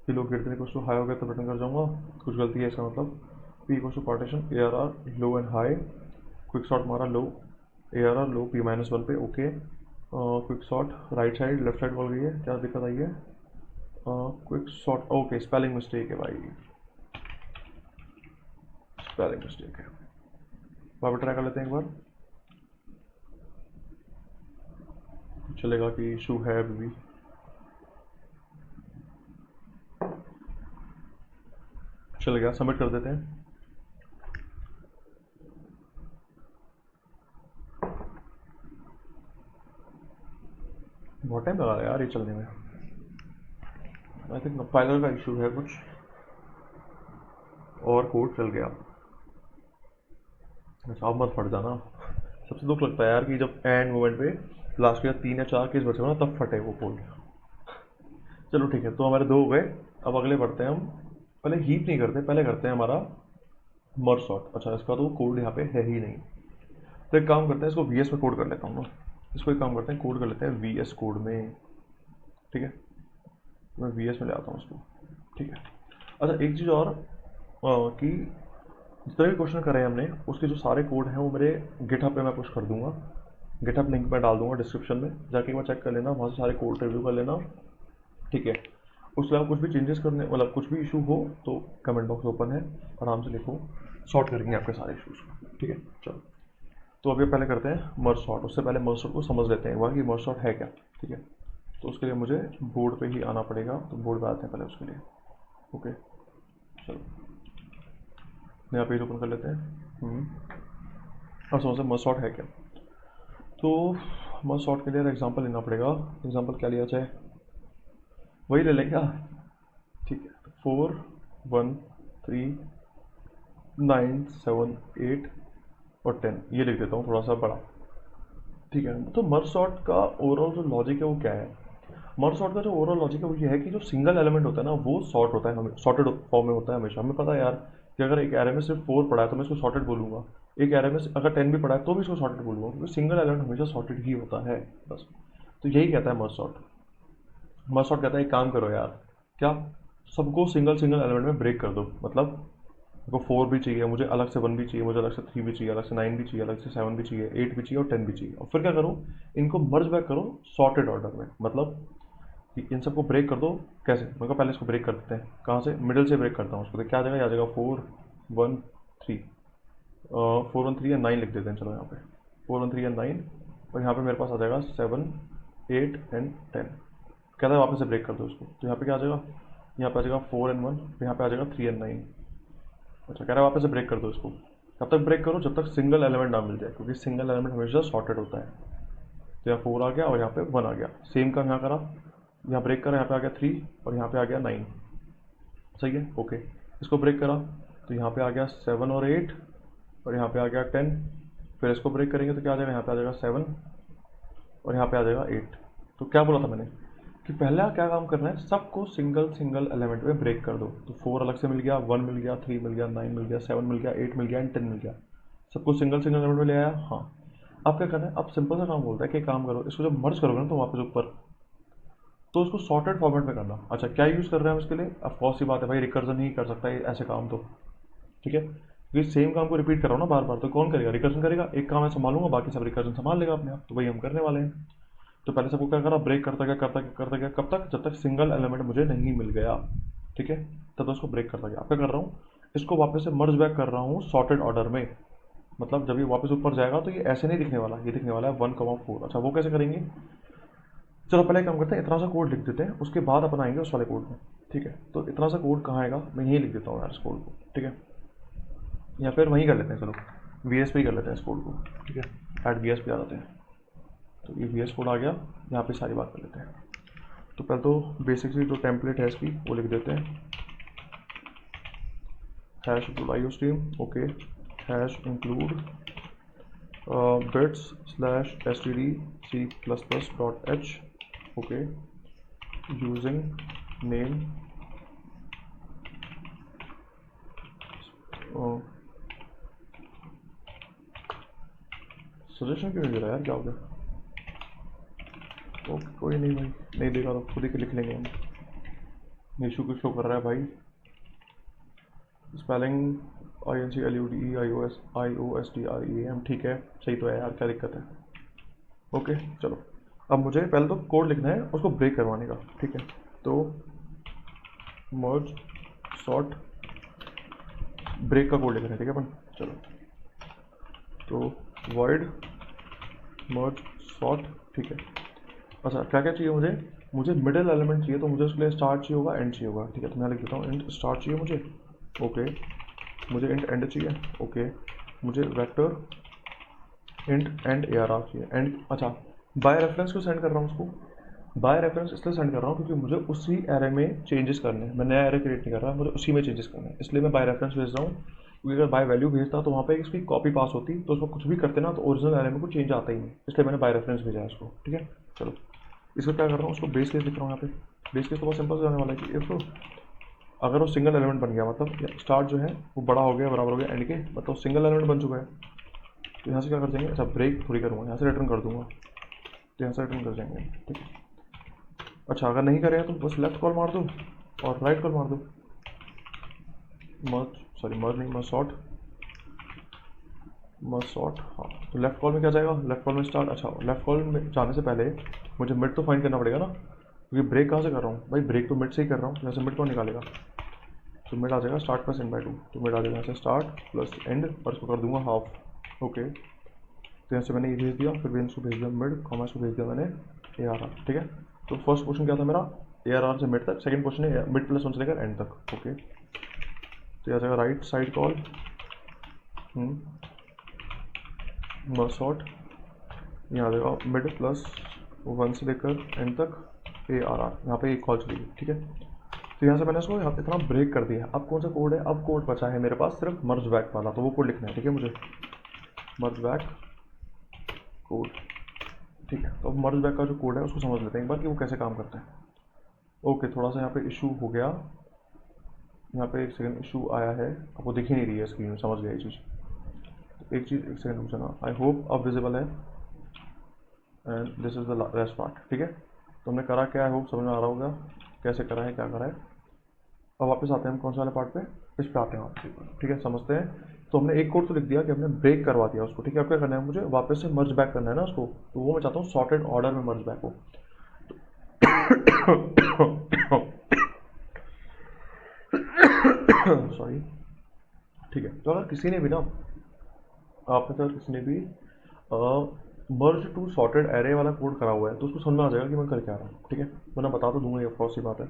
कि लोग गिरते कुछ तो हाई हो गया तो रिटर्न कर जाऊँगा, कुछ गलती है इसका मतलब। P equal to partition A are R low and high, quick sort मारा लो, A are R low P -1 पे। Okay, quick sort right side left side बोल गई है, क्या दिक्कत आई है, quick sort, okay spelling mistake है भाई, स्पेलिंग मिस्टेक है, वापस ट्राई कर लेते हैं एक बार, चलेगा कि इशू है अभी भी। चल गया, सबमिट कर देते हैं। बहुत टाइम लगा यार ये चलने में, आई थिंक कंपाइलर का इशू है कुछ, और कोड चल गया। अच्छा अब मत फट जाना, सबसे दुख लगता है यार कि जब एंड मोमेंट पे लास्ट के 3 या 4 केस बचे हो ना तब फटे वो कोड। चलो ठीक है, तो हमारे 2 हो गए, अब अगले बढ़ते हैं हम, पहले हीप नहीं करते, पहले करते हैं हमारा मर्ज सॉर्ट। अच्छा इसका तो कोड यहाँ पे है ही नहीं, तो एक काम करते हैं, इसको वीएस में कोड कर लेता हूँ ना, इसको एक काम करते हैं, कोड कर लेते हैं वीएस कोड में। ठीक है, मैं वीएस में ले आता हूँ इसको। ठीक है, अच्छा एक चीज़ और, कि जितने भी क्वेश्चन करे हमने उसके जो सारे कोड हैं वो मेरे गिटहब पे मैं पुश कर दूंगा, गिटहब लिंक मैं डाल दूंगा डिस्क्रिप्शन में, जाके एक बार चेक कर लेना, वहाँ से सारे कोड रिव्यू कर लेना। ठीक है, उसके अलावा कुछ भी चेंजेस करने, मतलब कुछ भी इशू हो तो कमेंट बॉक्स ओपन है, आराम से लिखो, सॉर्ट करेंगे आपके सारे इशूज़ को। ठीक है, चलो तो अभी पहले करते हैं मर्ज सॉर्ट, उससे पहले मर्ज सॉर्ट को समझ लेते हैं एक बार कि मर्ज सॉर्ट है क्या। ठीक है, तो उसके लिए मुझे बोर्ड पे ही आना पड़ेगा, तो बोर्ड पे आते हैं पहले उसके लिए। ओके चलो नया पेज ओपन कर लेते हैं। अब समझते हैं मर्ज सॉर्ट है क्या। तो मर्ज सॉर्ट के लिए एग्जांपल लेना पड़ेगा। एग्जांपल क्या लिया जाए, वही ले लें क्या? ठीक है, 4 1 3 9 7 8 और 10 ये लिख देता हूँ थोड़ा सा बड़ा। ठीक है, तो मर्ज सॉर्ट का ओवरऑल जो लॉजिक है वो क्या है? मर्ज सॉर्ट का जो ओवरऑल लॉजिक है वो ये है कि जो सिंगल एलिमेंट होता है ना वो सॉर्ट होता है, हमें सॉर्टेड फॉर्म में होता है हमेशा। हमें पता है यार कि अगर एक एरे में सिर्फ 4 पड़ा है तो मैं इसको सॉर्टेड बोलूंगा, एक एरे में अगर 10 भी पड़ा है तो भी इसको सॉर्टेड बोलूंगा, क्योंकि सिंगल एलिमेंट हमेशा सॉर्टेड ही होता है बस। तो यही कहता है मर्ज सॉर्ट। मर्ज सॉर्ट कहता है एक काम करो यार, क्या सबको सिंगल सिंगल एलिमेंट में ब्रेक कर दो। मतलब मेरे को 4 भी चाहिए, मुझे अलग से 1 भी चाहिए, मुझे अलग से 3 भी चाहिए, अलग से 9 भी चाहिए, अलग से 7 भी चाहिए, 8 भी चाहिए और 10 भी चाहिए। और फिर क्या करो, इनको मर्ज बैक करो सॉर्टेड ऑर्डर में। मतलब कि इन सबको ब्रेक कर दो। कैसे? मेरे को पहले इसको ब्रेक कर देते हैं, कहाँ से? मिडिल से ब्रेक करता हूँ उसको। तो क्या आ जाएगा? आ जाएगा 4 1 3, 4 1 3 या 9 लिख देते हैं। चलो यहाँ पे 4 1 3 या 9, और यहाँ पे मेरे पास आ जाएगा 7 8 एंड 10। कहता है वापस से ब्रेक कर दो इसको, तो यहाँ पे क्या आ जाएगा? यहाँ पे आ जाएगा 4 एंड 1, यहाँ पे आ जाएगा 3 एंड 9। अच्छा, कह रहा है वापस से ब्रेक कर दो इसको। कब तक ब्रेक करो? जब तक सिंगल एलिमेंट ना मिल जाए, क्योंकि सिंगल एलिमेंट हमेशा सॉर्टेड होता है। तो यहाँ 4 आ गया और यहाँ पे 1 आ गया। सेम काम यहाँ करा, यहाँ ब्रेक करा, यहाँ पे आ गया 3 और यहाँ पे आ गया 9। सही है, ओके। इसको ब्रेक करा तो यहाँ पे आ गया 7 और 8 और यहाँ पे आ गया 10। फिर इसको ब्रेक करेंगे तो क्या आ जाएगा? यहाँ पे आ जाएगा 7 और यहाँ पे आ जाएगा 8। तो क्या बोला था मैंने कि पहला क्या काम करना है, सबको सिंगल सिंगल एलिमेंट में ब्रेक कर दो। तो 4 अलग से मिल गया, 1 मिल गया, 3 मिल गया, 9 मिल गया, 7 मिल गया, 8 मिल गया एंड 10 मिल गया। सबको सिंगल सिंगल एलिमेंट में ले आया। हाँ, अब क्या करना है? अब सिंपल सा काम बोलता है कि काम करो, इसको जब मर्ज करोगे ना तो वापस ऊपर, तो उसको सॉर्टेड फॉर्मेट में करना। अच्छा, क्या यूज़ कर रहे हैं हम इसके लिए? ऑफ कोर्स ही बात है भाई, रिकर्जन ही कर सकता है ऐसे काम तो। ठीक है, क्योंकि सेम काम को रिपीट कर रहा हूँ ना बार बार, तो कौन करेगा? रिकर्जन करेगा। एक काम मैं संभालूंगा, बाकी सब रिकर्जन संभाल लेगा अपने आप। तो वही हम करने वाले हैं। तो पहले सबको क्या करा? ब्रेक करता गया करता गया करता गया, कब तक? जब तक सिंगल एलिमेंट मुझे नहीं मिल गया। ठीक है, तब तक उसको ब्रेक करता गया। अब क्या कर रहा हूँ? इसको वापस से मर्ज बैक कर रहा हूँ सॉर्टेड ऑर्डर में। मतलब जब ये वापस ऊपर जाएगा तो ये ऐसे नहीं दिखने वाला, ये दिखने वाला है 1,4। अच्छा, वो कैसे करेंगे? चलो पहले काम करते हैं, इतना सा कोड लिख देते हैं, उसके बाद अपन आएंगे उस वाले कोड में। ठीक है, तो इतना सा कोड कहाँ आएगा? मैं यहीं लिख देता हूँ यार इस कोड को। ठीक है, या फिर वहीं कर लेते हैं, चलो वी एस पे ही कर लेते हैं इस कोड को। ठीक है, ऐड वी एस पे आ जाते हैं। तो ये वी एस कोड आ गया, यहाँ पे सारी बात कर लेते हैं। तो पहले तो बेसिकली जो टेम्पलेट है इसकी वो लिख देते हैं, hash include IO stream. Okay, hash include bits slash std c++.h। Okay, using name suggestion क्यों नहीं दे रहा यार, क्या हो गया? ओके, कोई नहीं भाई, नहीं देगा तो खुद ही लिख लेंगे हम। इशू कुछ शो कर रहा है भाई, स्पेलिंग INCLUDE IOSTREAM। ठीक है, सही तो है यार, क्या दिक्कत है? ओके, चलो अब मुझे पहले तो कोड लिखना है उसको ब्रेक करवाने का। ठीक है, तो मर्ज सॉर्ट ब्रेक का कोड लिख रहे हैं। ठीक है अपन, चलो तो वॉइड मर्ज सॉर्ट। ठीक है, अच्छा क्या क्या चाहिए मुझे? मुझे मिडिल एलिमेंट चाहिए, तो मुझे उसके लिए स्टार्ट चाहिए होगा, एंड चाहिए होगा। ठीक है, तो मैं लिख देता हूँ इंट स्टार्ट चाहिए मुझे। ओके, मुझे इंट एंड चाहिए। ओके, मुझे वेक्टर इंट एंड ARR चाहिए। एंड अच्छा, बाय रेफरेंस क्यों सेंड कर रहा हूँ उसको? बाय रेफरेंस इसलिए सेंड कर रहा हूँ क्योंकि मुझे उसी एरे में चेंजेस करने हैं। मैं नया एरे क्रिएट नहीं कर रहा, मुझे उसी में चेंजेस करने हैं, इसलिए मैं बाय रेफरेंस भेज रहा हूँ। क्योंकि अगर बाय वैल्यू भेजता तो वहाँ पे इसकी कॉपी पास होती, तो उसको कुछ भी करते ना तो ओरिजिनल एरे में कुछ चेंज आता ही नहीं, इसलिए मैंने बाय रेफरेंस भेजा है उसको। ठीक है, चलो इसको क्या कर रहा हूँ, उसको बेस केस लिख रहा हूँ यहाँ पे। बेस केस तो बहुत सिंपल से जाने वाला है कि इफ अगर वो सिंगल एलिमेंट बन गया, मतलब स्टार्ट जो है वो बड़ा हो गया, बराबर हो गया एंड के, मतलब सिंगल एलिमेंट बन चुका है, तो यहाँ से क्या कर जाएंगे? अच्छा, ब्रेक थोड़ी करूँगा, यहाँ से रिटर्न कर दूंगा, तो यहाँ से रिटर्न कर जाएंगे। ठीक है, अच्छा अगर नहीं करेगा तो बस लेफ्ट कॉल मार दो और राइट कॉल मार दो। मर्ज नहीं, मर्ज सॉर्ट। हाँ, तो लेफ्ट कॉल में क्या जाएगा? लेफ्ट कॉल में स्टार्ट। अच्छा, लेफ्ट कॉल में जाने से पहले मुझे मिड तो फाइंड करना पड़ेगा ना, क्योंकि ब्रेक कहाँ से कर रहा हूँ भाई? ब्रेक तो मिड से ही कर रहा हूँ, यहाँ से मिड कौन निकालेगा? तो मिड आ जाएगा स्टार्ट प्लस एंड बाई 2। तो मिड आ जाएगा यहाँ से स्टार्ट प्लस एंड और इसको कर दूंगा हाफ। ओके, तो यहाँ से मैंने ये भेज दिया, फिर मैंने इसको भेज दिया मिड, कॉमा इसको भेज दिया मैंने ARR। ठीक है, तो फर्स्ट क्वेश्चन क्या था मेरा? ARR से मिड तक। सेकंड क्वेश्चन है मिड प्लस 1 से लेकर एंड तक। ओके, तो यहाँ जाएगा right side call merge sort यहाँ देखो मिड प्लस 1 से लेकर एंड तक ARR, यहाँ पे एक कॉल चलेगी, ठीक है। तो यहाँ से मैंने इसको यहाँ पे इतना ब्रेक कर दिया। अब कौन सा कोड है, अब कोड बचा है मेरे पास सिर्फ मर्ज बैक वाला, तो वो कोड लिखना है, ठीक है मुझे, मर्ज बैक कोड, ठीक है। तो अब मर्ज बैक का जो कोड है उसको समझ लेते हैं एक बार कि वो कैसे काम करता है। ओके, थोड़ा सा यहाँ पे इशू हो गया, यहाँ पे एक सेकंड इशू आया है, आपको दिख ही नहीं रही है स्क्रीन में, समझ गया ये चीज़। तो एक चीज़, एक सेकंड रुक जाना, आई होप अब विजिबल है, and this is the rest part, ठीक है। तो हमने करा क्या, आई होप समझ में आ रहा होगा कैसे करा है, क्या करा है। अब वापस आते हैं हम कौन सा वाले पार्ट पे, इस पे आते हैं वापस, ठीक है, समझते हैं। तो हमने एक कोड तो लिख दिया कि हमने ब्रेक करवा दिया उसको, ठीक है। अब क्या करना है, मुझे वापस से मर्ज बैक करना है ना उसको, तो वो मैं चाहता हूँ सॉर्टेड ऑर्डर में मर्ज बैक हो। सॉरी, ठीक है। तो अगर किसी ने भी ना, आप में से अगर किसी ने भी मर्ज टू सॉर्टेड एरे वाला कोड करा हुआ है तो उसको समझ में आ जाएगा कि मैं कर क्या रहा हूँ, ठीक है। मैं बता तो दूंगा, ये ऑफकोर्स सी बात है,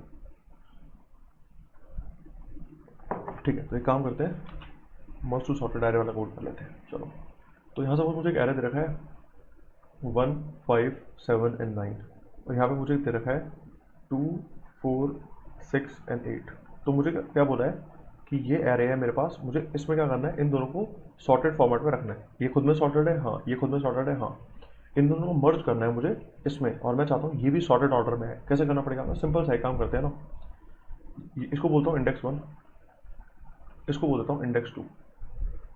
ठीक है। तो एक काम करते हैं, मर्ज टू सॉर्टेड एरे वाला कोड कर लेते हैं, चलो। तो यहाँ से मुझे एक एरे दे रखा है 1, 5, 7 एंड 9, और यहाँ पे मुझे दे रखा है 2, 4, 6 एंड 8। तो मुझे क्या बोला है कि ये एरे है मेरे पास, मुझे इसमें क्या करना है, इन दोनों को सॉर्टेड फॉर्मेट में रखना है। ये खुद में सॉर्टेड है, हाँ, ये खुद में सॉर्टेड है, हाँ। इन दोनों को मर्ज करना है मुझे इसमें, और मैं चाहता हूँ ये भी सॉर्टेड ऑर्डर में है। कैसे करना पड़ेगा, मैं सिंपल सा काम करते हैं ना, इसको बोलता हूँ इंडेक्स 1, इसको बोल देता हूँ इंडेक्स 2,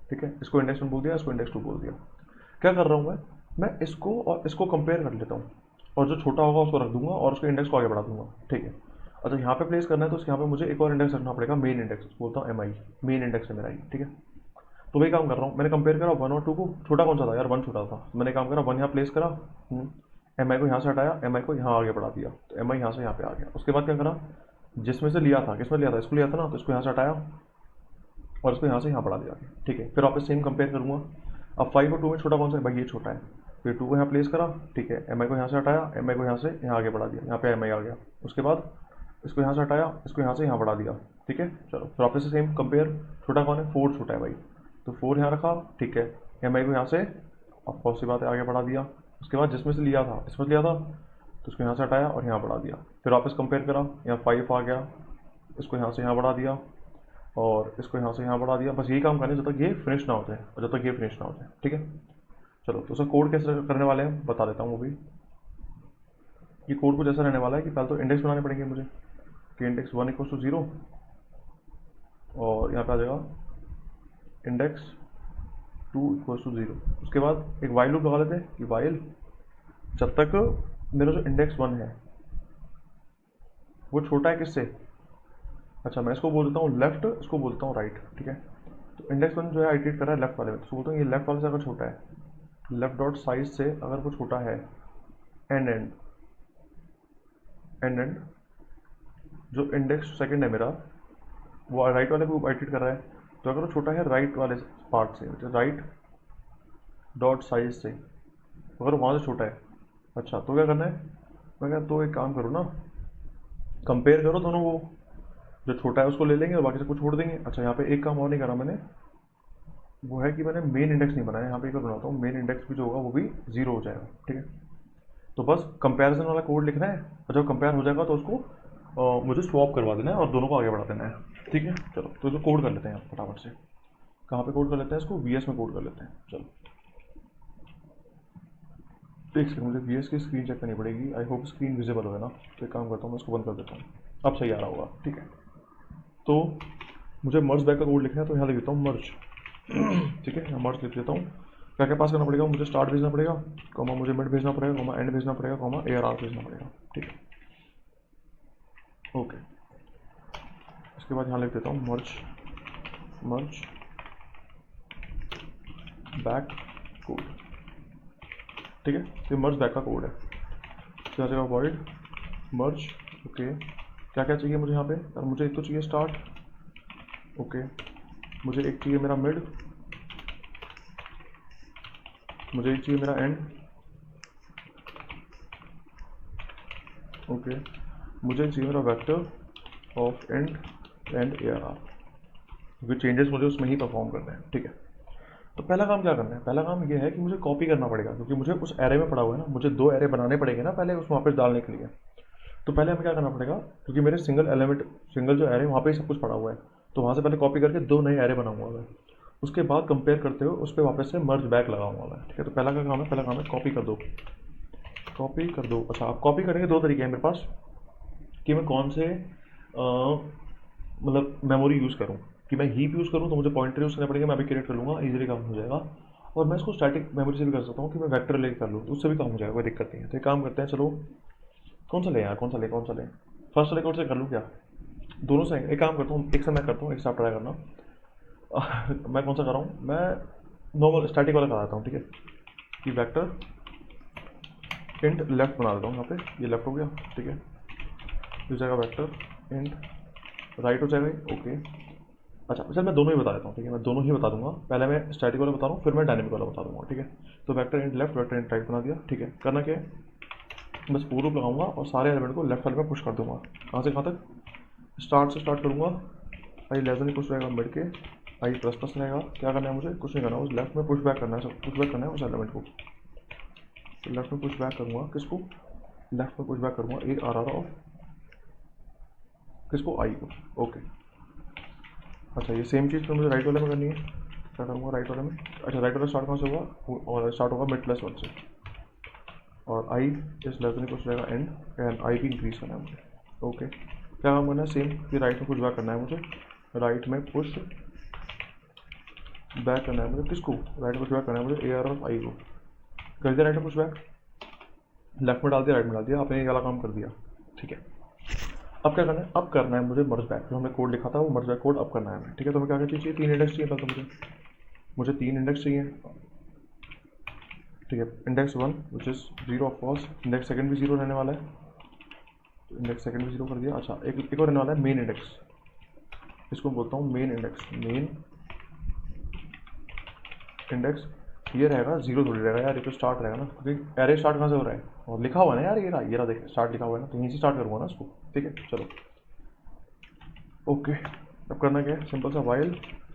ठीक है। इसको इंडेक्स 1 बोल दिया, इसको इंडेक्स 2 बोल दिया। क्या कर रहा हूँ मैं इसको और इसको कंपेयर कर लेता हूँ, और जो छोटा होगा उसको रख दूंगा और उसके इंडेक्स को आगे बढ़ा दूंगा, ठीक है। अच्छा, यहाँ पे प्लेस करना है तो यहाँ पे मुझे एक और इंडेक्स रखना पड़ेगा, मेन इंडेक्स, बोलता हूँ MI, मेन इंडेक्स है मेरा ये, ठीक है। तो वही काम कर रहा हूँ, मैंने कंपेयर करा 1 और 2 को, छोटा कौन सा था यार, 1 छोटा था, तो मैंने काम करा 1 यहाँ प्लेस करा, MI को यहाँ से हटाया, MI को यहाँ आगे बढ़ा दिया, तो MI यहाँ से यहाँ पे आ गया। उसके बाद क्या करा, जिसमें से लिया था, किसमें लिया था, इसको लिया था ना, तो इसको यहाँ से हटाया और इसको यहाँ से यहाँ बढ़ा दिया, ठीक है। फिर वापस सेम कंपेयर करूँगा, अब 5 और 2 में छोटा कौन सा है भाई, ये छोटा है। फिर 2 को यहाँ प्लेस करा, ठीक है, MI को यहाँ से हटाया, MI को यहाँ से यहाँ आगे बढ़ा दिया, यहाँ पे MI आ गया। उसके बाद इसको यहाँ से हटाया, इसको यहाँ से यहाँ बढ़ा दिया, ठीक है। चलो फिर वापस से सेम कंपेयर, छोटा कौन है, 4 छोटा है भाई, तो 4 यहाँ रखा, ठीक है। MI को यहाँ से अब बहुत सी बात है आगे बढ़ा दिया। उसके बाद जिसमें से लिया था, इसमें लिया था, तो इसको यहाँ से हटाया और यहाँ बढ़ा दिया। फिर वापस कंपेयर करा, यहाँ 5 आ गया, इसको यहाँ से यहाँ बढ़ा दिया और इसको यहाँ से यहाँ बढ़ा दिया। बस यही काम करना है जब तक ये फिनिश ना हो जाए, और जब तक ये फिनिश ना हो जाए, ठीक है। चलो, तो उसका कोड कैसे करने वाले हैं बता देता हूँ वो भी। ये कोड कुछ ऐसा रहने वाला है कि पहले तो इंडेक्स बनाने पड़ेंगे मुझे, कि इंडेक्स 1 = 0, और यहाँ पे आ जाएगा इंडेक्स 2 = 0। उसके बाद एक वाइल लूप लगा लेते हैं कि वाइल जब तक मेरा जो इंडेक्स 1 है वो छोटा है किससे, अच्छा मैं इसको बोलता हूँ लेफ्ट, इसको बोलता हूँ राइट, ठीक है। तो इंडेक्स 1 जो है आइटरेट कर रहा है लेफ्ट वाले में, तो बोलता हूँ ये लेफ्ट वाले से अगर छोटा है, लेफ्ट डॉट साइज से अगर वो छोटा है, एंड जो इंडेक्स सेकंड है मेरा वो राइट वाले को आइटरेट कर रहा है, तो अगर वो छोटा है राइट वाले पार्ट से, तो राइट डॉट साइज से अगर वहाँ से छोटा है, अच्छा तो क्या करना है, मैं क्या, तो एक काम करो ना, कंपेयर करो दोनों, वो जो छोटा है उसको ले लेंगे और बाकी से कुछ छोड़ देंगे। अच्छा, यहाँ पे एक काम और नहीं करा मैंने, वो है कि मैंने मेन इंडेक्स नहीं बनाया, यहाँ पे एक बनाता हूँ, मेन इंडेक्स भी जो होगा वो भी 0 हो जाएगा, ठीक है। तो बस कंपैरिजन वाला कोड लिखना है, और जब कंपेयर हो जाएगा तो उसको मुझे स्वैप करवा देना है और दोनों को आगे बढ़ा देना है, ठीक है। चलो, तो जो कोड कर लेते हैं फटाफट से, कहाँ पे कोड कर लेते हैं इसको, VS में कोड कर लेते हैं। चलो एक सेकंड, मुझे VS की स्क्रीन चेक करनी पड़ेगी, आई होप स्क्रीन विजिबल हो, है ना। तो एक काम करता हूँ, मैं इसको बंद कर देता हूँ, अब सही आ रहा होगा, ठीक है। तो मुझे मर्ज बैक का कोड लिखना है, तो यहाँ लिख देता हूँ मर्ज, ठीक है, यहाँ मर्ज लिख देता हूँ। क्या क्या पास करना पड़ेगा, मुझे स्टार्ट भेजना पड़ेगा, कॉमा मुझे मिड भेजना पड़ेगा, कॉमा एंड भेजना पड़ेगा, कॉमा ARR भेजना पड़ेगा, ठीक है, ओके। इसके बाद यहाँ लिख देता हूँ मर्ज बैक कोड, ठीक है। ये मर्ज बैक का कोड है, क्या जगह वॉइड मर्ज, ओके। क्या क्या चाहिए मुझे यहाँ पे, और मुझे एक तो चाहिए स्टार्ट, ओके, मुझे एक चाहिए मेरा मिड, मुझे एक चाहिए मेरा एंड, ओके, मुझे चाहिए मेरा वेक्टर ऑफ एंड ARR, क्योंकि चेंजेस मुझे उसमें ही परफॉर्म करने हैं, ठीक है। तो पहला काम क्या करना है, पहला काम ये है कि मुझे कॉपी करना पड़ेगा, क्योंकि मुझे उस एरे में पड़ा हुआ है ना, मुझे 2 एरे बनाने पड़ेंगे ना पहले उसमें वापस डालने के लिए। तो पहले हमें क्या करना पड़ेगा, क्योंकि मेरे सिंगल एलिमेंट, सिंगल जो एरे वहाँ पे ही सब कुछ पड़ा हुआ है, तो वहाँ से पहले कॉपी करके 2 नए एरे बनाऊंगा मैं। उसके बाद कंपेयर करते हुए उस पर वापस से मर्ज बैक लगाऊंगा मैं। ठीक है, तो पहला का काम है, पहला काम है कॉपी कर दो, कॉपी कर दो। अच्छा, आप कॉपी करने के 2 तरीके हैं मेरे पास कि मैं कौन से मतलब मेमोरी यूज़ करूँ, कि मैं हीप यूज़ करूँ तो मुझे पॉइंटर यूज़ करना पड़ेगा, मैं अभी क्रिएट कर लूँगा, इजीली काम हो जाएगा। और मैं इसको स्टैटिक मेमोरी से भी कर सकता हूँ कि मैं वेक्टर लेके कर लूँ, तो उससे भी काम हो जाएगा, कोई दिक्कत नहीं है। तो एक काम करते हैं, चलो कौन सा लें यार, कौन सा लें, कौन सा लें, फर्स्ट वाले कोड से कर लूँ क्या, दोनों से? एक काम करता हूँ, एक से मैं करता हूँ, एक से आप ट्राई करना। मैं कौन सा कर रहा हूँ, मैं नॉर्मल स्टैटिक वाला कराता हूँ। ठीक है, कि वेक्टर इंट लेफ्ट बना देता हूँ, यहाँ पे ये लेफ्ट हो गया। ठीक है, इस जगह वेक्टर इंट राइट हो जाएगा, ओके। अच्छा चल, मैं दोनों ही बता देता हूँ। ठीक है, मैं दोनों ही बता दूंगा, पहले मैं स्टैटिक वाला बता रहा हूँ, फिर मैं डायनेमिक वाला बता दूंगा। ठीक है, तो vector int left, vector int right बना दिया। ठीक है, करना क्या है, बस पूरा लूप लगाऊंगा और सारे एलिमेंट को लेफ्ट वाले में पुश कर दूंगा। कहाँ से कहाँ तक, स्टार्ट से स्टार्ट करूँगा, आई लेस देन कुछ रहेगा मिड के, आई प्लस प्लस रहेगा। क्या करना है मुझे, कुछ नहीं करना, उस लेफ्ट में पुश बैक करना है, सब पुश बैक करना है उस एलिमेंट को। तो लेफ्ट में पुश बैक करूँगा, किसको, लेफ्ट में पुश बैक करूँगा ए आर आर ऑफ किसको, आई को, ओके। अच्छा, ये सेम चीज़ तो मुझे राइट वाले में करनी है, क्या करूँगा राइट वाले में। अच्छा, राइट वाला स्टार्ट कहाँ से होगा, और स्टार्ट होगा मिड प्लस 1 से, और आई इस लेस देन कुछ रहेगा एंड, एंड आई भी इंक्रीज करना है मुझे, ओके। क्या काम करना है, सेम कि राइट में पुश बैक करना है मुझे, राइट में पुश बैक करना है मुझे, किसको, राइट में पुश बैक करना है मुझे ए आर ऑफ आई को। कर दिया राइट में पुश बैक, लेफ्ट में डाल दिया, राइट में डाल दिया, आपने ये वाला काम कर दिया। ठीक है, अब क्या करना है, अब करना है मुझे मर्ज बैक, जो हमने कोड लिखा था वो मर्ज बैक कोड अब करना है हमें। ठीक है, तो हमें क्या क्या चाहिए, 3 इंडेक्स चाहिए, तो मुझे 3 इंडेक्स चाहिए। ठीक है, index 1 which is 0 of course, index second भी 0 रहने वाला है, तो इंडेक्स सेकंड भी 0 कर दिया। अच्छा, एक और रहने वाला है मेन इंडेक्स, इसको बोलता हूँ मेन इंडेक्स, मेन इंडेक्स ये रहेगा, 0 थोड़ी रहेगा यार, ये तो स्टार्ट रहेगा ना, क्योंकि एरे स्टार्ट कहाँ से हो रहा है, और लिखा हुआ है ना यार, ये रहा देख, स्टार्ट लिखा हुआ है ना, तो यहीं से स्टार्ट करूँगा ना इसको। ठीक है, चलो ओके। अब करना क्या है, सिंपल सा वाइल,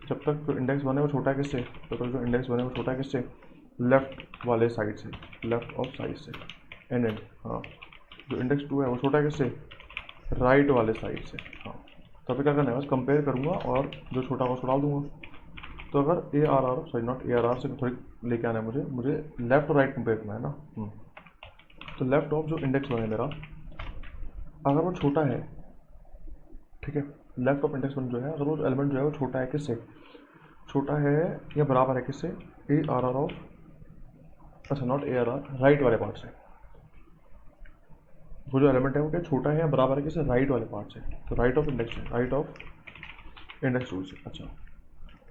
जब तक जो इंडेक्स 1 है वो छोटा है किससे, जब तक जो इंडेक्स 1 है वो छोटा है किससे, लेफ्ट वाले साइड से, लेफ्ट ऑफ साइड से, एंड हाँ, जो इंडेक्स 2 है वो छोटा है किससे, राइट वाले साइड से। हाँ, तो अभी क्या करना है, बस कंपेयर करूँगा और जो छोटा वो छुड़ा दूंगा। तो अगर A are R, sorry not A are R से थोड़ी लेके आना है मुझे लेफ्ट और राइट कंपेयर करना है ना। तो लेफ्ट ऑफ जो इंडेक्स 1 है मेरा, अगर वो छोटा है, ठीक है, लेफ्ट ऑफ इंडेक्स 1 जो है, अगर वो एलिमेंट जो है वो छोटा है किससे, छोटा है या बराबर है किससे, ए आर आर ऑफ, अच्छा not A are R, right वाले पार्ट से। वो जो एलिमेंट है वो क्या छोटा है या बराबर है किससे, राइट वाले पार्ट से, तो right of index, right of index 2 से। अच्छा,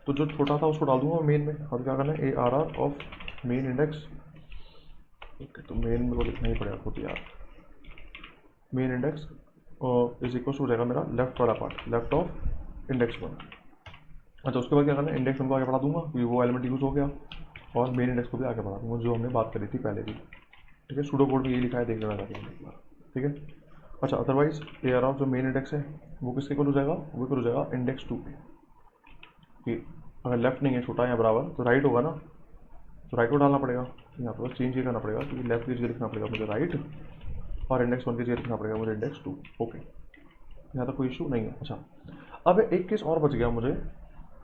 तो जो छोटा था उसको डाल दूंगा मेन में, और क्या करना है, A R are of main index, okay. तो मेन में को लिखना ही पड़ेगा खुद यार, main index is equal to रहेगा मेरा लेफ्ट वाला पार्ट, लेफ्ट ऑफ इंडेक्स 1। अच्छा, उसके बाद क्या करना है, इंडेक्स 1 को आगे बढ़ा दूंगा क्योंकि वो एलिमेंट यूज़ हो गया, और मेन इंडेक्स को भी आगे बढ़ा दूंगा, जो हमने बात करी थी पहले भी। ठीक है, सूडो कोड में यही लिखा है, देख लेना जाके एक बार। ठीक है, अच्छा, अदरवाइज ए आर ऑफ जो मेन इंडेक्स है वो किसके इक्वल हो जाएगा, वो इक्वल हो जाएगा इंडेक्स 2 पे, कि अगर लेफ्ट नहीं है छोटा या बराबर तो राइट होगा ना, तो राइट को डालना पड़ेगा। यहाँ पर चेंज ये करना पड़ेगा, क्योंकि लेफ्ट की जगह लिखना पड़ेगा मुझे राइट, और इंडेक्स 1 की जगह लिखना पड़ेगा मुझे इंडेक्स 2, ओके। यहाँ तक कोई इशू नहीं है। अच्छा, अब एक केस और बच गया मुझे,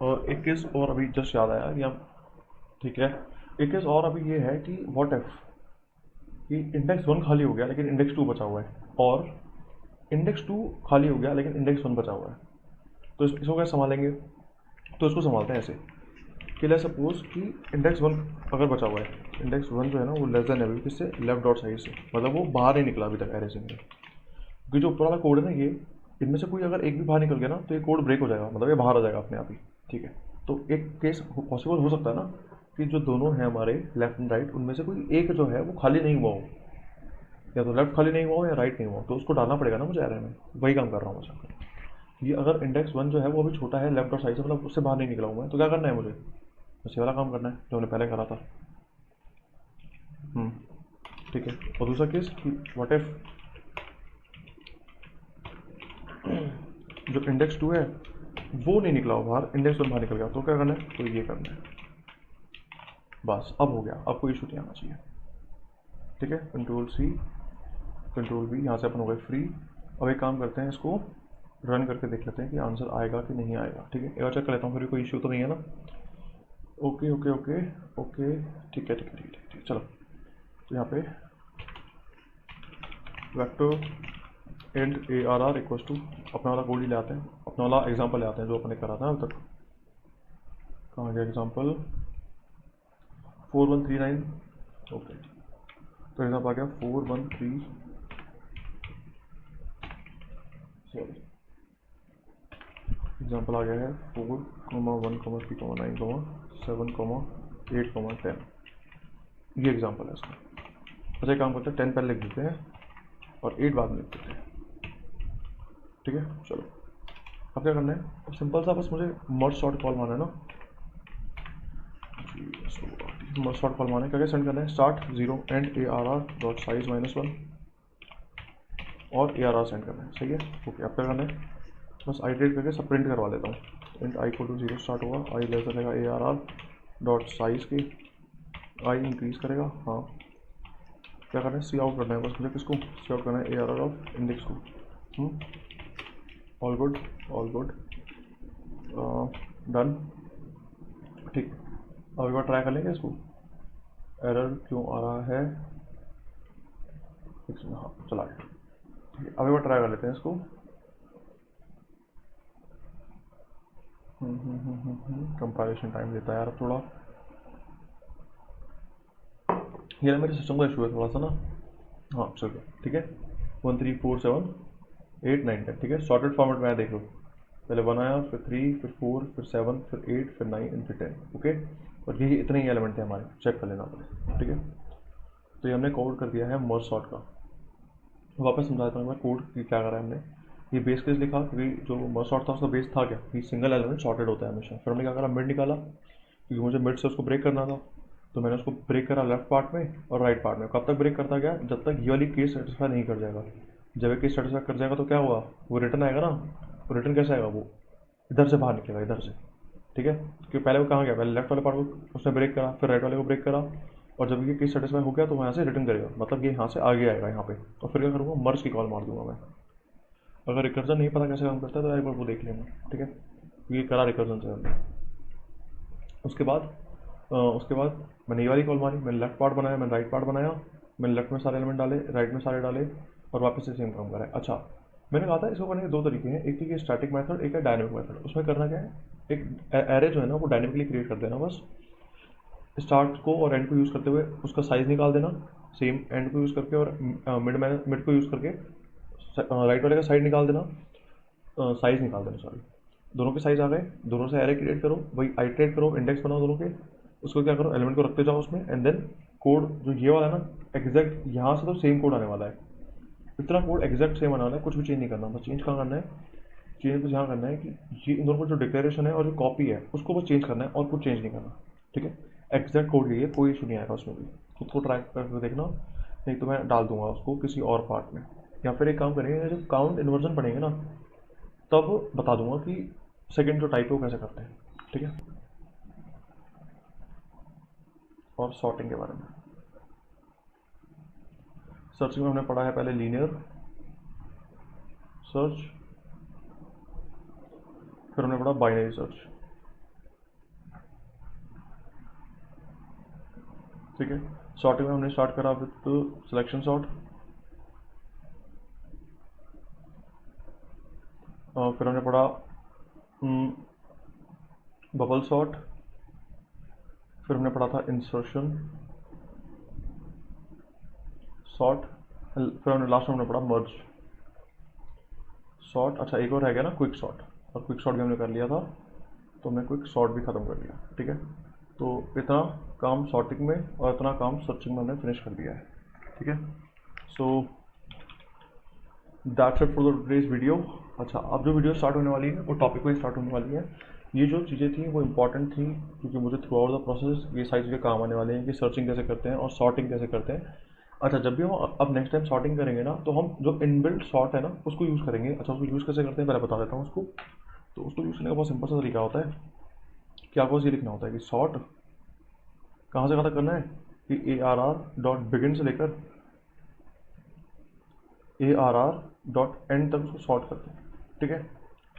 और एक केस और अभी जस्ट याद आया कि हम, ठीक है, एक केस और अभी ये है कि व्हाट इफ कि इंडेक्स 1 खाली हो गया लेकिन इंडेक्स 2 बचा हुआ है, और इंडेक्स 2 खाली हो गया लेकिन इंडेक्स 1 बचा हुआ है, तो इसको कैसे संभालेंगे, तो इसको संभालते हैं ऐसे कि लेट्स सपोज कि इंडेक्स 1 अगर बचा हुआ है, इंडेक्स 1 जो है ना वो लेस देन है अभी किससे, लेफ्ट डॉट साइड से, मतलब वो बाहर नहीं निकला अभी तक एरे से, क्योंकि जो ऊपर वाला कोड है ना, ये इनमें से कोई अगर एक भी बाहर निकल गया ना तो ये कोड ब्रेक हो जाएगा, मतलब ये बाहर आ जाएगा अपने आप ही। ठीक है, तो एक केस पॉसिबल हो सकता है ना कि जो दोनों हैं हमारे लेफ्ट एंड राइट, उनमें से कोई एक जो है वो खाली नहीं हुआ हो, या तो लेफ्ट खाली नहीं हुआ हो या राइट नहीं हुआ हो, तो उसको डालना पड़ेगा ना मुझे एरे में, वही काम कर रहा हूँ मैं। ये अगर इंडेक्स 1 जो है वो अभी छोटा है लेफ्ट और साइड से, मतलब उससे बाहर नहीं निकला हूँ मैं, तो क्या करना है मुझे, बस ये वाला काम करना है जो हमने पहले करा था। ठीक है, और दूसरा केस कि व्हाट इफ जो इंडेक्स 2 है वो नहीं निकला हो बाहर, इंडेक्स 1 बाहर निकल गया, तो क्या करना है, तो ये करना है, बस अब हो गया, अब कोई इशू नहीं आना चाहिए। ठीक है, कंट्रोल सी, कंट्रोल वी, यहाँ से अपन हो गए फ्री। अब एक काम करते हैं, इसको रन करके देख लेते हैं कि आंसर आएगा कि नहीं आएगा। ठीक है, एक बार चेक कर लेता हूँ, फिर कोई इशू तो नहीं है ना। ओके ओके ओके ओके, ठीक है ठीक है ठीक है ठीक है, चलो। तो यहाँ पे vector and A are R equals to, अपना वाला कोड ही ले आते हैं, अपना वाला एग्जाम्पल ले आते हैं जो अपने करा था अब तक। कहाँ गया एग्जाम्पल, 4139। ओके, तो एग्जाम्पल आ गया 413, सॉरी, एग्जाम्पल आ गया है 4,1,3,9,7,8,10। ये एग्जाम्पल है इसका। अच्छा एक काम करते हैं, 10 पहले लिख देते हैं और 8 बाद में लिख देते हैं। ठीक है, चलो अब क्या करना है, अब सिंपल सा बस मुझे मर्ज सॉर्ट कॉल मारना है ना। मर्ज सॉर्ट कॉल मारना है, क्या सेंड करना है, start 0 and A are are dot size -1 और ए आर आर सेंड करना है। सही है, ओके। अब क्या करना है, बस आइटरेट करके सब प्रिंट करवा लेता हूँ। इंट आई को टू 0 स्टार्ट होगा, आई लेस रहेगा A R are dot size की, आई इंक्रीज करेगा। हाँ, क्या करना है, सी आउट करना है बस मुझे, किसको सी आउट करना है, A R are of index को। All good, all good, done. ठीक, अब एक बार ट्राई कर लेंगे इसको, एरर क्यों आ रहा है। हाँ चला गया। ठीक है, अब एक बार ट्राई कर लेते हैं इसको। कंपाइलेशन टाइम लेता है यार थोड़ा, ये ना मेरे सिस्टम का इशू है थोड़ा सा ना। हाँ चलो ठीक है, 1 3 4 7 8 9 10। ठीक है, सॉर्टेड फॉर्मेट में आया, देख लो, पहले 1 आया, फिर 3, फिर 4, फिर 7, फिर 8, फिर 9 एंड फिर 10। ओके, और यही इतने ही एलिमेंट थे हमारे, चेक कर लेना पड़े। ठीक है, तो ये हमने कोड कर दिया है मर्ज सॉर्ट का। वापस समझाता हूँ मैं कोड की क्या करा है हमने। ये बेस केस लिखा, क्योंकि जो मर्ज सॉर्ट था उसका बेस था क्या कि सिंगल एलिमेंट सॉर्टेड होता है हमेशा। फिर हमने क्या करा, मिड निकाला, क्योंकि मुझे मिड से उसको ब्रेक करना था, तो मैंने उसको ब्रेक करा लेफ्ट पार्ट में और राइट पार्ट में। कब तक ब्रेक करता गया, जब तक ये वाली केस सेटिस्फाई नहीं कर जाएगा। जब ये केस सेटिस्फाई कर जाएगा तो क्या होगा, वो रिटर्न आएगा ना। वो रिटर्न कैसे आएगा, वो इधर से बाहर निकलेगा, इधर से। ठीक है, क्योंकि पहले वो कहाँ गया, पहले लेफ्ट वाले पार्ट को उसने ब्रेक करा, फिर राइट वाले को ब्रेक करा, और जब ये केस सेटिस्फाई हो गया तो वो यहाँ से रिटर्न करेगा, मतलब ये यहाँ से आगे आएगा यहाँ पे। और फिर क्या करूँगा, मर्ज की कॉल मार दूंगा मैं। अगर रिकर्जन नहीं पता कैसे काम करता है तो एक बार वो देख लेना। ठीक है, ये करा रिकर्जन से हमने। उसके बाद मैंने ये वाली कॉल मारी, मैंने लेफ्ट पार्ट बनाया, मैंने राइट पार्ट बनाया, मैंने लेफ्ट में सारे एलिमेंट डाले, राइट में सारे डाले, और वापस से सेम काम करा है। अच्छा, मैंने कहा था इसको करने के दो तरीके हैं, एक है स्टैटिक मेथड, एक है डायनेमिक मेथड। उसमें करना क्या है, एक एरे जो है ना वो डायनेमिकली क्रिएट कर देना, बस स्टार्ट को और एंड को यूज़ करते हुए उसका साइज़ निकाल देना, सेम एंड को यूज़ करके, और मिड को यूज़ करके राइट वाले का साइड निकाल देना, साइज़ निकाल देना, सॉरी। दोनों के साइज आ गए, दोनों से एरे क्रिएट करो, वही आइट्रेट करो, इंडेक्स बनाओ दोनों के, उसको क्या करो, एलिमेंट को रखते जाओ उसमें, एंड देन कोड जो ये वाला है ना, एग्जैक्ट यहाँ से तो सेम कोड आने वाला है, इतना कोड एग्जैक्ट सेम आने वाला है, कुछ भी चेंज नहीं करना। बस चेंज कहाँ करना है, चेंज बस यहाँ करना है कि ये इन दोनों को जो डिक्लेरेशन है और जो कॉपी है उसको बस चेंज करना है, और कुछ चेंज नहीं करना। ठीक है, एग्जैक्ट कोड ये है, कोई इशू नहीं आएगा उसमें भी। खुद को ट्राई करके देखना, नहीं तो मैं डाल दूंगा उसको किसी और पार्ट में, या फिर एक काम करेंगे, जब काउंट इन्वर्जन पढ़ेंगे ना तब बता दूंगा कि सेकंड जो टाइप है वो कैसे करते हैं। ठीक है, और सॉर्टिंग के बारे में, सर्चिंग में हमने पढ़ा है पहले लीनियर सर्च, फिर हमने पढ़ा बाइनरी सर्च। ठीक है, सॉर्टिंग में हमने स्टार्ट करा विद सिलेक्शन सॉर्ट, फिर हमने पढ़ा बबल सॉर्ट, फिर हमने पढ़ा था इंसर्शन सॉर्ट, फिर हमने लास्ट में हमने पढ़ा मर्ज सॉर्ट। अच्छा एक और रह गया ना, क्विक सॉर्ट, और क्विक सॉर्ट भी हमने कर लिया था, तो हमने क्विक सॉर्ट भी ख़त्म कर लिया। ठीक है, तो इतना काम सॉर्टिंग में और इतना काम सर्चिंग में हमने फिनिश कर दिया है। ठीक है, सो that's it for the today's video. अच्छा, अब जो वीडियो स्टार्ट होने वाली है वो टॉपिक वाइज स्टार्ट होने वाली है। ये जो चीज़ें थी वो इंपॉर्टेंट थी, क्योंकि मुझे थ्रू आउट द प्रोसेस ये सारी चीज़ें काम आने वाली हैं कि सर्चिंग कैसे करते हैं और सॉर्टिंग कैसे करते हैं। अच्छा, जब भी हम अब नेक्स्ट टाइम सॉर्टिंग करेंगे ना, तो हम जो इनबिल्ट सॉर्ट है ना उसको यूज़ करेंगे। अच्छा, उसको यूज़ कैसे करते हैं पहले बता देता हूँ उसको। तो उसको यूज़ करने का बहुत सिंपल सा तरीका होता है कि आपको ये लिखना होता है कि सॉर्ट कहाँ से कहाँ तक करना है कि A R R dot begin से लेकर A R R dot and तक उसको सॉर्ट करते हैं। ठीक है,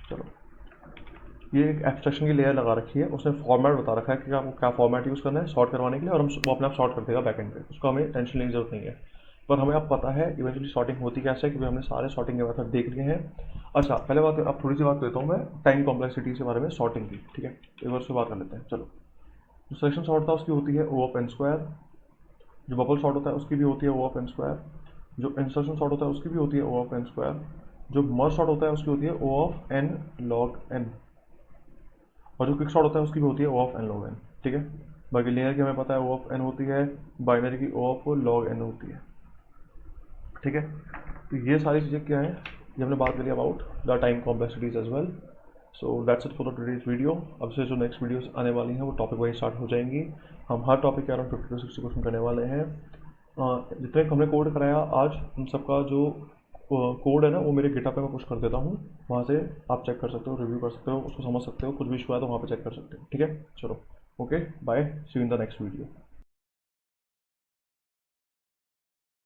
चलो ये एक एब्स्ट्रैक्शन की लेयर लगा रखी है, उसने फॉर्मेट बता रखा है कि आपको क्या फॉर्मेट यूज़ करना है सॉर्ट करवाने के लिए, और हम वो अपने आप सॉर्ट कर देगा बैक एंड पे, उसको हमें टेंशन लेने की जरूरत नहीं है। पर हमें अब पता है इवेंचुअली सॉर्टिंग होती कैसे है, क्योंकि हमने सारे सॉर्टिंग के मेथड देख लिए हैं। अच्छा, पहले बात अब थोड़ी सी बात करता हूँ मैं टाइम कॉम्प्लेक्सिटी के बारे में सॉर्टिंग की। ठीक है, एक बार उससे बात कर लेते हैं। चलो, जो सिलेक्शन सॉर्ट था उसकी होती है ओ ऑफ एन स्क्वायर, जो बबल सॉर्ट होता है उसकी भी होती है ओ ऑफ एन स्क्वायर, जो इंसर्शन सॉर्ट होता है उसकी भी होती है ओ ऑफ एन स्क्वायर, जो मर्ज सॉर्ट होता है उसकी होती है ओ ऑफ एन लॉग एन, और जो क्विक सॉर्ट होता है उसकी भी होती है ओ ऑफ एन लॉग एन। ठीक है, बाकी लिनियर की हमें पता है ओ ऑफ एन होती है, बाइनरी की ओ ऑफ लॉग एन होती है। ठीक है, तो ये सारी चीज़ें क्या हैं, ये हमने बात करी about the time complexities as well. So that's it for the today's video. अब से जो नेक्स्ट वीडियोस आने वाली हैं वो टॉपिक वाइज स्टार्ट हो जाएंगी। हम हर टॉपिक के अराउंड 50 to 60 क्वेश्चन करने वाले हैं। जितने हमने कोड कराया आज, उन सबका जो कोड है ना वो मेरे गिटहब पे मैं पुश कर देता हूँ, वहाँ से आप चेक कर सकते हो, रिव्यू कर सकते हो, उसको समझ सकते हो, कुछ भी इशू है तो वहाँ पे चेक कर सकते हो। ठीक है, चलो, okay, bye, see you in the next video.